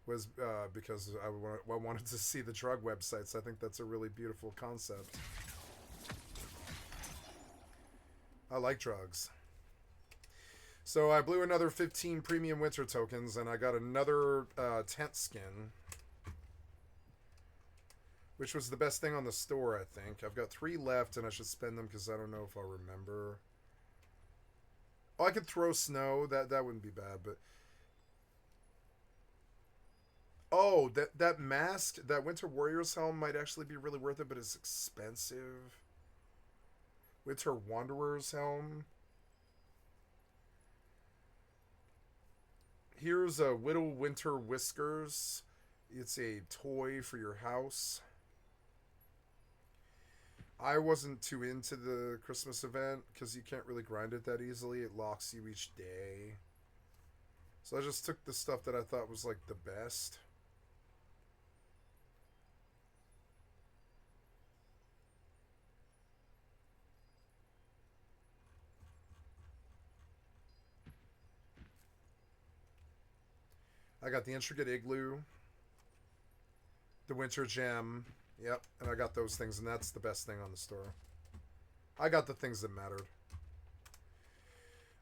S1: was because I wanted to see the drug websites. I think that's a really beautiful concept. I like drugs. So I blew another 15 premium winter tokens, and I got another tent skin, which was the best thing on the store, I think. I've got 3 left, and I should spend them because I don't know if I'll remember. Oh, I could throw snow. That wouldn't be bad, but... Oh, that mask, that Winter Warrior's helm might actually be really worth it, but it's expensive. Winter Wanderer's helm. Here's a Whittle Winter Whiskers. It's a toy for your house. I wasn't too into the Christmas event because you can't really grind it that easily. It locks you each day. So I just took the stuff that I thought was like the best. I got the Intricate Igloo, the Winter Gem, yep, and I got those things, and that's the best thing on the store. I got the things that mattered.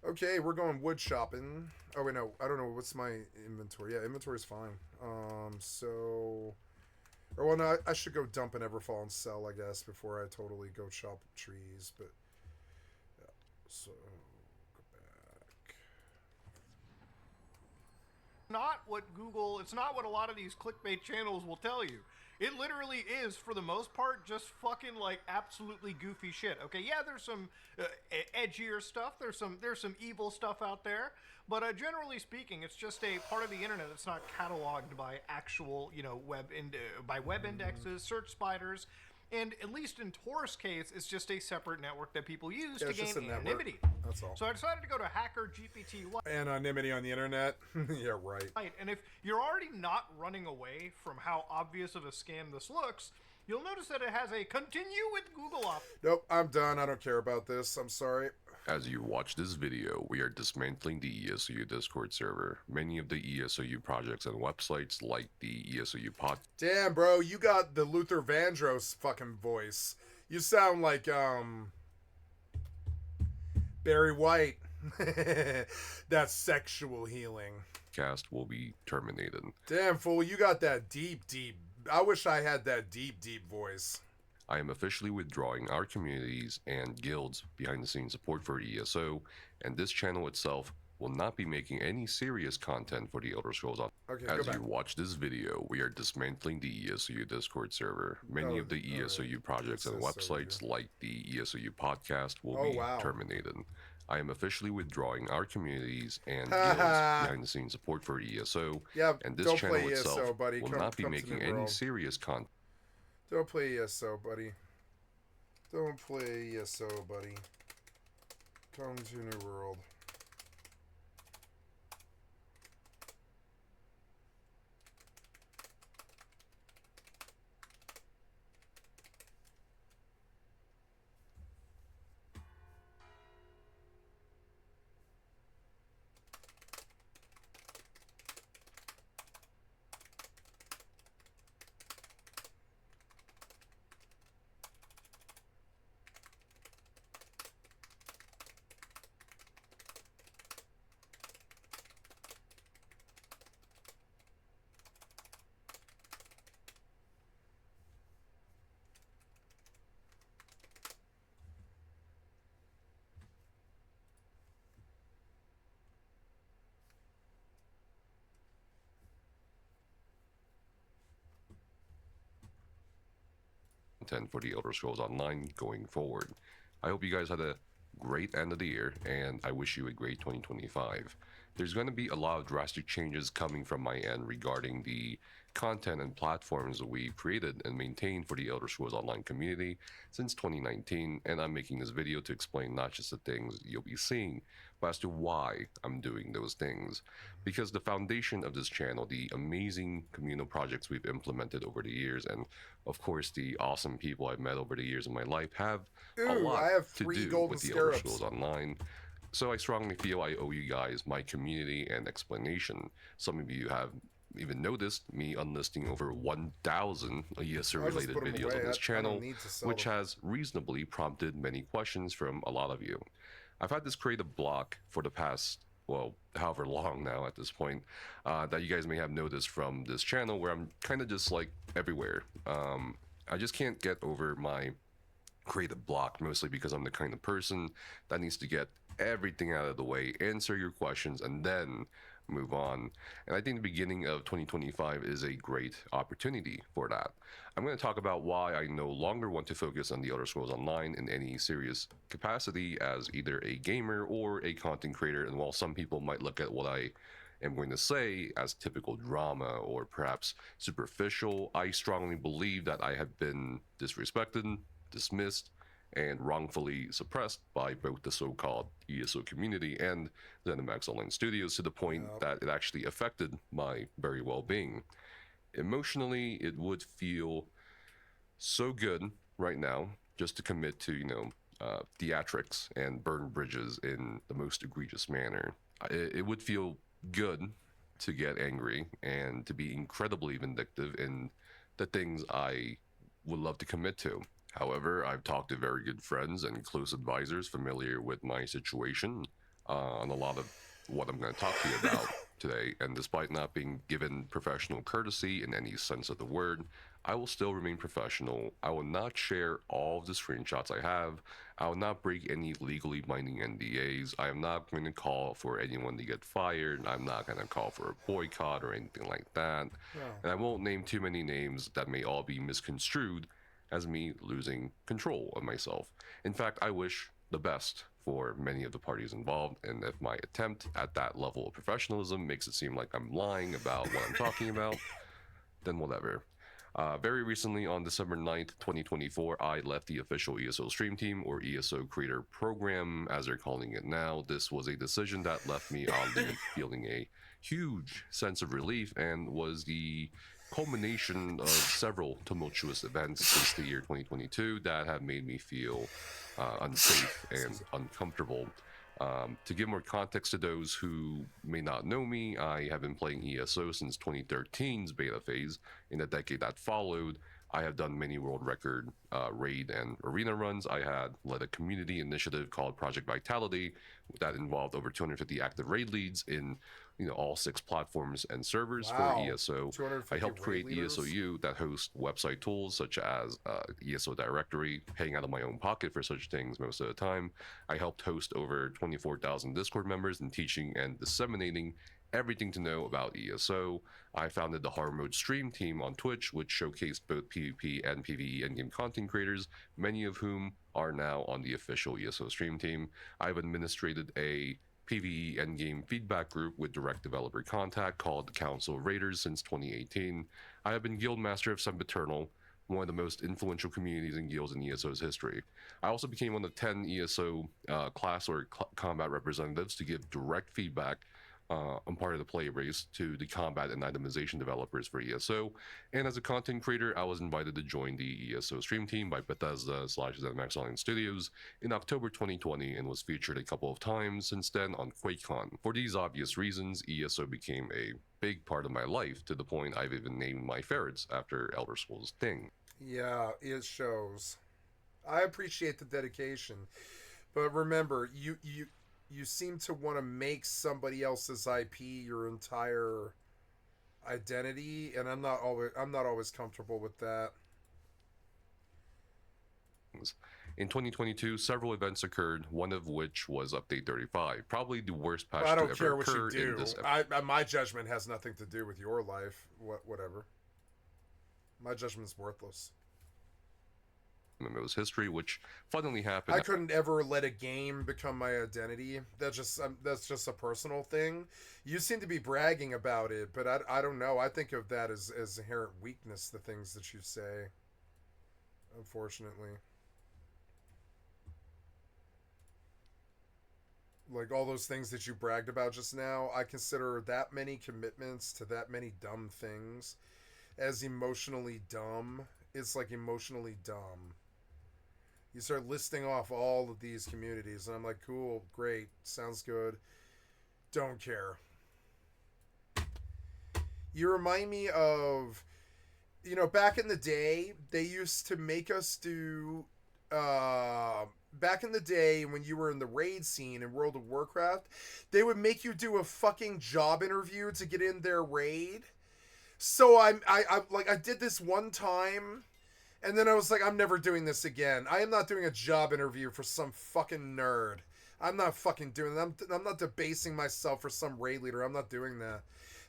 S1: Okay, we're going wood shopping. Oh, wait, no, I don't know, what's my inventory? Yeah, inventory's fine. So... Or, well, no, I should go dump and Everfall and sell, I guess, before I totally go chop trees, but... Yeah, so...
S14: Not what Google, it's not what a lot of these clickbait channels will tell you. It literally is, for the most part, just fucking like absolutely goofy shit. Okay, yeah, there's some edgier stuff, there's some evil stuff out there, but generally speaking, it's just a part of the internet that's not cataloged by actual, you know, web indexes, search spiders. And at least in Tor's case, it's just a separate network that people use to gain anonymity.
S1: That's all.
S14: So I decided to go to Hacker GPT Lite.
S1: Anonymity on the internet? Yeah, right.
S14: And if you're already not running away from how obvious of a scam this looks, you'll notice that it has a continue with Google option.
S1: Nope, I'm done. I don't care about this. I'm sorry.
S16: As you watch this video, we are dismantling the ESOU Discord server. Many of the ESOU projects and websites, like the ESOU pod.
S1: Damn, bro, you got the Luther Vandross fucking voice. You sound like, Barry White. That's sexual healing.
S16: Cast will be terminated.
S1: Damn, fool, you got that deep, deep. I wish I had that deep, deep voice.
S16: I am officially withdrawing our communities and guilds behind-the-scenes support for ESO, and this channel itself will not be making any serious content for the Elder Scrolls on.
S1: Okay,
S16: As you watch this video, we are dismantling the ESOU Discord server. Many of the ESOU projects and websites, like the ESOU podcast, will be terminated. I am officially withdrawing our communities and guilds behind-the-scenes support for ESO, and this channel itself will not be making any serious content.
S1: Don't play ESO, buddy. Don't play ESO, buddy. Come to New World.
S16: content for the Elder Scrolls Online going forward. I hope you guys had a great end of the year, and I wish you a great 2025. There's going to be a lot of drastic changes coming from my end regarding the content and platforms that we've created and maintained for the Elder Scrolls Online community since 2019, and I'm making this video to explain not just the things you'll be seeing, but as to why I'm doing those things. Because the foundation of this channel, the amazing communal projects we've implemented over the years, and of course the awesome people I've met over the years in my life have a lot to do with the Elder Scrolls Online. So I strongly feel I owe you guys my community and explanation. Some of you have even noticed me unlisting over 1,000 ESO-related videos on this channel, which has reasonably prompted many questions from a lot of you. I've had this creative block for the past, well, however long now at this point, that you guys may have noticed from this channel, where I'm kind of just like everywhere. I just can't get over my creative block, mostly because I'm the kind of person that needs to get everything out of the way, answer your questions, and then move on. And I think the beginning of 2025 is a great opportunity for that. I'm going to talk about why I no longer want to focus on the Elder Scrolls Online in any serious capacity as either a gamer or a content creator. And while some people might look at what I am going to say as typical drama or perhaps superficial, I strongly believe that I have been disrespected, dismissed, and wrongfully suppressed by both the so-called ESO community and ZeniMax Online Studios, to the point that it actually affected my very well-being. Emotionally, it would feel so good right now just to commit to, theatrics and burn bridges in the most egregious manner. It would feel good to get angry and to be incredibly vindictive in the things I would love to commit to. However, I've talked to very good friends and close advisors familiar with my situation on a lot of what I'm going to talk to you about today, and despite not being given professional courtesy in any sense of the word, I will still remain professional. I will not share all of the screenshots I have. I will not break any legally binding NDAs. I am not going to call for anyone to get fired. I'm not going to call for a boycott or anything like that. And I won't name too many names that may all be misconstrued as me losing control of myself. In fact, I wish the best for many of the parties involved, and if my attempt at that level of professionalism makes it seem like I'm lying about what I'm talking about, then whatever. Very recently, on December 9th, 2024, I left the official ESO stream team, or ESO creator program, as they're calling it now. This was a decision that left me oddly feeling a huge sense of relief, and was the culmination of several tumultuous events since the year 2022 that have made me feel unsafe and uncomfortable. To give more context to those who may not know me, I have been playing ESO since 2013's beta phase. In the decade that followed, I have done many world record raid and arena runs. I had led a community initiative called Project Vitality that involved over 250 active raid leads in all 6 platforms and servers for ESO. I helped create ESOU that hosts website tools such as ESO Directory, paying out of my own pocket for such things most of the time. I helped host over 24,000 Discord members and teaching and disseminating everything to know about ESO. I founded the Horror Mode Stream team on Twitch, which showcased both PvP and PvE endgame content creators, many of whom are now on the official ESO stream team. I've administrated a PvE endgame feedback group with direct developer contact called the Council of Raiders since 2018. I have been Guildmaster of Sempiternal, one of the most influential communities and guilds in ESO's history. I also became one of 10 ESO class or combat representatives to give direct feedback on part of the play race to the combat and itemization developers for ESO. And as a content creator, I was invited to join the ESO stream team by Bethesda/ZeniMax Online Studios in October 2020 and was featured a couple of times since then on QuakeCon. For these obvious reasons, ESO became a big part of my life, to the point I've even named my ferrets after Elder Scrolls Thing.
S1: Yeah, it shows. I appreciate the dedication, but remember, you seem to want to make somebody else's IP your entire identity, and I'm not always comfortable with that.
S16: In 2022, several events occurred, one of which was Update 35, probably the worst patch
S1: I
S16: to
S1: don't
S16: ever
S1: care what
S16: occur
S1: you do.
S16: in this
S1: My judgment has nothing to do with your life. Whatever. My judgment's worthless.
S16: MMO's history, which funnily happened.
S1: I couldn't ever let a game become my identity. That's just a personal thing. You seem to be bragging about it, but I don't know. I think of that as inherent weakness, the things that you say, unfortunately. Like all those things that you bragged about just now, I consider that many commitments to that many dumb things as emotionally dumb. It's like emotionally dumb. You start listing off all of these communities, and I'm like, cool, great, sounds good. Don't care. You remind me of, you know, back in the day, they used to make us do, back in the day when you were in the raid scene in World of Warcraft, they would make you do a fucking job interview to get in their raid. So I did this one time, and then I was like, I'm never doing this again. I am not doing a job interview for some fucking nerd. I'm not fucking doing that. I'm not debasing myself for some raid leader. I'm not doing that.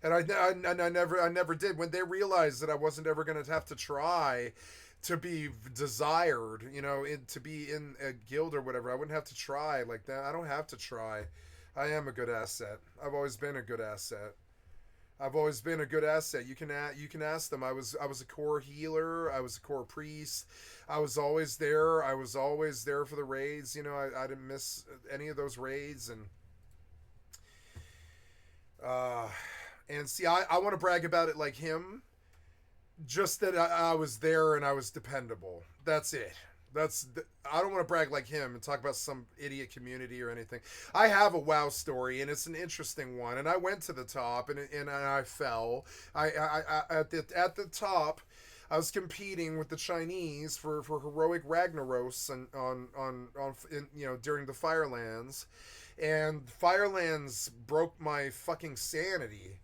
S1: And I never did. When they realized that I wasn't ever going to have to try to be desired, you know, to be in a guild or whatever, I wouldn't have to try like that. I don't have to try. I am a good asset. I've always been a good asset. You can ask them. I was a core healer. I was a core priest. I was always there. For the raids. You know, I didn't miss any of those raids. And see, I want to brag about it like him. Just that I was there and I was dependable. That's it. I don't want to brag like him and talk about some idiot community or anything. I have a WoW story, and it's an interesting one. And I went to the top, and I fell. I at the top, I was competing with the Chinese for heroic Ragnaros during the Firelands, and Firelands broke my fucking sanity.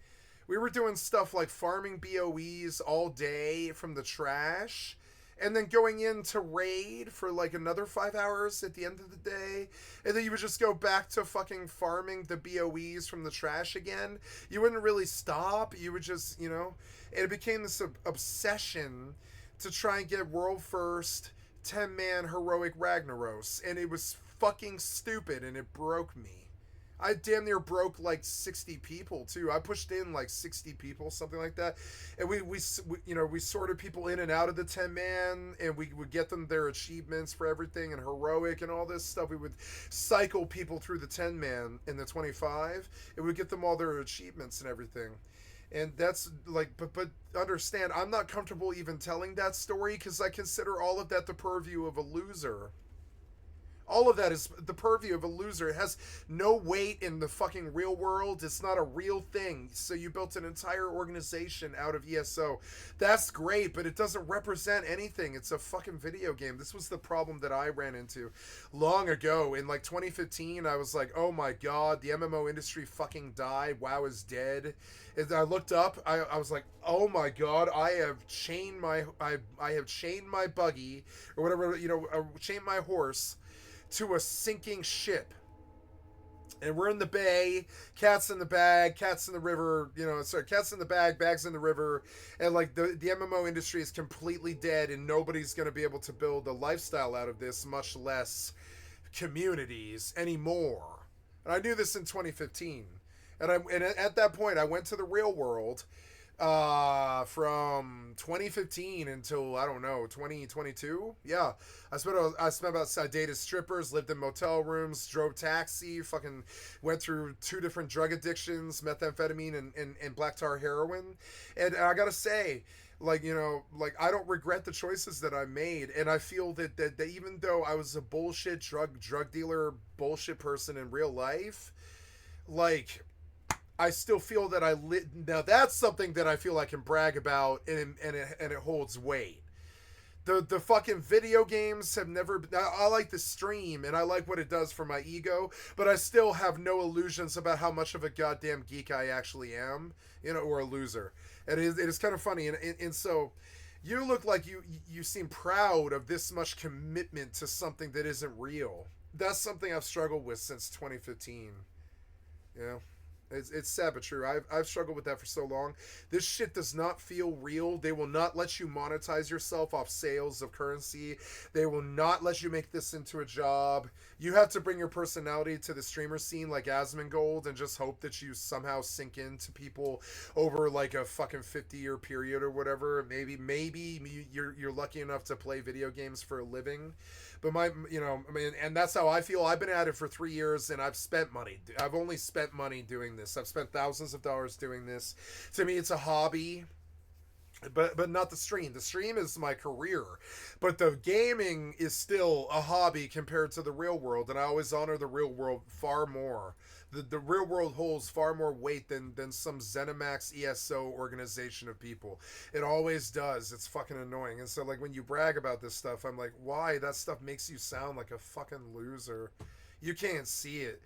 S1: We were doing stuff like farming BOEs all day from the trash, and then going into raid for like another 5 hours at the end of the day, and then you would just go back to fucking farming the BOEs from the trash again. You wouldn't really stop. You would just, you know, and it became this obsession to try and get world first 10-man heroic Ragnaros, and it was fucking stupid, and it broke me. I damn near broke like 60 people too. I pushed in like 60 people, something like that. And we sorted people in and out of the 10-man, and we would get them their achievements for everything and heroic and all this stuff. We would cycle people through the 10-man in the 25, and we'd get them all their achievements and everything. And that's like, but understand, I'm not comfortable even telling that story because I consider all of that the purview of a loser. All of that is the purview of a loser. It has no weight in the fucking real world. It's not a real thing. So you built an entire organization out of ESO. That's great, but it doesn't represent anything. It's a fucking video game. This was the problem that I ran into long ago. In like 2015, I was like, oh my god, the MMO industry fucking died. WoW is dead. And I looked up, I was like, oh my god, I have chained my buggy, or whatever, you know, chained my horse to a sinking ship, and we're in the bay, cats in the bag, cats in the river, cats in the bag, bags in the river, and like the MMO industry is completely dead, and nobody's going to be able to build a lifestyle out of this, much less communities anymore. And I knew this in 2015, and at that point I went to the real world from 2015 until, I don't know, 2022. Yeah, I spent about, I dated strippers, lived in motel rooms, drove taxi, fucking went through 2 different drug addictions, methamphetamine and black tar heroin. And I gotta say, like, you know, like, I don't regret the choices that I made, and I feel that even though I was a bullshit drug dealer bullshit person in real life, like, I still feel that now that's something that I feel I can brag about, and it holds weight. The fucking video games have never, I like the stream, and I like what it does for my ego, but I still have no illusions about how much of a goddamn geek I actually am, you know, or a loser. And it is kind of funny, and so you look like you seem proud of this much commitment to something that isn't real. That's something I've struggled with since 2015. Yeah. It's sad but true. I've struggled with that for so long. This shit does not feel real. They will not let you monetize yourself off sales of currency. They will not let you make this into a job. You have to bring your personality to the streamer scene like Asmongold and just hope that you somehow sink into people over like a fucking 50-year period or whatever. Maybe you're lucky enough to play video games for a living. But and that's how I feel. I've been at it for 3 years and I've spent money. I've only spent money doing this. I've spent thousands of dollars doing this. To me, it's a hobby. But not the stream. The stream is my career. But the gaming is still a hobby compared to the real world. And I always honor the real world far more. The real world holds far more weight than some ZeniMax ESO organization of people. It always does. It's fucking annoying. And so like when you brag about this stuff, I'm like, why? That stuff makes you sound like a fucking loser. You can't see it.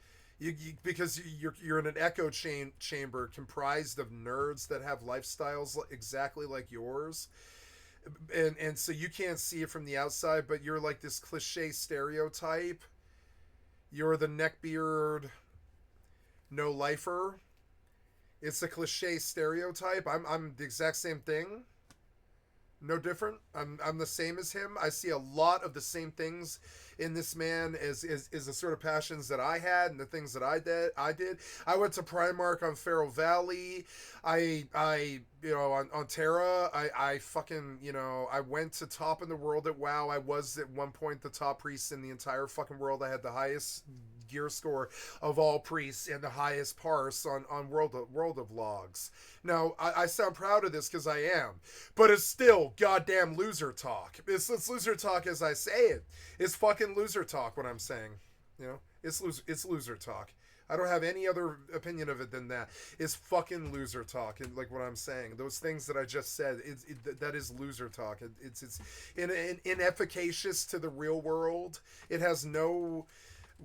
S1: Because you're in an echo chamber comprised of nerds that have lifestyles exactly like yours. And so you can't see it from the outside, but you're like this cliche stereotype. You're the neckbeard no lifer. It's a cliche stereotype. I'm the exact same thing. No different. I'm the same as him. I see a lot of the same things in this man as the sort of passions that I had and the things that I did. I went to Primark on Feral Valley. I on Terra. I fucking, I went to top in the world at WoW. I was at one point the top priest in the entire fucking world. I had the highest gear score of all priests and the highest parse on World of Logs. Now, I sound proud of this because I am, but it's still goddamn loser talk. It's loser talk as I say it. It's fucking loser talk what I'm saying. It's loser talk. I don't have any other opinion of it than that. It's fucking loser talk, and like what I'm saying, those things that I just said, that is loser talk. It's inefficacious to the real world. It has no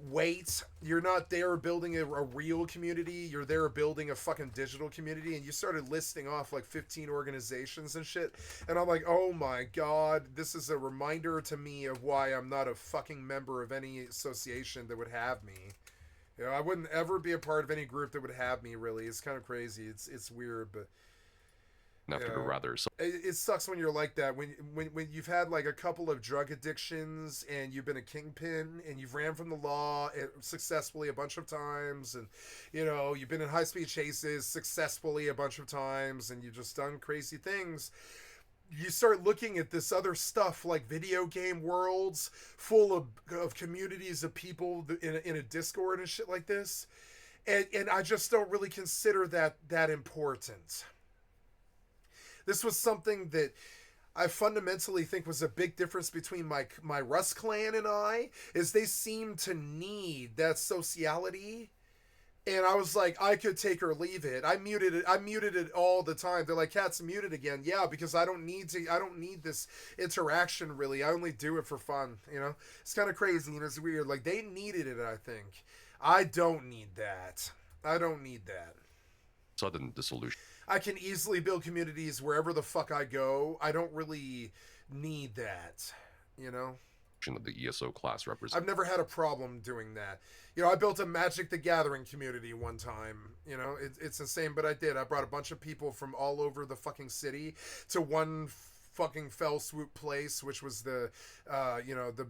S1: weight. You're not there building a real community. You're there building a fucking digital community. And you started listing off like 15 organizations and shit, and I'm like, oh my god, this is a reminder to me of why I'm not a fucking member of any association that would have me. I wouldn't ever be a part of any group that would have me, really. It's kind of crazy. It's weird, but it sucks when you're like that. When you've had like a couple of drug addictions and you've been a kingpin and you've ran from the law successfully a bunch of times, and you've been in high-speed chases successfully a bunch of times, and you've just done crazy things. You start looking at this other stuff like video game worlds full of communities of people in a Discord and shit like this, and I just don't really consider that important. This was something that I fundamentally think was a big difference between my Rust clan and I, is they seem to need that sociality. And I was like, I could take or leave it. I muted it all the time. They're like, Cat's muted again. Yeah, because I don't need this interaction really. I only do it for fun, It's kind of crazy and it's weird. Like, they needed it, I think. I don't need that.
S16: Sudden dissolution.
S1: I can easily build communities wherever the fuck I go. I don't really need that,
S16: Of the ESO class representative.
S1: I've never had a problem doing that. I built a Magic the Gathering community one time. It's insane, but I did. I brought a bunch of people from all over the fucking city to one fucking fell swoop place, which was the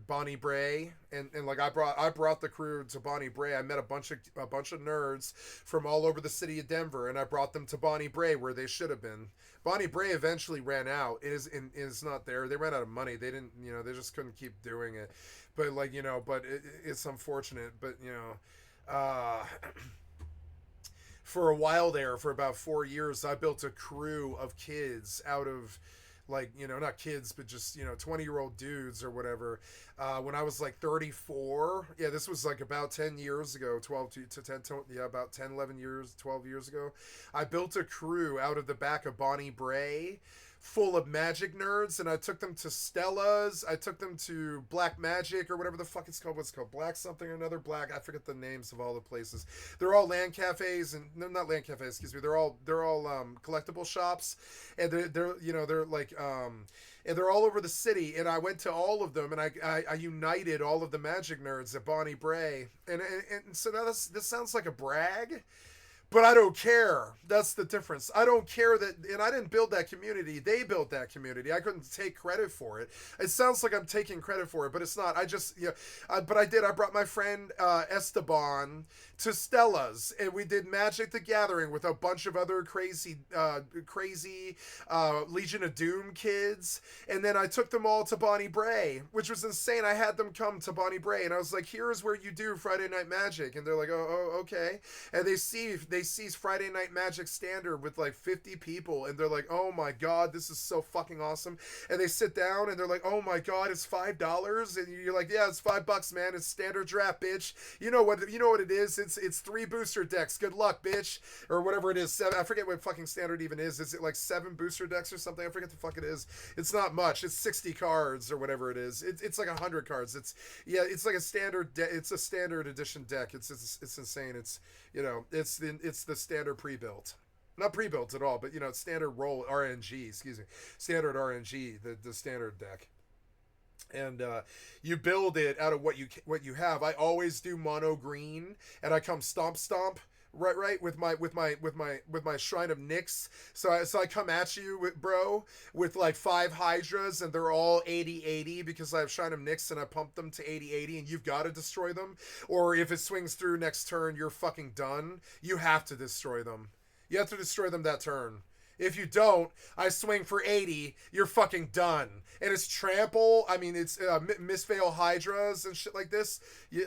S1: Bonnie Bray, and like I brought the crew to Bonnie Bray. I met a bunch of nerds from all over the city of Denver, and I brought them to Bonnie Bray where they should have been. Bonnie Bray eventually ran out. It is not there. They ran out of money. They didn't, they just couldn't keep doing it. But like, but it's unfortunate. But for a while there, for about 4 years, I built a crew of kids out of like, not kids, but just, 20-year-old dudes or whatever. When I was like 34, this was like about 10 years ago, 12 to 10, about 10, 11 years, 12 years ago. I built a crew out of the back of Bonnie Bray full of Magic nerds, and I took them to Stella's. I took them to Black Magic or whatever the fuck it's called. What's it called? Black something or another. Black. I forget the names of all the places. They're all LAN cafes, and no, not LAN cafes. Excuse me. They're all collectible shops, and they're like and they're all over the city. And I went to all of them, and I united all of the Magic nerds at Bonnie Bray, and so now this sounds like a brag. But I don't care. That's the difference. I don't care that, and I didn't build that community. They built that community. I couldn't take credit for it. It sounds like I'm taking credit for it, but it's not. I just, but I did. I brought my friend Esteban to Stella's, and we did Magic the Gathering with a bunch of other crazy Legion of Doom kids, and then I took them all to Bonnie Bray, which was insane. I had them come to Bonnie Bray, and I was like, here's where you do Friday Night Magic, and they're like, oh okay, and they see Friday Night Magic Standard with like 50 people, and they're like, oh my god, this is so fucking awesome, and they sit down, and they're like, oh my god, it's $5, and you're like, yeah, it's $5, man, it's standard draft, bitch, you know what it is, it's 3 booster decks, good luck, bitch, or whatever it is, 7, I forget what fucking standard even is it like 7 booster decks or something, I forget the fuck it is, it's not much, it's 60 cards or whatever it is, it's like 100 cards, it's like a standard it's a standard edition deck, it's insane, it's the standard pre-built. Not pre-built at all, but it's standard roll RNG, standard RNG, the standard deck. And you build it out of what you have. I always do mono green, and I come stomp right with my Shrine of Nyx. So I come at you with like 5 Hydras, and they're all 80/80 because I have Shrine of Nyx and I pump them to 80/80, and you've got to destroy them. Or if it swings through next turn, you're fucking done. You have to destroy them. You have to destroy them that turn. If you don't, I swing for 80, you're fucking done. And it's trample, I mean, it's Misveil Hydras and shit like this. You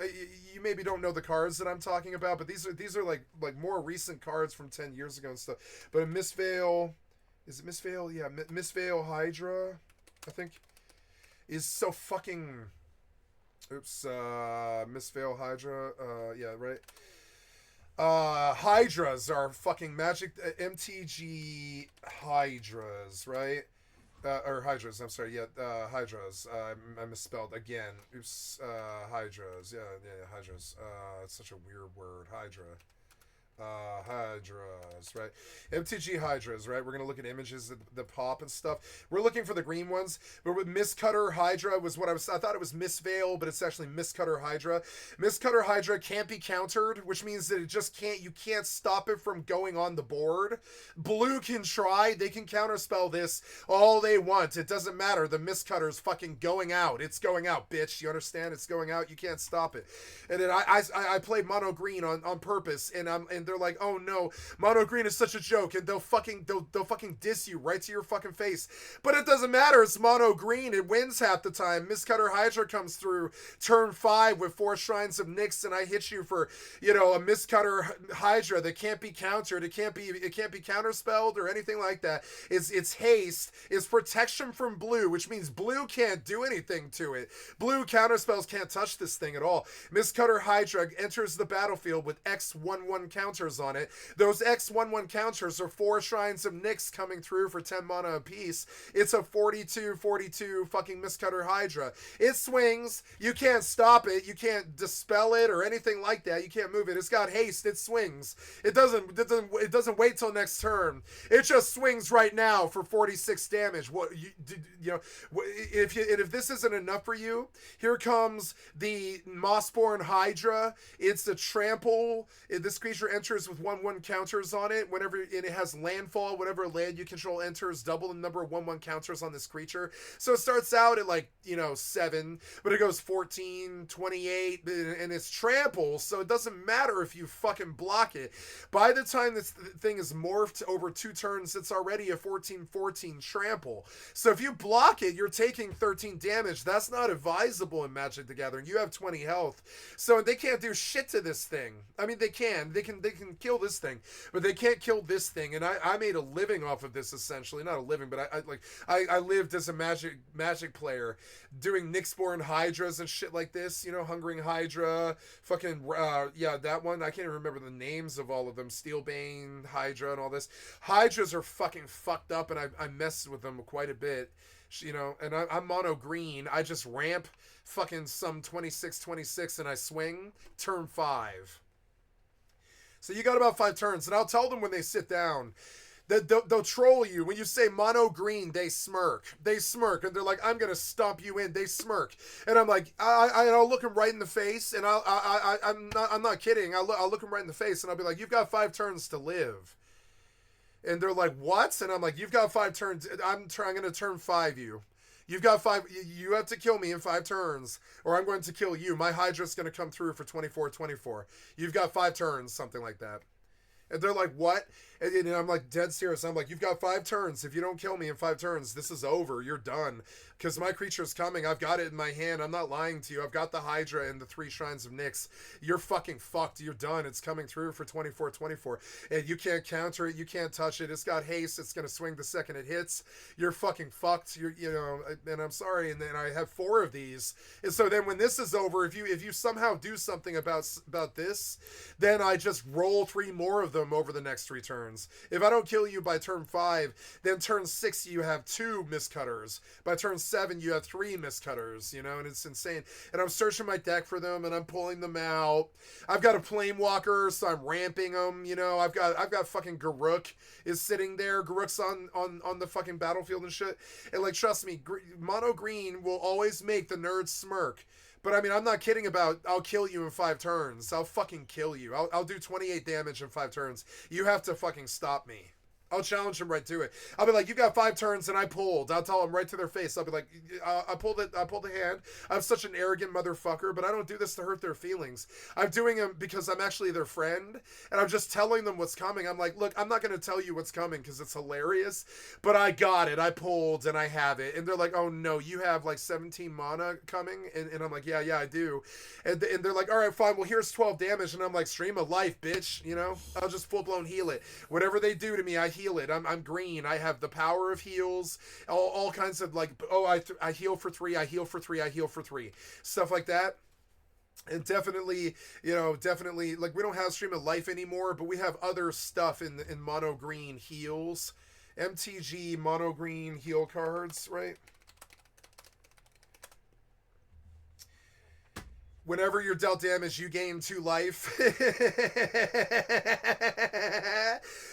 S1: maybe don't know the cards that I'm talking about, but these are like more recent cards from 10 years ago and stuff. But Misveil, is it Misveil? Yeah, Misveil Hydra, I think, is so fucking, Misveil Hydra, yeah, right? Hydras are fucking Magic MTG Hydras, right? Or Hydras, I'm sorry, yeah, Hydras. I misspelled again. Oops, Hydras, yeah, Hydras. It's such a weird word, Hydra. Hydras, right? MTG Hydras, right? We're gonna look at images that pop and stuff. We're looking for the green ones, but with Mistcutter Hydra was what I thought it was Misveil, but it's actually Mistcutter Hydra. Mistcutter Hydra can't be countered, which means that you can't stop it from going on the board. Blue can try, they can counterspell this all they want. It doesn't matter. The Mistcutter's fucking going out. It's going out, bitch. You understand? It's going out. You can't stop it. And then I played mono green on purpose, and they're like, oh no, mono green is such a joke, and they'll fucking diss you right to your fucking face. But it doesn't matter, it's mono green, it wins half the time. Mistcutter Hydra comes through turn 5 with 4 Shrines of Nyx, and I hit you for, a Mistcutter Hydra that can't be countered, it can't be counterspelled or anything like that. It's haste, it's protection from blue, which means blue can't do anything to it. Blue counterspells can't touch this thing at all. Mistcutter Hydra enters the battlefield with X/1/1 counters on it. Those X/1/1 counters are 4 Shrines of Nyx coming through for 10 mana apiece. It's a 42/42 fucking Mistcutter Hydra. It swings. You can't stop it. You can't dispel it or anything like that. You can't move it. It's got haste. It swings. It doesn't wait till next turn. It just swings right now for 46 damage. If this isn't enough for you, here comes the Mossborn Hydra. It's a trample. This creature enters with 1/1 counters on it. And it has landfall, whatever land you control enters, double the number of 1/1 counters on this creature. So it starts out at 7, but it goes 14, 28, and it's trample, so it doesn't matter if you fucking block it. By the time this thing is morphed over 2 turns, it's already a 14/14 trample. So if you block it, you're taking 13 damage. That's not advisable in Magic the Gathering. You have 20 health. So they can't do shit to this thing. I mean, they can kill this thing, but they can't kill this thing. And I made a living off of this, essentially. Not a living, but I lived as a magic player doing Nyxborn Hydras and shit like this, Hungering Hydra, fucking that one, I can't even remember the names of all of them, Steelbane Hydra and all this. Hydras are fucking fucked up, and I messed with them quite a bit, and I'm mono green. I just ramp fucking some 26 and I swing turn 5. So you got about 5 turns, and I'll tell them when they sit down, They'll troll you. When you say mono green, they smirk. They smirk, and they're like, "I'm gonna stomp you in." They smirk, and I'm like, I'll look them right in the face, and I'm not kidding. I'll look them right in the face, and I'll be like, "You've got 5 turns to live." And they're like, "What?" And I'm like, "You've got 5 turns. I'm going to turn 5 you. You've got 5. You have to kill me in 5 turns, or I'm going to kill you. My Hydra's going to come through for 24/24. You've got 5 turns," something like that. And they're like, "What?" And I'm like, dead serious. I'm like, "You've got 5 turns. If you don't kill me in 5 turns, this is over. You're done. Because my creature's coming. I've got it in my hand. I'm not lying to you. I've got the Hydra and the 3 Shrines of Nyx. You're fucking fucked. You're done. It's coming through for 24/24. And you can't counter it. You can't touch it. It's got haste. It's going to swing the second it hits. You're fucking fucked. And I'm sorry. And then I have 4 of these. And so then when this is over, if you somehow do something about this, then I just roll 3 more of them over the next 3 turns. If I don't kill you by turn 5, then turn 6 you have 2 miscutters. By turn 7 you have 3 miscutters, and it's insane. And I'm searching my deck for them, and I'm pulling them out. I've got a Planewalker, so I'm ramping them. I've got fucking Garruk is sitting there. Garruk's on the fucking battlefield and shit. And like, trust me, mono green will always make the nerds smirk. But I mean, I'm not kidding about I'll kill you in 5 turns. I'll fucking kill you. I'll do 28 damage in 5 turns. You have to fucking stop me. I'll challenge them right to it. I'll be like, "You've got 5 turns," and I pulled. I'll tell them right to their face. I'll be like, I pulled the hand. I'm such an arrogant motherfucker, but I don't do this to hurt their feelings. I'm doing them because I'm actually their friend, and I'm just telling them what's coming. I'm like, "Look, I'm not going to tell you what's coming because it's hilarious, but I got it. I pulled, and I have it." And they're like, "Oh, no, you have like 17 mana coming?" And I'm like, yeah, I do. And they're like, "All right, fine. Well, here's 12 damage." And I'm like, "Stream of life, bitch. I'll just full-blown heal it. Whatever they do to me, I heal it. I'm green. I have the power of heals, all kinds of like, I heal for 3, I heal for 3, I heal for 3, stuff like that. And definitely, like, we don't have Stream of Life anymore, but we have other stuff in mono green heals, MTG mono green heal cards, right? Whenever you're dealt damage, you gain 2 life.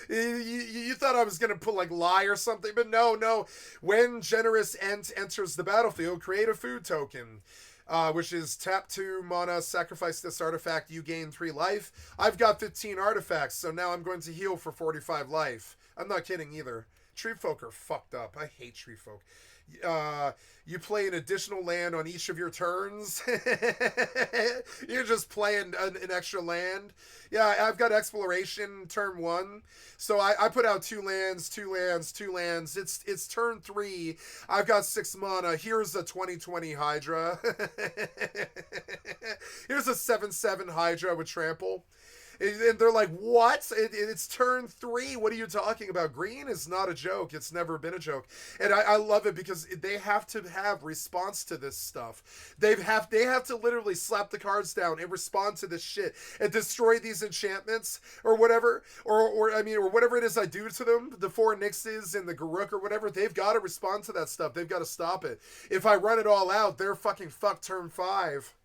S1: You thought I was going to put like lie or something, but no. When Generous enters the battlefield, create a food token, which is tap 2 mana, sacrifice this artifact, you gain 3 life. I've got 15 artifacts, so now I'm going to heal for 45 life. I'm not kidding either. Tree folk are fucked up. I hate tree folk. You play an additional land on each of your turns. You're just playing an extra land. Yeah, I've got exploration turn 1. So I put out 2 lands. It's turn 3. I've got 6 mana. Here's a 2020 Hydra. Here's a 7/7 Hydra with trample. And they're like, "What? It's turn 3. What are you talking about? Green is not a joke. It's never been a joke." And I love it because they have to have response to this stuff. They have to literally slap the cards down and respond to this shit and destroy these enchantments or whatever, or whatever it is I do to them, the 4 Nyxes and the Garruk or whatever. They've got to respond to that stuff. They've got to stop it. If I run it all out, they're fucking fucked turn 5.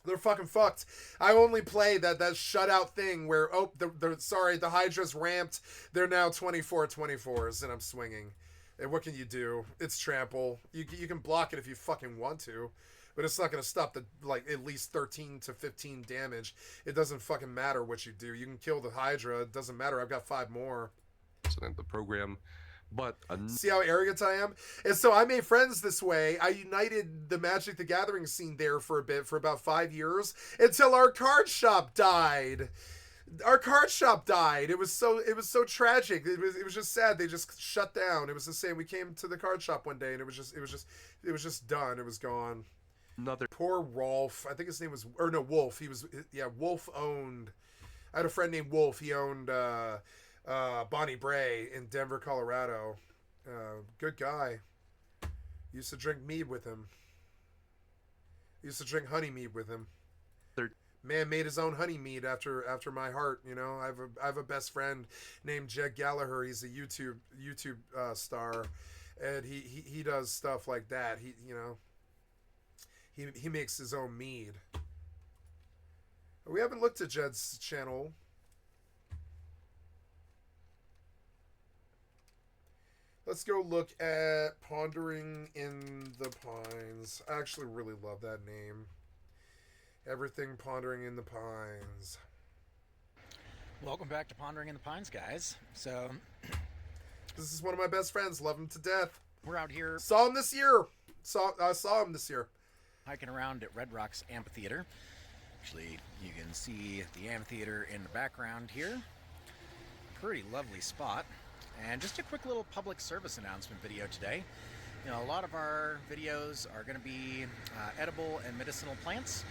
S1: They're fucking fucked. I only play that shutout thing where, the Hydra's ramped. They're now 24/24s, and I'm swinging. And what can you do? It's trample. You can block it if you fucking want to, but it's not going to stop the, like, at least 13 to 15 damage. It doesn't fucking matter what you do. You can kill the Hydra. It doesn't matter. I've got 5 more.
S16: The program. But
S1: see how arrogant I am? And so I made friends this way. I united the Magic the Gathering scene there for a bit, for about 5 years, until our card shop died. It was so tragic. It was just sad. They just shut down. It was the same. We came to the card shop one day, and it was just done. It was gone. Poor Rolf. I think his name was, or no, Wolf. Wolf owned. I had a friend named Wolf. He owned Bonnie Bray in Denver, Colorado. Good guy. Used to drink mead with him. Used to drink honey mead with him. Man made his own honey mead after my heart. I have a best friend named Jed Gallagher. He's a YouTube star, and he does stuff like that. He makes his own mead. We haven't looked at Jed's channel. Let's go look at Pondering in the Pines. I actually really love that name. Everything Pondering in the Pines.
S17: Welcome back to Pondering in the Pines, guys. So,
S1: this is one of my best friends. Love him to death.
S17: We're out here.
S1: Saw him this year. I saw him this year.
S17: Hiking around at Red Rocks Amphitheater. Actually, you can see the amphitheater in the background here. Pretty lovely spot. And just a quick little public service announcement video today. You know, a lot of our videos are going to be edible and medicinal plants.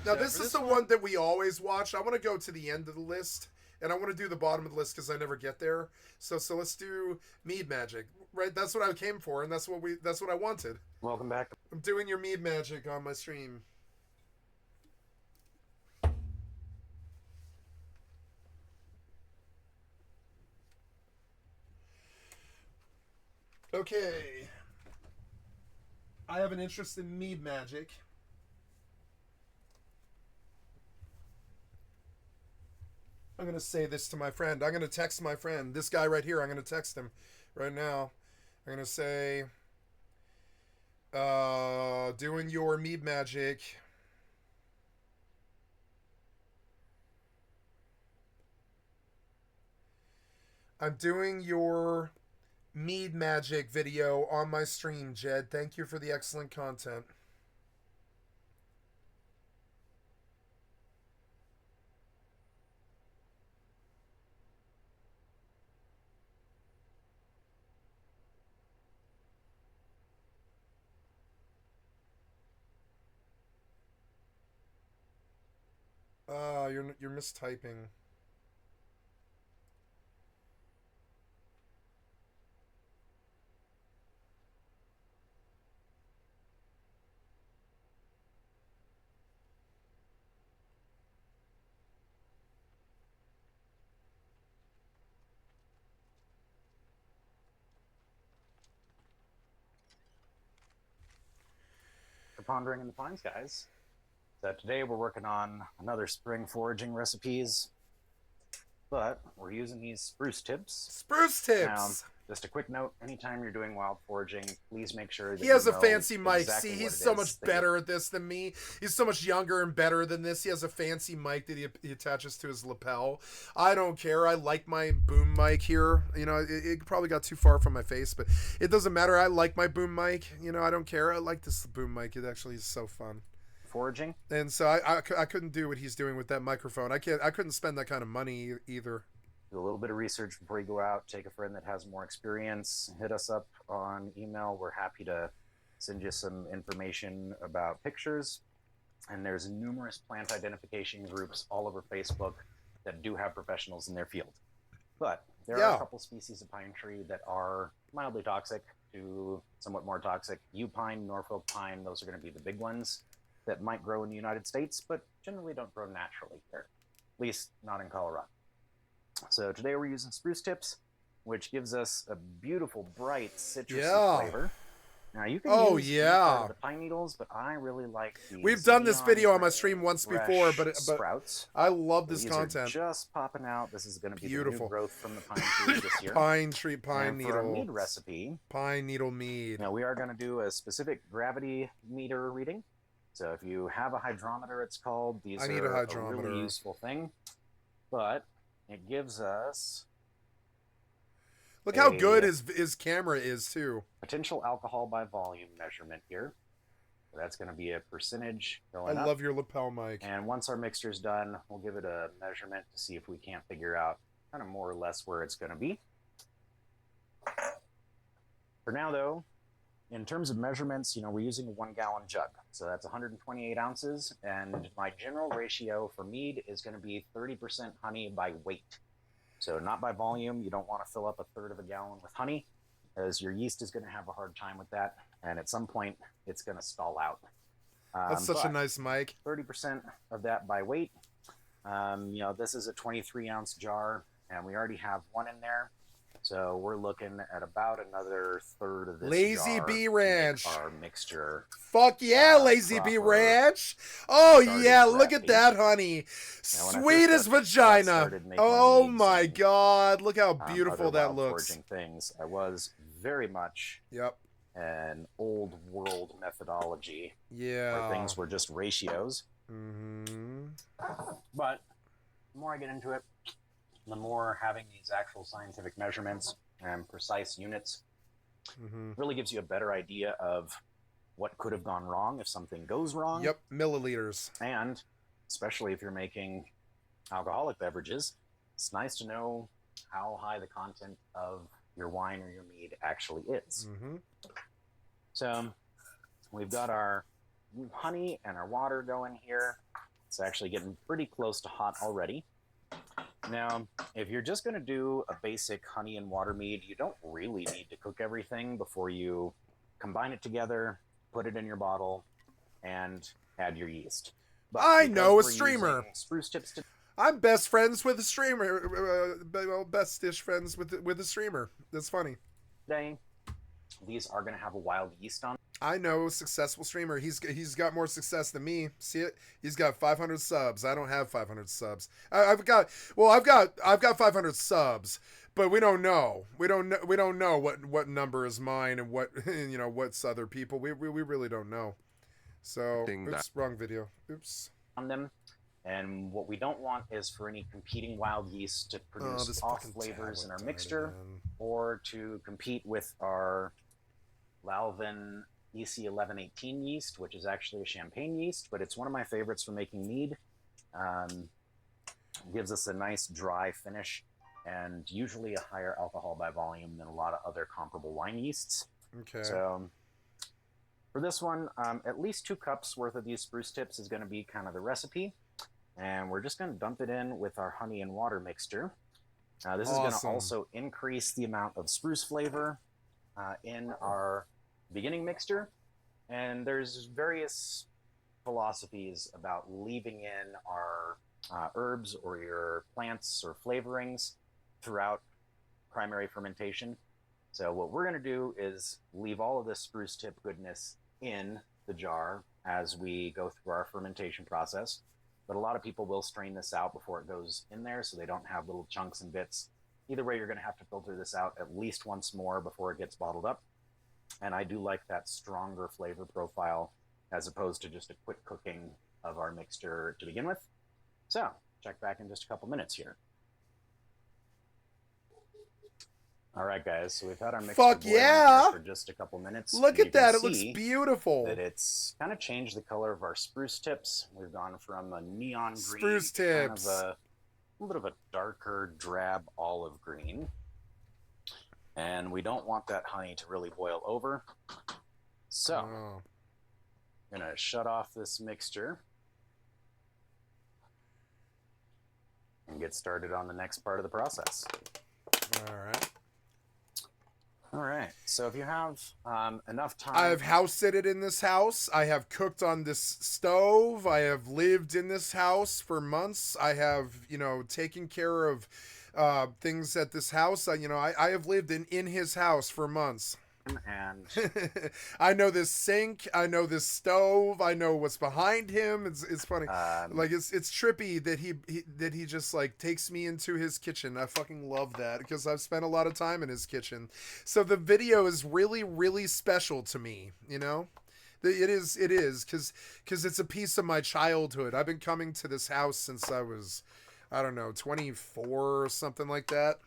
S1: Now, this is the one that we always watch. I want to go to the end of the list, and I want to do the bottom of the list because I never get there. So let's do mead magic, right? That's what I came for, and that's what I wanted.
S18: Welcome back.
S1: I'm doing your mead magic on my stream. Okay. I have an interest in mead magic. I'm going to say this to my friend. I'm going to text my friend. This guy right here, I'm going to text him right now. I'm going to say, doing your mead magic. I'm doing your mead magic video on my stream, Jed. Thank you for the excellent content. You're mistyping.
S18: For Pondering in the Pines, guys. So today we're working on another spring foraging recipes, but we're using these spruce tips.
S1: Spruce tips!
S18: Now, just a quick note, anytime you're doing wild foraging, please make sure that
S1: he has
S18: you
S1: a
S18: know
S1: fancy mic.
S18: exactly
S1: See,
S18: what
S1: he's
S18: it
S1: so
S18: is
S1: much
S18: that
S1: better at this than me. He's so much younger and better than this. He has a fancy mic that he attaches to his lapel. I don't care. I like my boom mic here. You know, it probably got too far from my face, but it doesn't matter. I like my boom mic. You know, I don't care. I like this boom mic. It actually is so fun.
S18: Foraging.
S1: And so I couldn't do what he's doing with that microphone. I couldn't spend that kind of money either.
S18: Do a little bit of research before you go out. Take a friend that has more experience. Hit us up on email. We're happy to send you some information about pictures. And there's numerous plant identification groups all over Facebook that do have professionals in their field. But there are a couple species of pine tree that are mildly toxic to somewhat more toxic. Yew pine, Norfolk pine, those are going to be the big ones that might grow in the United States, but generally don't grow naturally here, at least not in Colorado. So today we're using spruce tips, which gives us a beautiful, bright, citrusy flavor. Now you can use the pine needles, but I really like these.
S1: We've done this video on my stream once before, but
S18: sprouts.
S1: I love this
S18: these
S1: content.
S18: Are just popping out. This is going to be the new growth from the pine tree this year.
S1: Pine tree, pine
S18: and
S1: needle.
S18: For our mead recipe,
S1: pine needle mead.
S18: Now we are going to do a specific gravity meter reading. So if you have a hydrometer, it's called. These
S1: I need
S18: are
S1: a hydrometer.
S18: really useful thing, but it gives us.
S1: Look how good his camera is too.
S18: Potential alcohol by volume measurement here. So that's going to be a percentage going up.
S1: I love your lapel mic.
S18: And once our mixture's done, we'll give it a measurement to see if we can't figure out kind of more or less where it's going to be. For now, though, in terms of measurements, you know, we're using a 1 gallon jug. So that's 128 ounces. And my general ratio for mead is going to be 30% honey by weight. So not by volume. You don't want to fill up a third of a gallon with honey, as your yeast is going to have a hard time with that. And at some point, it's going to stall out.
S1: That's such a nice mic.
S18: 30% of that by weight. You know, this is a 23 ounce jar, and we already have one in there. So we're looking at about another third of this
S1: Lazy
S18: jar
S1: Bee Ranch.
S18: to make our mixture.
S1: Fuck yeah, Lazy Bee Ranch. Oh yeah, look at that honey. Sweet as vagina. Oh my god, look how beautiful that looks.
S18: Things, I was very much an old world methodology.
S1: Yeah.
S18: Where things were just ratios.
S1: Mm-hmm.
S18: But the more I get into it, the more having these actual scientific measurements and precise units really gives you a better idea of what could have gone wrong if something goes wrong.
S1: Yep, milliliters.
S18: And especially if you're making alcoholic beverages, it's nice to know how high the content of your wine or your mead actually is. So we've got our honey and our water going here. It's actually getting pretty close to hot already. Now, if you're just going to do a basic honey and water mead, you don't really need to cook everything before you combine it together, put it in your bottle, and add your yeast. But
S1: I know a streamer.
S18: Spruce tips to
S1: I'm best friends with a streamer. Best-ish friends with a streamer. That's funny.
S18: today, these are going to have a wild yeast on.
S1: I know a successful streamer. He's got more success than me. See it? He's got 500 subs. I don't have 500 subs. I've got 500 subs, but we don't know. We don't know what number is mine and what what's other people. We really don't know. So oops, wrong video. Oops.
S18: On them. And what we don't want is for any competing wild yeast to produce off flavors in our mixture, or to compete with our Lalvin EC1118 yeast, which is actually a champagne yeast, but it's one of my favorites for making mead. Gives us a nice dry finish and usually a higher alcohol by volume than a lot of other comparable wine yeasts.
S1: Okay.
S18: So for this one, at least 2 cups worth of these spruce tips is going to be kind of the recipe. And we're just going to dump it in with our honey and water mixture. This is going to also increase the amount of spruce flavor in our beginning mixture. And there's various philosophies about leaving in our herbs or your plants or flavorings throughout primary fermentation. So what we're going to do is leave all of this spruce tip goodness in the jar as we go through our fermentation process. But a lot of people will strain this out before it goes in there so they don't have little chunks and bits. Either way, you're going to have to filter this out at least once more before it gets bottled up. And I do like that stronger flavor profile as opposed to just a quick cooking of our mixture to begin with. So, check back in just a couple minutes here. All right, guys, so we've had our mixture boiling for just a couple minutes.
S1: Look at that, it looks beautiful.
S18: That it's kind of changed the color of our spruce tips. We've gone from a neon green,
S1: spruce tips,
S18: kind of a little bit of a darker drab olive green. And we don't want that honey to really boil over. So, I'm going to shut off this mixture and get started on the next part of the process.
S1: All right.
S18: All right. So if you have enough time,
S1: I've house-sitted in this house. I have cooked on this stove. I have lived in this house for months. I have, taken care of things at this house. I have lived in his house for months.
S18: And
S1: I know this sink. I know this stove. I know what's behind him. It's funny. It's trippy that he just like takes me into his kitchen. I fucking love that because I've spent a lot of time in his kitchen. So the video is really, really special to me. It is because it's a piece of my childhood. I've been coming to this house since I was, 24 or something like that.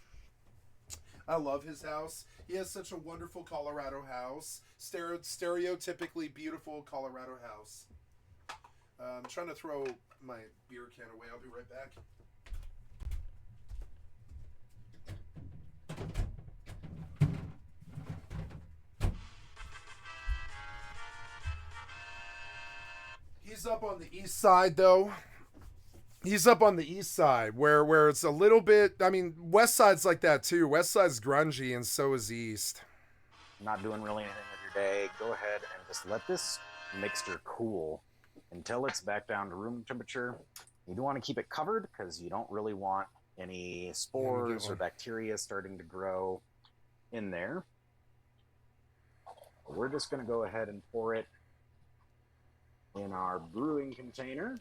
S1: I love his house. He has such a wonderful Colorado house. Stereotypically beautiful Colorado house. I'm trying to throw my beer can away. I'll be right back. He's up on the east side, though. He's up on the east side where it's a little bit, west side's like that too. West side's grungy and so is east.
S18: Not doing really anything with your day. Go ahead and just let this mixture cool until it's back down to room temperature. You do want to keep it covered because you don't really want any spores or bacteria starting to grow in there. We're just going to go ahead and pour it in our brewing container.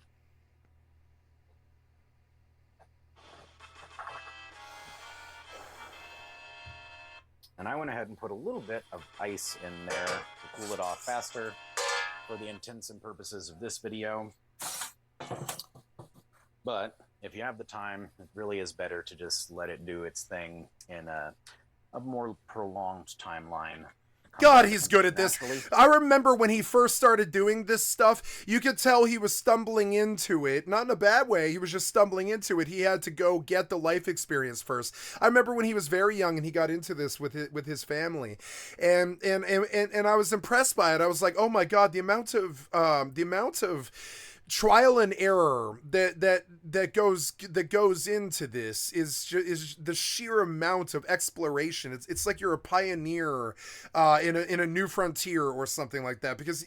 S18: And I went ahead and put a little bit of ice in there to cool it off faster for the intents and purposes of this video. But if you have the time, it really is better to just let it do its thing in a more prolonged timeline.
S1: God, he's good at this. I remember when he first started doing this stuff, you could tell he was stumbling into it. Not in a bad way. He was just stumbling into it. He had to go get the life experience first. I remember when he was very young and he got into this with his family, and I was impressed by it. I was like, oh my God, the amount of trial and error that goes into this is the sheer amount of exploration. It's like you're a pioneer in a new frontier or something like that, because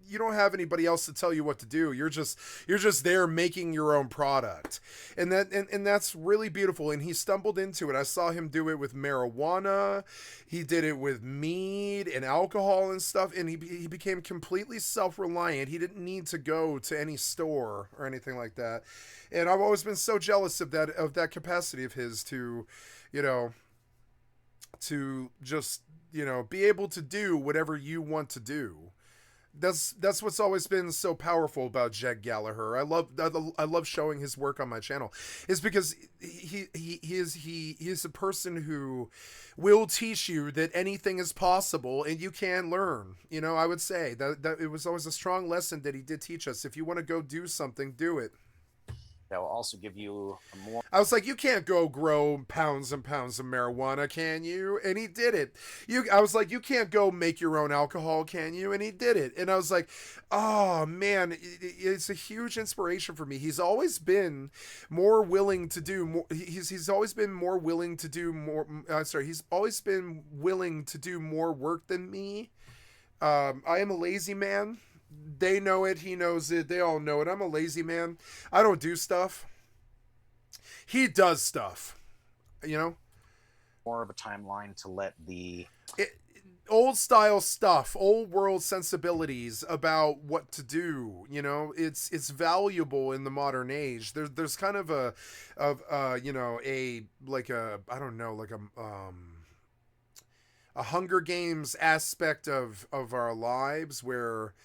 S1: you don't have anybody else to tell you what to do. You're just there making your own product, and that's really beautiful. And he stumbled into it. I saw him do it with marijuana. He did it with mead and alcohol and stuff, and he became completely self-reliant. He didn't need to go to any store or anything like that. And I've always been so jealous of that capacity of his to just, be able to do whatever you want to do. That's what's always been so powerful about Jed Gallagher. I love showing his work on my channel. Is because he is a person who will teach you that anything is possible and you can learn. I would say that it was always a strong lesson that he did teach us. If you want to go do something, do it.
S18: That will also give you a more...
S1: I was like, you can't go grow pounds and pounds of marijuana, can you? And he did it. I was like, you can't go make your own alcohol, can you? And he did it. And I was like, oh man, it's a huge inspiration for me. He's always been more willing to do more. He's always been more willing to do more. He's always been willing to do more work than me. I am a lazy man. They know it. He knows it. They all know it. I'm a lazy man. I don't do stuff. He does stuff.
S18: More of a timeline to let the
S1: old style stuff, old world sensibilities about what to do. It's valuable in the modern age. There's kind of a Hunger Games aspect of our lives where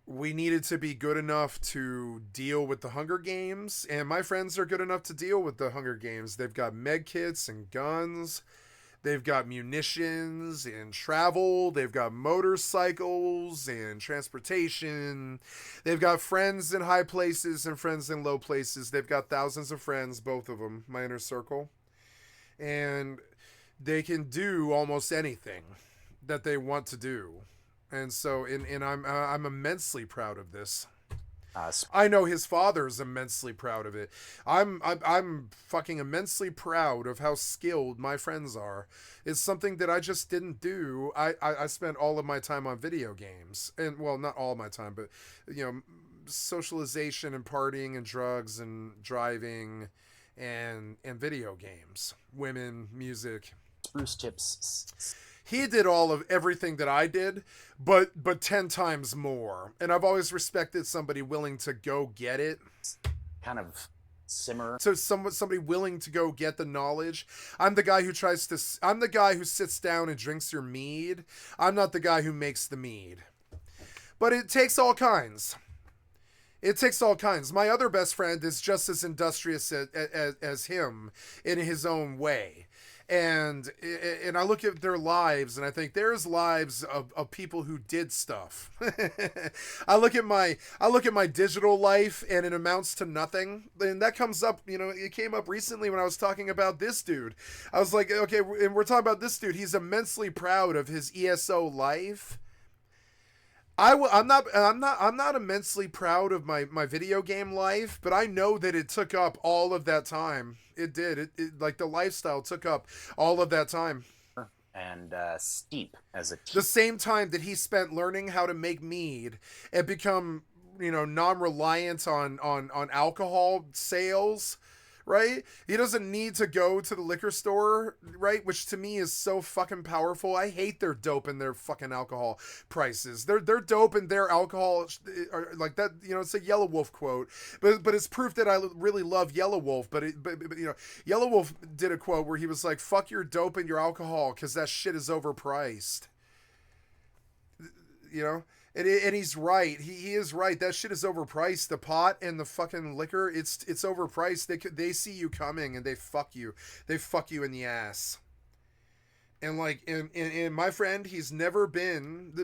S1: we needed to be good enough to deal with the Hunger Games, and my friends are good enough to deal with the Hunger Games. They've got med kits and guns. They've got munitions and travel. They've got motorcycles and transportation. They've got friends in high places and friends in low places. They've got thousands of friends, both of them, my inner circle. And they can do almost anything that they want to do. And so, and I'm immensely proud of this. I know his father's immensely proud of it. I'm fucking immensely proud of how skilled my friends are. It's something that I just didn't do. I spent all of my time on video games, and well, not all my time, but socialization and partying and drugs and driving, and video games, women, music.
S18: Spruce tips.
S1: He did all of everything that I did, but 10 times more. And I've always respected somebody willing to go get it.
S18: Kind of simmer.
S1: So somebody willing to go get the knowledge. I'm the guy who sits down and drinks your mead. I'm not the guy who makes the mead. But it takes all kinds. It takes all kinds. My other best friend is just as industrious as him in his own way. And I look at their lives and I think there's lives of people who did stuff. I look at my digital life and it amounts to nothing. And that comes up, it came up recently when I was talking about this dude. I was like, okay, and we're talking about this dude. He's immensely proud of his ESO life. I'm not immensely proud of my video game life, but I know that it took up all of that time. It did. It like the lifestyle took up all of that time.
S18: And steep as a
S1: the same time that he spent learning how to make mead and become non-reliant on alcohol sales, right? He doesn't need to go to the liquor store, right? Which to me is so fucking powerful. I hate their dope and their fucking alcohol prices. Their dope and their alcohol are like that. You know, it's a Yellow Wolf quote, but it's proof that I really love Yellow Wolf. But you know, Yellow Wolf did a quote where he was like, "Fuck your dope and your alcohol, because that shit is overpriced." You know. And he's right. He is right. That shit is overpriced. The pot and the fucking liquor, it's overpriced. They see you coming and they fuck you. They fuck you in the ass. And like, and my friend, he's never been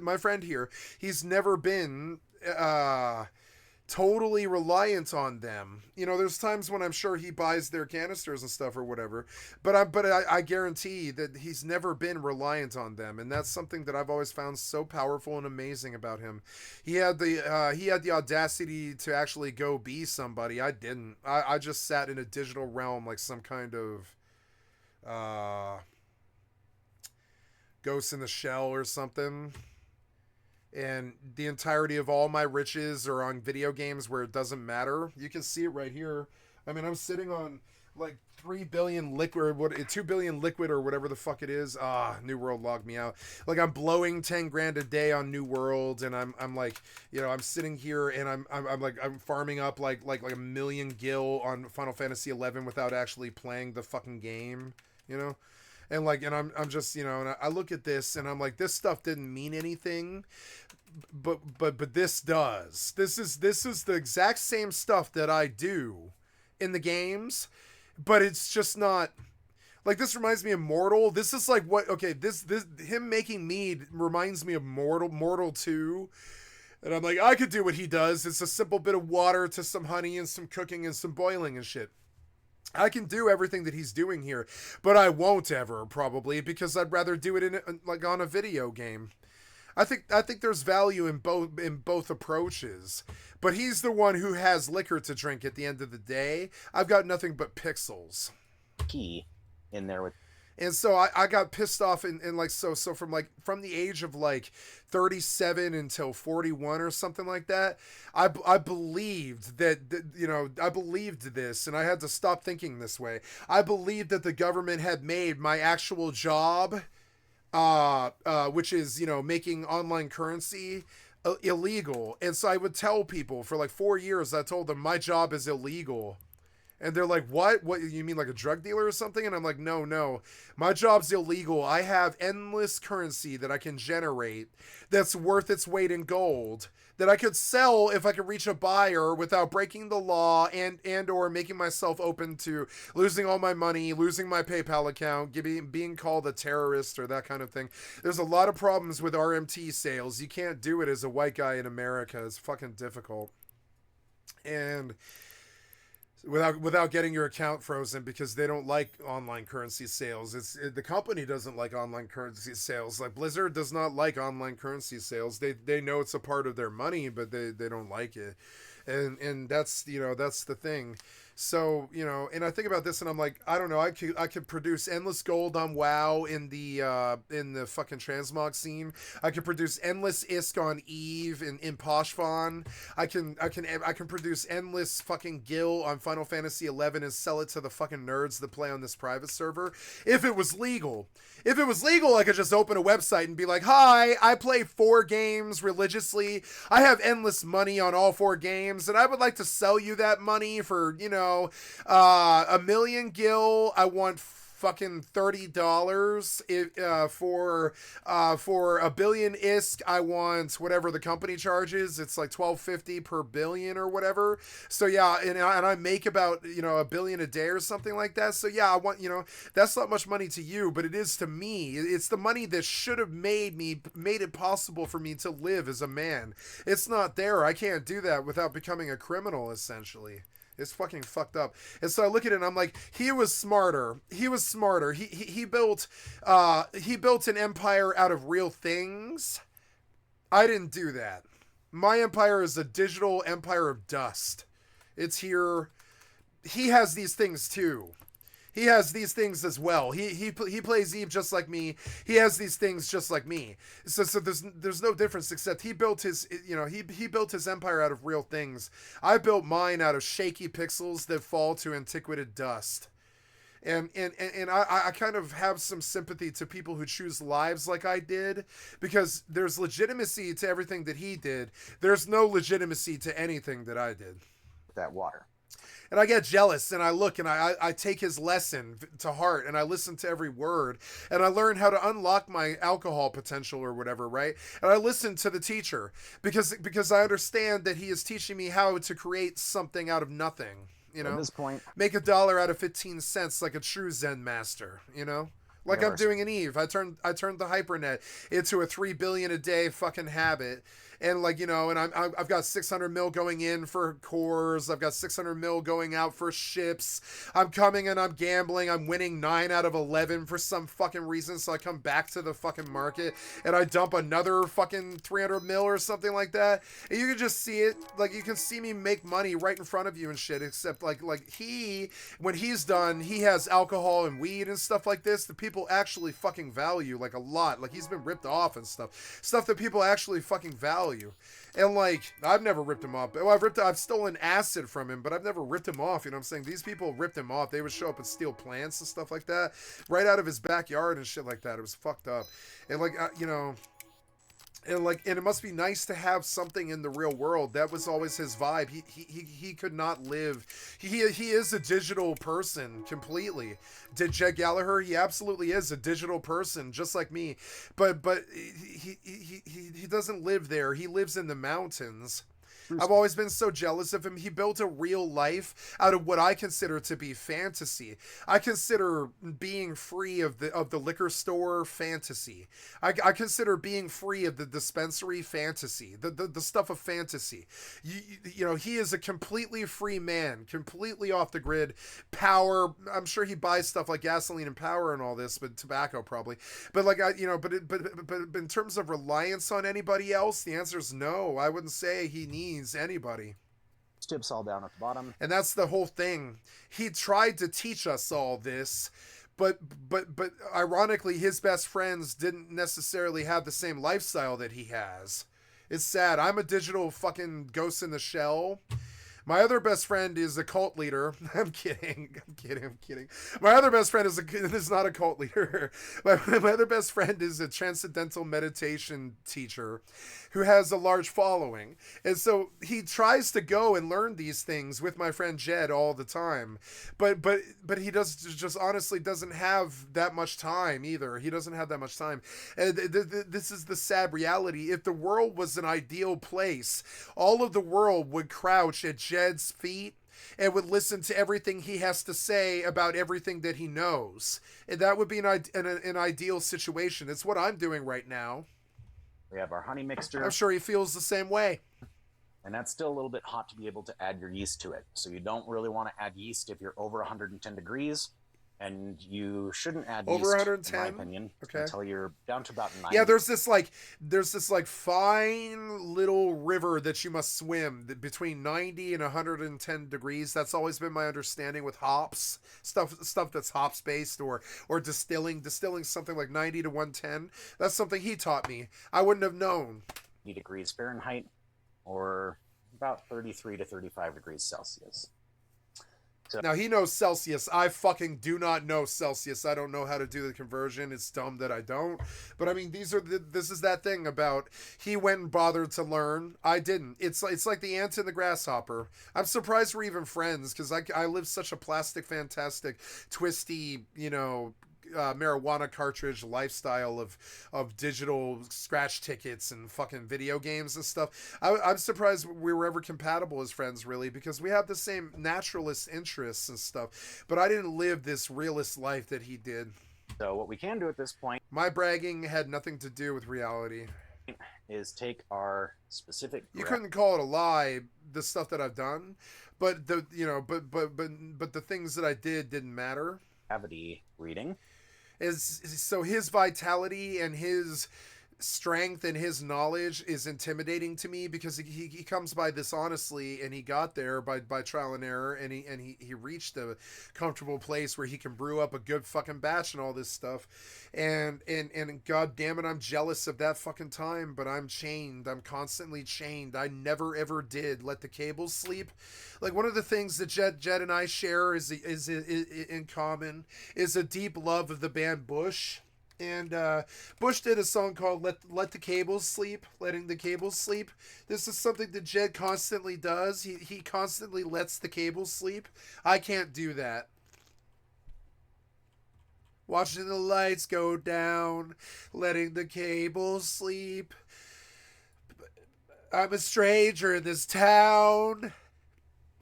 S1: totally reliant on them. You know, there's times when I'm sure he buys their canisters and stuff or whatever, but I guarantee that he's never been reliant on them, and that's something that I've always found so powerful and amazing about him. He had the audacity to actually go be somebody. I didn't. I just sat in a digital realm like some kind of Ghost in the Shell or something. And the entirety of all my riches are on video games where it doesn't matter. You can see it right here. I mean, I'm sitting on like 3 billion liquid, 2 billion liquid or whatever the fuck it is. New World logged me out. Like, I'm blowing 10 grand a day on New World, and I'm like, you know, I'm sitting here and I'm farming up like a million gil on Final Fantasy 11 without actually playing the fucking game, you know? And like, and I'm just, you know, and I look at this and I'm like, this stuff didn't mean anything, but this does. This is the exact same stuff that I do in the games, but it's just not like, this reminds me of Mortal. This is like what, okay, this him making mead reminds me of Mortal 2. And I'm like, I could do what he does. It's a simple bit of water to some honey and some cooking and some boiling and shit. I can do everything that he's doing here, but I won't ever, probably, because I'd rather do it in like on a video game. I think there's value in both approaches, but he's the one who has liquor to drink at the end of the day. I've got nothing but pixels.
S18: Key in there with.
S1: And so I got pissed off and like, so from the age of like 37 until 41 or something like that, I believed that, you know, I believed this, and I had to stop thinking this way. I believed that the government had made my actual job, which is, you know, making online currency, illegal. And so I would tell people for like 4 years, I told them my job is illegal. And they're like, what? What, you mean like a drug dealer or something? And I'm like, no. My job's illegal. I have endless currency that I can generate that's worth its weight in gold that I could sell if I could reach a buyer without breaking the law and or making myself open to losing all my money, losing my PayPal account, being called a terrorist or that kind of thing. There's a lot of problems with RMT sales. You can't do it as a white guy in America. It's fucking difficult. And without getting your account frozen, because they don't like online currency sales. The company doesn't like online currency sales. Like, Blizzard does not like online currency sales. They know it's a part of their money, but they don't like it. And that's, you know, that's the thing. So, you know, and I think about this and I'm like, I don't know, I could produce endless gold on WoW in the fucking transmog scene. I could produce endless ISK on Eve in Poshfon. I can produce endless fucking gil on Final Fantasy 11 and sell it to the fucking nerds that play on this private server. If it was legal. If it was legal, I could just open a website and be like, hi, I play 4 games religiously. I have endless money on all 4 games, and I would like to sell you that money for, you know, 1 million gil. I want fucking $30 for 1 billion ISK. I want whatever the company charges. It's like $12.50 per billion or whatever. So yeah, and I make about, you know, $1 billion a day or something like that. So yeah, I want, you know, that's not much money to you, but it is to me. It's the money that should have made it possible for me to live as a man. It's not there. I can't do that without becoming a criminal, essentially. It's fucking fucked up. And so I look at it and I'm like, he was smarter. He built an empire out of real things. I didn't do that. My empire is a digital empire of dust. It's here. He has these things too. He has these things as well. He plays Eve just like me. He has these things just like me. So there's no difference, except he built his, you know, he built his empire out of real things. I built mine out of shaky pixels that fall to antiquated dust. And I kind of have some sympathy to people who choose lives like I did, because there's legitimacy to everything that he did. There's no legitimacy to anything that I did.
S18: That water.
S1: And I get jealous, and I look, and I take his lesson to heart, and I listen to every word, and I learn how to unlock my alcohol potential or whatever, right? And I listen to the teacher because I understand that he is teaching me how to create something out of nothing, you know?
S18: At this point,
S1: make $1 out of 15 cents like a true Zen master, you know? Like I'm doing in Eve. I turned the hypernet into a 3 billion a day fucking habit. And like, you know, and I've got 600 mil going in for cores. I've got 600 mil going out for ships. I'm coming and I'm gambling. I'm winning 9 out of 11 for some fucking reason. So I come back to the fucking market and I dump another fucking 300 mil or something like that. And you can just see it. Like, you can see me make money right in front of you and shit. Except like when he's done, he has alcohol and weed and stuff like this that people actually fucking value, like, a lot. Like, he's been ripped off and stuff that people actually fucking value. And like, I've never ripped him off. Well, I've stolen acid from him, but I've never ripped him off. You know what I'm saying? These people ripped him off. They would show up and steal plants and stuff like that right out of his backyard and shit like that. It was fucked up. And like, you know, and it must be nice to have something in the real world. That was always his vibe. He could not live. He is a digital person completely. Did Jed Gallagher? He absolutely is a digital person, just like me. But he doesn't live there. He lives in the mountains. I've always been so jealous of him. He built a real life out of what I consider to be fantasy. I consider being free of the liquor store fantasy. I consider being free of the dispensary fantasy, the stuff of fantasy. You know, he is a completely free man, completely off the grid. Power, I'm sure he buys stuff like gasoline and power and all this, but tobacco probably. But like, but in terms of reliance on anybody else, the answer is no. I wouldn't say he needs anybody.
S18: Tips all down at the bottom.
S1: And that's the whole thing. He tried to teach us all this, but ironically, his best friends didn't necessarily have the same lifestyle that he has. It's sad. I'm a digital fucking ghost in the shell. My other best friend is a cult leader. I'm kidding. My other best friend is not a cult leader. My other best friend is a transcendental meditation teacher who has a large following. And so he tries to go and learn these things with my friend Jed all the time. But he just honestly doesn't have that much time either. He doesn't have that much time. And this is the sad reality. If the world was an ideal place, all of the world would crouch at Jed's feet and would listen to everything he has to say about everything that he knows. And that would be an ideal situation. It's what I'm doing right now.
S18: We have our honey mixture.
S1: I'm sure he feels the same way.
S18: And that's still a little bit hot to be able to add your yeast to it. So you don't really want to add yeast if you're over 110 degrees. And you shouldn't add
S1: over
S18: yeast,
S1: 110,
S18: in my opinion, until you're down to about 90.
S1: Yeah, there's this fine little river that you must swim between 90 and 110 degrees. That's always been my understanding with hops, stuff that's hops based or distilling something like 90 to 110. That's something he taught me. I wouldn't have known.
S18: 80 degrees Fahrenheit or about 33 to 35 degrees Celsius.
S1: Now, he knows Celsius. I fucking do not know Celsius. I don't know how to do the conversion. It's dumb that I don't. But, I mean, this is that thing about he went and bothered to learn. I didn't. It's like the ant and the grasshopper. I'm surprised we're even friends because I live such a plastic, fantastic, twisty, you know, marijuana cartridge lifestyle of digital scratch tickets and fucking video games and stuff. I'm surprised we were ever compatible as friends, really, because we have the same naturalist interests and stuff, but I didn't live this realist life that he did.
S18: So what we can do at this point,
S1: my bragging had nothing to do with reality,
S18: is take our specific
S1: you couldn't call it a lie, the stuff that I've done, but the things that I did didn't matter.
S18: Gravity reading.
S1: So his vitality and his strength and his knowledge is intimidating to me, because he comes by this honestly, and he got there by trial and error, and he reached a comfortable place where he can brew up a good fucking batch and all this stuff, and god damn it, I'm jealous of that fucking time, but I'm chained. I'm constantly chained. I never ever did let the cables sleep. Like, one of the things that Jed and I share is in common is a deep love of the band Bush. And Bush did a song called Let the Cables Sleep, Letting the Cables Sleep. This is something that Jed constantly does. He constantly lets the cables sleep. I can't do that. Watching the lights go down, letting the cables sleep. I'm a stranger in this town.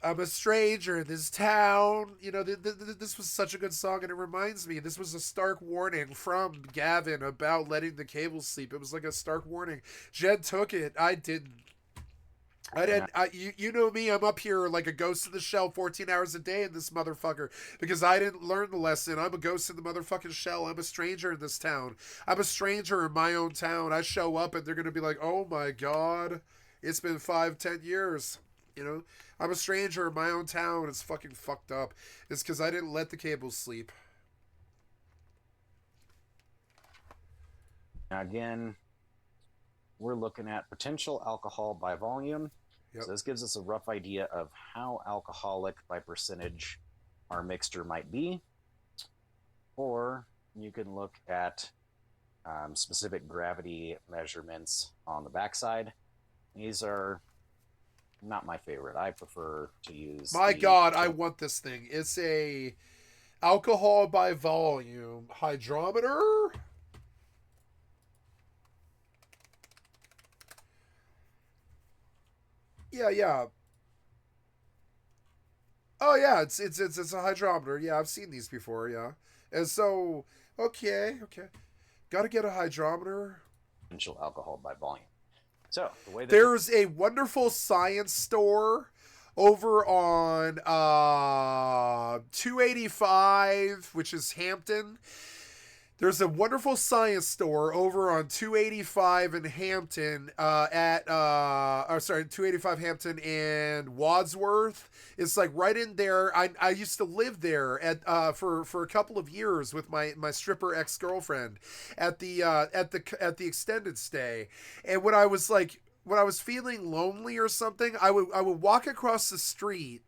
S1: I'm a stranger in this town. You know, this was such a good song, and it reminds me, this was a stark warning from Gavin about letting the cables sleep. It was like a stark warning. Jed took it. I didn't. You know me, I'm up here like a ghost in the shell 14 hours a day in this motherfucker, because I didn't learn the lesson. I'm a ghost in the motherfucking shell. I'm a stranger in this town. I'm a stranger in my own town. I show up and they're going to be like, oh my God, it's been 5-10 years. You know, I'm a stranger in my own town. It's fucking fucked up. It's because I didn't let the cables sleep.
S18: Now again, we're looking at potential alcohol by volume. Yep. So this gives us a rough idea of how alcoholic by percentage our mixture might be. Or you can look at specific gravity measurements on the backside. These are not my favorite. I prefer to use
S1: my God, I want this thing. It's a alcohol by volume hydrometer. Yeah. Oh yeah, it's a hydrometer. Yeah, I've seen these before, yeah. And so okay. Gotta get a hydrometer.
S18: Potential alcohol by volume. So the way that
S1: there's a wonderful science store over on 285, which is Hampton. There's a wonderful science store over on 285 in Hampton, 285 Hampton and Wadsworth. It's like right in there. I used to live there for a couple of years with my stripper ex-girlfriend at the extended stay. And when I was feeling lonely or something, I would walk across the street.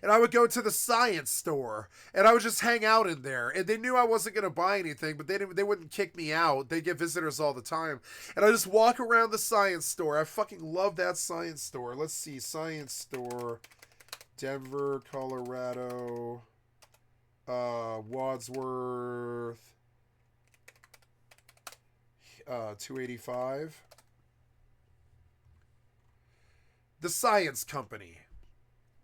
S1: And I would go to the science store, and I would just hang out in there. And they knew I wasn't going to buy anything, but they wouldn't kick me out. They get visitors all the time. And I just walk around the science store. I fucking love that science store. Let's see, science store, Denver, Colorado, Wadsworth, 285. The Science Company.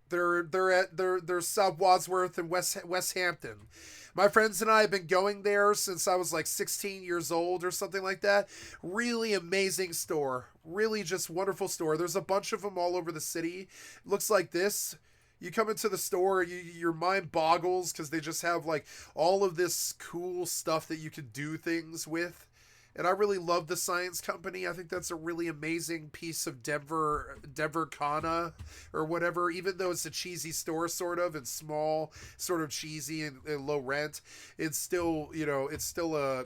S1: They're South Wadsworth and West Hampton. My friends and I have been going there since I was like 16 years old or something like that. Really amazing store. Really just wonderful store. There's a bunch of them all over the city. It looks like this. You come into the store, your mind boggles because they just have like all of this cool stuff that you could do things with. And I really love the Science Company. I think that's a really amazing piece of Denver Kana or whatever, even though it's a cheesy store sort of and small, sort of cheesy and low rent. It's still, it's still a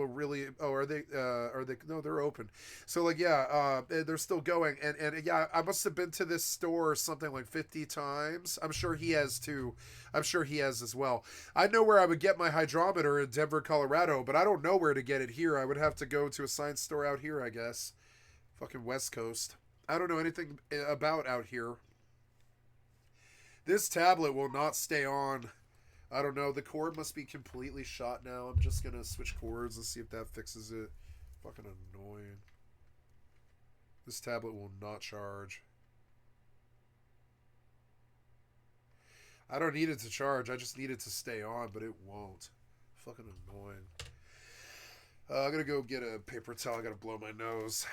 S1: really, are they, no, they're open. So like, yeah, they're still going. And yeah, I must have been to this store something like 50 times. I'm sure he has too. I'm sure he has as well. I know where I would get my hydrometer in Denver, Colorado, but I don't know where to get it here. I would have to go to a science store out here, I guess. Fucking West Coast. I don't know anything about out here. This tablet will not stay on. I don't know. The cord must be completely shot now. I'm just going to switch cords and see if that fixes it. Fucking annoying. This tablet will not charge. I don't need it to charge. I just need it to stay on, but it won't. Fucking annoying. I'm going to go get a paper towel. I got to blow my nose.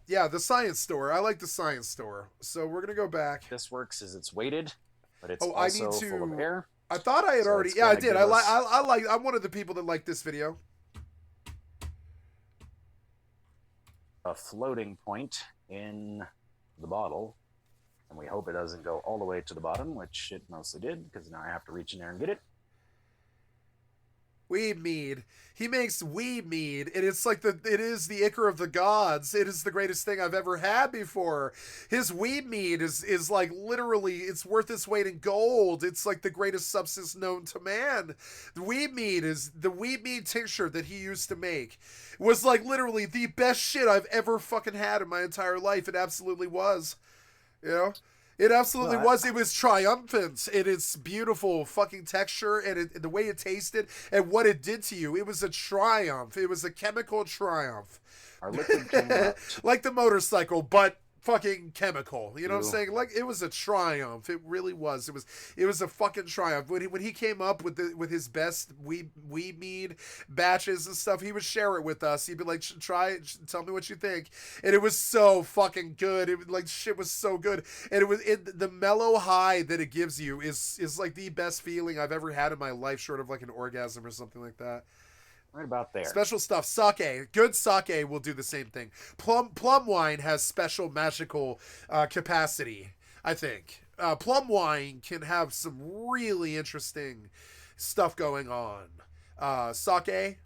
S1: Yeah, the science store. I like the science store. So we're going to go back.
S18: This works is it's weighted, but it's also full of air.
S1: I thought I had already. Yeah, I did. I'm one of the people that like this video.
S18: a floating point in the bottle, and we hope it doesn't go all the way to the bottom, which it mostly did, because now I have to reach in there and get it.
S1: Weed mead. He makes weed mead, and it's like it is the ichor of the gods. It is the greatest thing I've ever had before. His weed mead is like literally, it's worth its weight in gold. It's like the greatest substance known to man. The weed mead tincture that he used to make was like literally the best shit I've ever fucking had in my entire life. It absolutely was. You know? It absolutely was. It was triumphant in its beautiful fucking texture and the way it tasted and what it did to you. It was a triumph. It was a chemical triumph.
S18: Our liquid came out.
S1: Like the motorcycle, but fucking chemical. You know what I'm saying? Like, it was a triumph. It really was. It was a fucking triumph. When he came up with his best weed mead batches and stuff, he would share it with us. He'd be like, try it, tell me what you think. And it was so fucking good. It like shit was so good. And the mellow high that it gives you is like the best feeling I've ever had in my life, short of like an orgasm or something like that.
S18: Right about there.
S1: Special stuff. Sake. Good sake will do the same thing. Plum wine has special magical capacity, I think. Plum wine can have some really interesting stuff going on. Sake.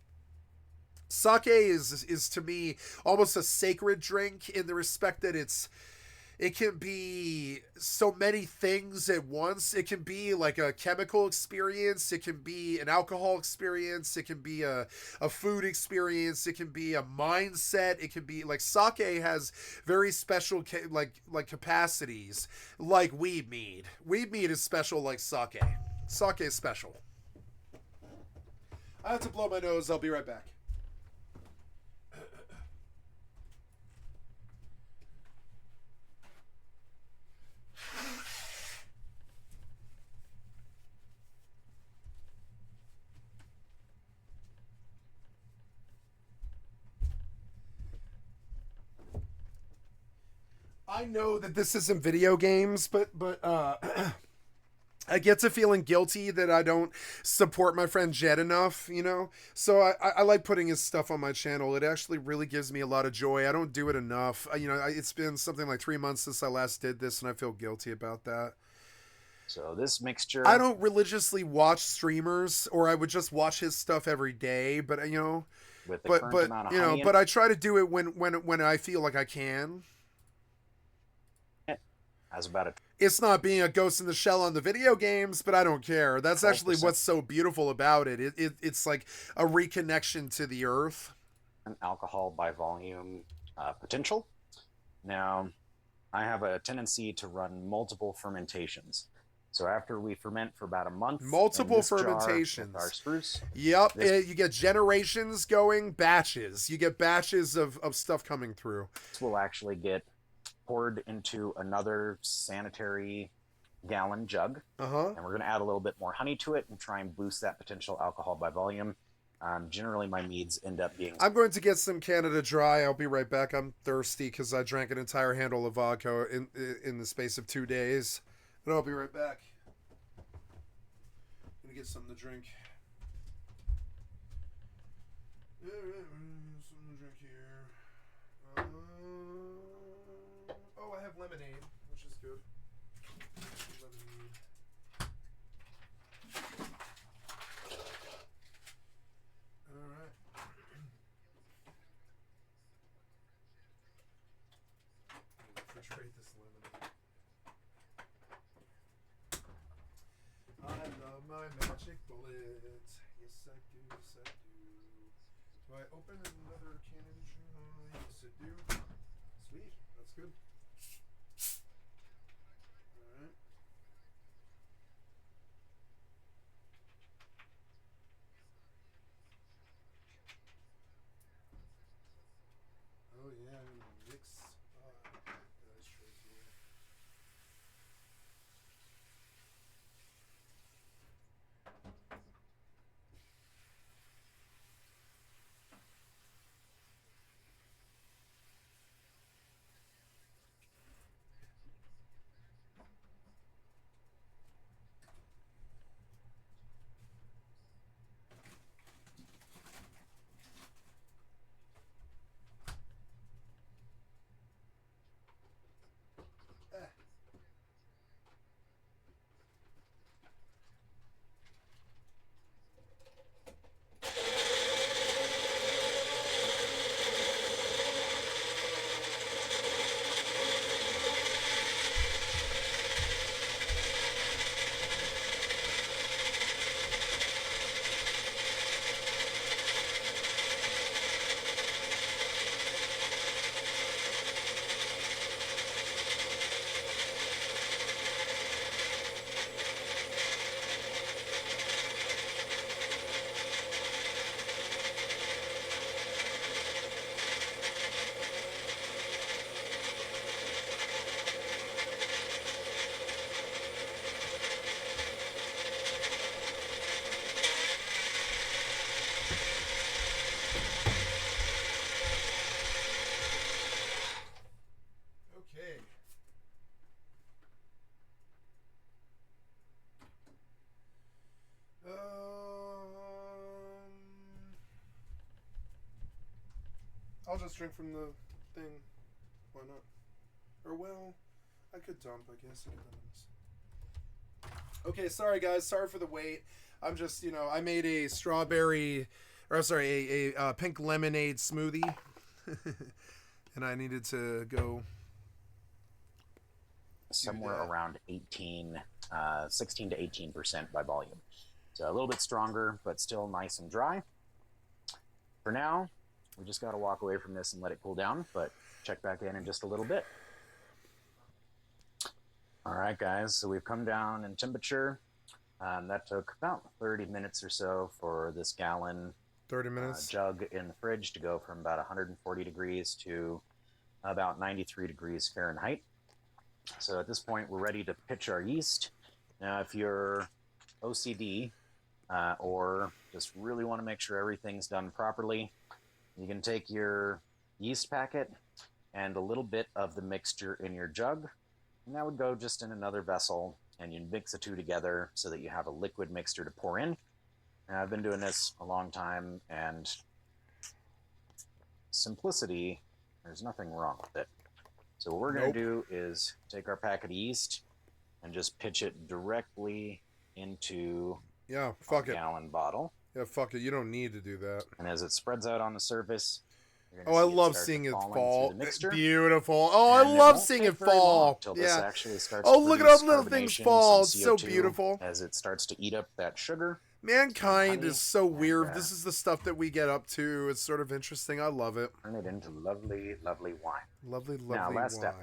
S1: Sake is to me almost a sacred drink in the respect that it can be so many things at once. It can be like a chemical experience. It can be an alcohol experience. It can be a food experience. It can be a mindset. It can be like sake has very special like capacities, like weed mead. Weed mead is special like sake. Sake is special. I have to blow my nose. I'll be right back. I know that this isn't video games, but I get to feeling guilty that I don't support my friend Jed enough, you know? So I like putting his stuff on my channel. It actually really gives me a lot of joy. I don't do it enough. It's been something like 3 months since I last did this, and I feel guilty about that.
S18: So this mixture...
S1: I don't religiously watch streamers, or I would just watch his stuff every day, but, you know...
S18: With the current amount of honey
S1: but I try to do it when I feel like I can. It's not being a ghost in the shell on the video games, but I don't care. That's actually what's so beautiful about it. It's like a reconnection to the earth.
S18: An alcohol by volume potential. Now, I have a tendency to run multiple fermentations. So after we ferment for about a month,
S1: multiple fermentations,
S18: our spruce.
S1: Yep, you get generations going, batches. You get batches of stuff coming through.
S18: This will actually get poured into another sanitary gallon jug, and we're going to add a little bit more honey to it and try and boost that potential alcohol by volume. Generally, my meads end up being...
S1: I'm going to get some Canada Dry. I'll be right back. I'm thirsty because I drank an entire handle of vodka in the space of 2 days. But I'll be right back. I'm going to get something to drink. Something to drink here. Oh, I have lemonade, which is good. Lemonade. All right. Refrigerate this lemonade. I love my magic bullet. Yes, I do. Yes, I do. Do I open another cannon jar? Yes, I do. Sweet. That's good. Alright. Oh yeah, I'm gonna mix guys right here. just drink from the thing. Why not? Or, well, I could dump, I guess. Okay, sorry, guys. Sorry for the wait. I'm just, I made a a pink lemonade smoothie. And I needed to go...
S18: Somewhere around 16 to 18% by volume. So a little bit stronger, but still nice and dry. For now, we just got to walk away from this and let it cool down, but check back in just a little bit. All right, guys, so we've come down in temperature. That took about 30 minutes or so for this gallon
S1: 30 minutes
S18: jug in the fridge to go from about 140 degrees to about 93 degrees Fahrenheit. So at this point, we're ready to pitch our yeast. Now, if you're OCD or just really want to make sure everything's done properly, you can take your yeast packet and a little bit of the mixture in your jug, and that would go just in another vessel, and you mix the two together so that you have a liquid mixture to pour in. And I've been doing this a long time, and simplicity, there's nothing wrong with it. So what we're going to do is take our packet of yeast and just pitch it directly into a gallon bottle.
S1: Yeah, fuck it. You don't need to do that.
S18: And as it spreads out on the surface,
S1: oh, I love seeing it fall. Beautiful. Oh, I love seeing it fall. Yeah. Oh, look at all the little things fall. It's so beautiful.
S18: As it starts to eat up that sugar.
S1: Mankind is so weird. This is the stuff that we get up to. It's sort of interesting. I love it.
S18: Turn it into lovely, lovely wine.
S1: Lovely
S18: now, last
S1: wine.
S18: Step.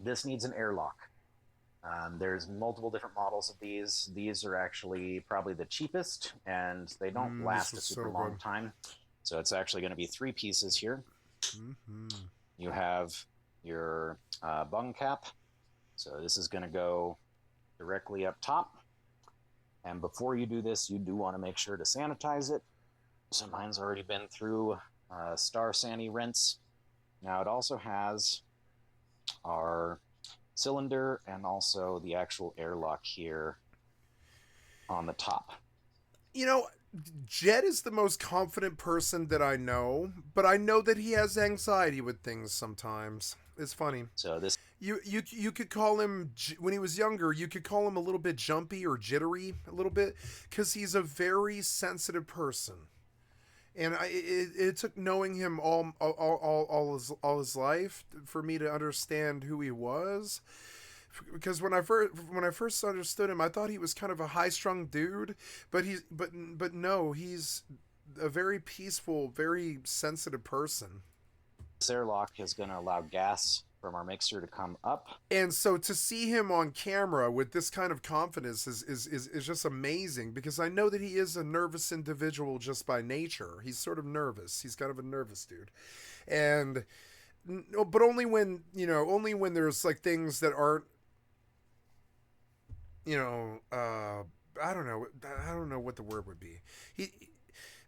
S18: This needs an airlock. There's multiple different models of these. These are actually probably the cheapest, and they don't last a super long time. So it's actually going to be 3 pieces here. You have your bung cap. So this is going to go directly up top. And before you do this, you do want to make sure to sanitize it. So mine's already been through Star Sandy rinse. Now it also has our cylinder and also the actual airlock here on the top.
S1: Jed is the most confident person that I know, but I know that he has anxiety with things sometimes. It's funny.
S18: So this
S1: you could call him, when he was younger, you could call him a little bit jumpy or jittery a little bit, because he's a very sensitive person. And it took knowing him all his life for me to understand who he was. Because when I first understood him, I thought he was kind of a high-strung dude, but no, he's a very peaceful, very sensitive person.
S18: This airlock is going to allow gas from our mixer to come up.
S1: And so to see him on camera with this kind of confidence is just amazing, because I know that he is a nervous individual just by nature. He's sort of nervous. He's kind of a nervous dude. But only when there's like things that aren't, I don't know what the word would be.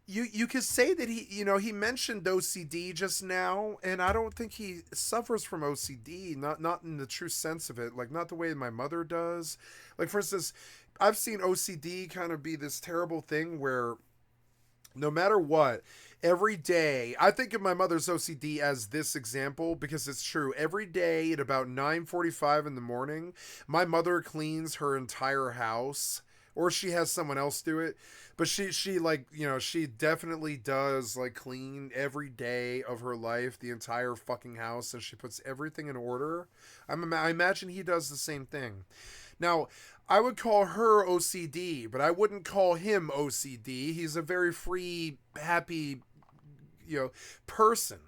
S1: You could say that he mentioned OCD just now, and I don't think he suffers from OCD, not in the true sense of it, like not the way my mother does. Like, for instance, I've seen OCD kind of be this terrible thing where no matter what, every day, I think of my mother's OCD as this example because it's true. Every day at about 9:45 in the morning, my mother cleans her entire house, or she has someone else do it. But she definitely does like clean every day of her life, the entire fucking house, and she puts everything in order. I imagine he does the same thing. Now, I would call her OCD, but I wouldn't call him OCD. He's a very free, happy, person.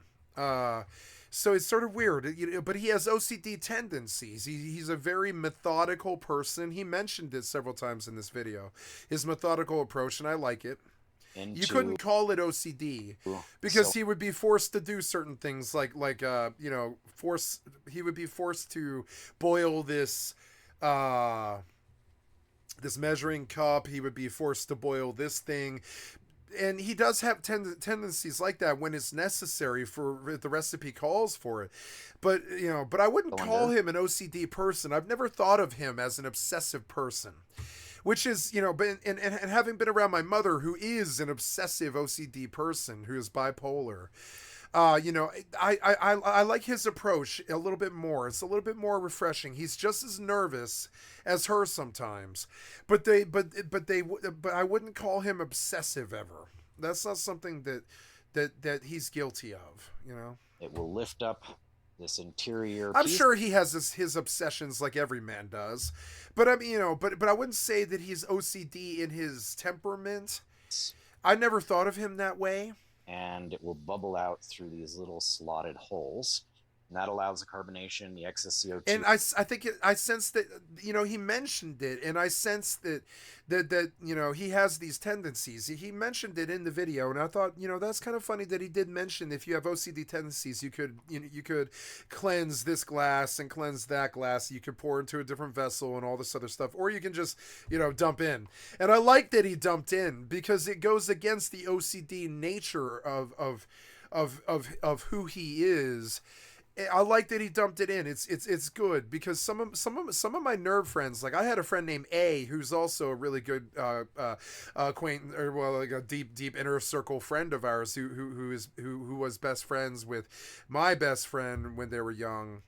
S1: So it's sort of weird, but he has OCD tendencies. He's a very methodical person. He mentioned it several times in this video, his methodical approach, and I like it. You couldn't call it OCD because he would be forced to do certain things he would be forced to boil this measuring cup. He would be forced to boil this thing. And he does have tendencies like that when it's necessary if the recipe calls for it. But I wouldn't call him an OCD person. I've never thought of him as an obsessive person, which is, but having been around my mother, who is an obsessive OCD person, who is bipolar, You know, I like his approach a little bit more. It's a little bit more refreshing. He's just as nervous as her sometimes, but I wouldn't call him obsessive ever. That's not something that he's guilty of. You know,
S18: it will lift up this interior
S1: I'm
S18: piece.
S1: sure he has his obsessions like every man does, but I mean, you know, but I wouldn't say that he's OCD in his temperament. I never thought of him that way.
S18: And it will bubble out through these little slotted holes. And that allows the carbonation, the excess CO2.
S1: And I think I sense that, you know, he mentioned it, and I sense that you know, he has these tendencies. He mentioned it in the video, and I thought, you know, that's kind of funny that he did mention if you have OCD tendencies, you could cleanse this glass and cleanse that glass. You could pour into a different vessel and all this other stuff, or you can just, you know, dump in. And I like that he dumped in because it goes against the OCD nature of who he is. I like that he dumped it in. It's good because some of my nerd friends, like I had a friend named A, who's also a really good acquaintance, or well, like a deep inner circle friend of ours, who was best friends with my best friend when they were young.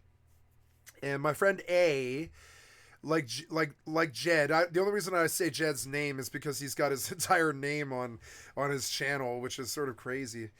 S1: And my friend A, like Jed, the only reason I say Jed's name is because he's got his entire name on his channel, which is sort of crazy.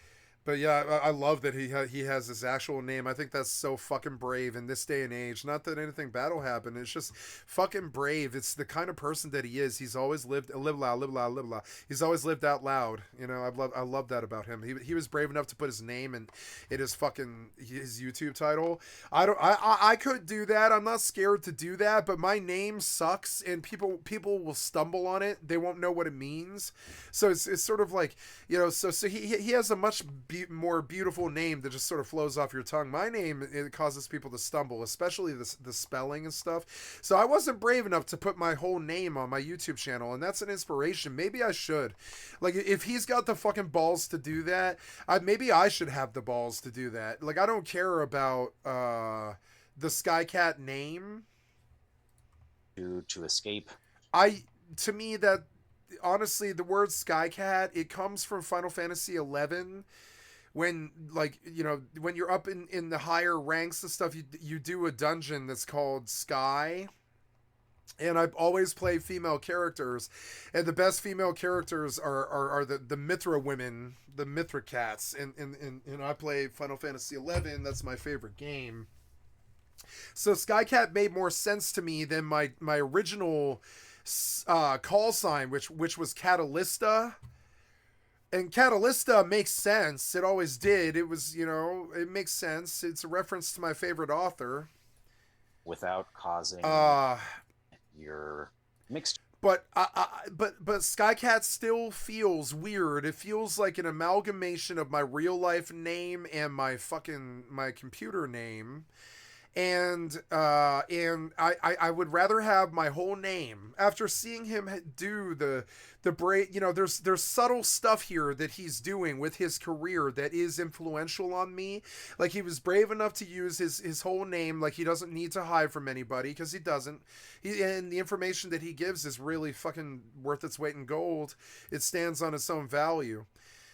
S1: But yeah, I love that he has his actual name. I think that's so fucking brave in this day and age. Not that anything bad will happen. It's just fucking brave. It's the kind of person that he is. He's always live loud. He's always lived out loud. You know, I love that about him. He was brave enough to put his name in his YouTube title. I could do that. I'm not scared to do that. But my name sucks, and people will stumble on it. They won't know what it means. So it's sort of like, you know. So he has a much more beautiful name that just sort of flows off your tongue. My name, it causes people to stumble, especially the spelling and stuff. So I wasn't brave enough to put my whole name on my YouTube channel, and that's an inspiration. Maybe I should. Like, if he's got the fucking balls to do that, maybe I should have the balls to do that. Like, I don't care about the Skycat name.
S18: To escape.
S1: To me, that honestly, the word Skycat, it comes from Final Fantasy 11. When, like, you know, when you're up in the higher ranks and stuff, you do a dungeon that's called Sky. And I've always played female characters, and the best female characters are the Mithra women, the Mithra cats. And I play Final Fantasy 11. That's my favorite game. So Skycat made more sense to me than my original call sign, which was Catalysta. And Catalysta makes sense. It always did. It was, you know, it makes sense. It's a reference to my favorite author.
S18: Without causing your mixed.
S1: But Skycat still feels weird. It feels like an amalgamation of my real life name and my computer name. And I would rather have my whole name. After seeing him do the break, you know, there's subtle stuff here that he's doing with his career that is influential on me. Like, he was brave enough to use his whole name. Like, he doesn't need to hide from anybody, because he doesn't. And the information that he gives is really fucking worth its weight in gold. It stands on its own value.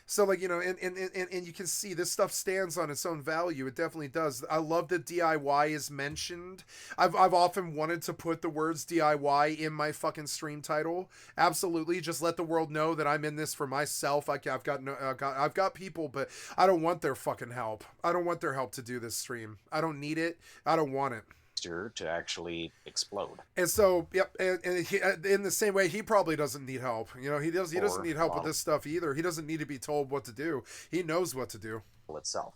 S1: So, like, you know, and you can see this stuff stands on its own value. It definitely does. I love that DIY is mentioned. I've often wanted to put the words DIY in my fucking stream title. Absolutely. Just let the world know that I'm in this for myself. I've got people, but I don't want their fucking help. I don't want their help to do this stream. I don't need it. I don't want it
S18: to actually explode.
S1: And so, yep, and he, in the same way, he probably doesn't need help. You know, he doesn't need help with this stuff either. He doesn't need to be told what to do. He knows what to do.
S18: Itself.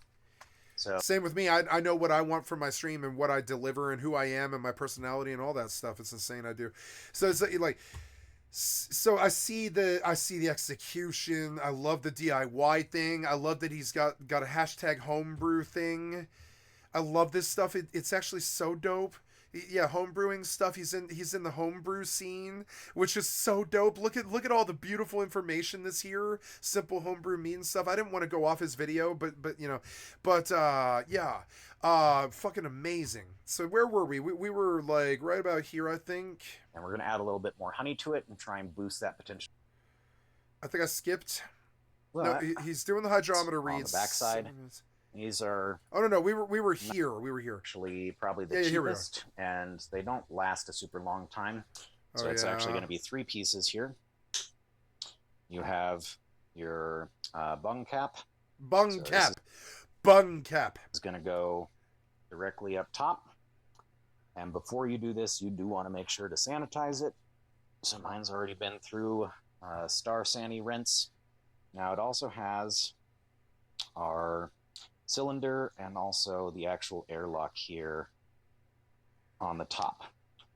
S18: So
S1: same with me. I know what I want from my stream and what I deliver and who I am and my personality and all that stuff. It's insane. I do. So it's like, so I see the execution. I love the DIY thing. I love that he's got a hashtag homebrew thing. I love this stuff. It's actually so dope. Yeah, homebrewing stuff. He's in the homebrew scene, which is so dope. Look at all the beautiful information that's here. Simple homebrew means stuff. I didn't want to go off his video, but yeah. Fucking amazing. So where were we? We were like right about here, I think.
S18: And we're gonna add a little bit more honey to it and try and boost that potential.
S1: I think I skipped.
S18: Well,
S1: no, he's doing the hydrometer reads.
S18: On the backside. These are.
S1: Oh no, we were here. We were here.
S18: Actually, probably the cheapest, and they don't last a super long time. So it's actually going to be 3 pieces here. You have your bung cap.
S1: Bung cap. Bung cap.
S18: It's going to go directly up top. And before you do this, you do want to make sure to sanitize it. So mine's already been through Star Sandy rinse. Now it also has our cylinder and also the actual airlock here on the top.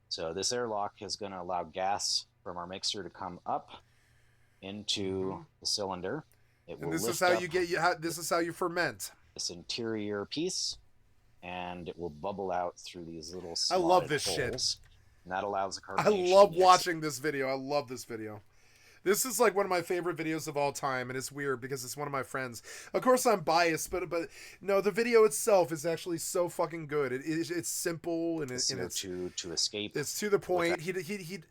S18: So this airlock is going to allow gas from our mixer to come up into the cylinder. It will
S1: and this
S18: lift
S1: is how
S18: up
S1: you get this is how you ferment.
S18: This interior piece, and it will bubble out through these little
S1: I love this
S18: holes,
S1: shit.
S18: and that allows the
S1: I
S18: carbonation.
S1: love watching this video. I love this video. This is like one of my favorite videos of all time, and it's weird because it's one of my friends. Of course, I'm biased, but no, the video itself is actually so fucking good. It's simple and it's
S18: to escape.
S1: It's to the point. He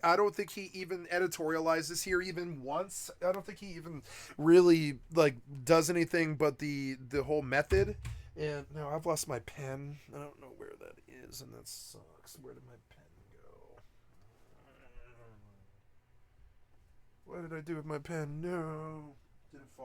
S1: I don't think he even editorializes here even once. I don't think he even really like does anything but the whole method. And no, I've lost my pen. I don't know where that is, and that sucks. Where did my pen go? What did I do with my pen? No. Did it fall?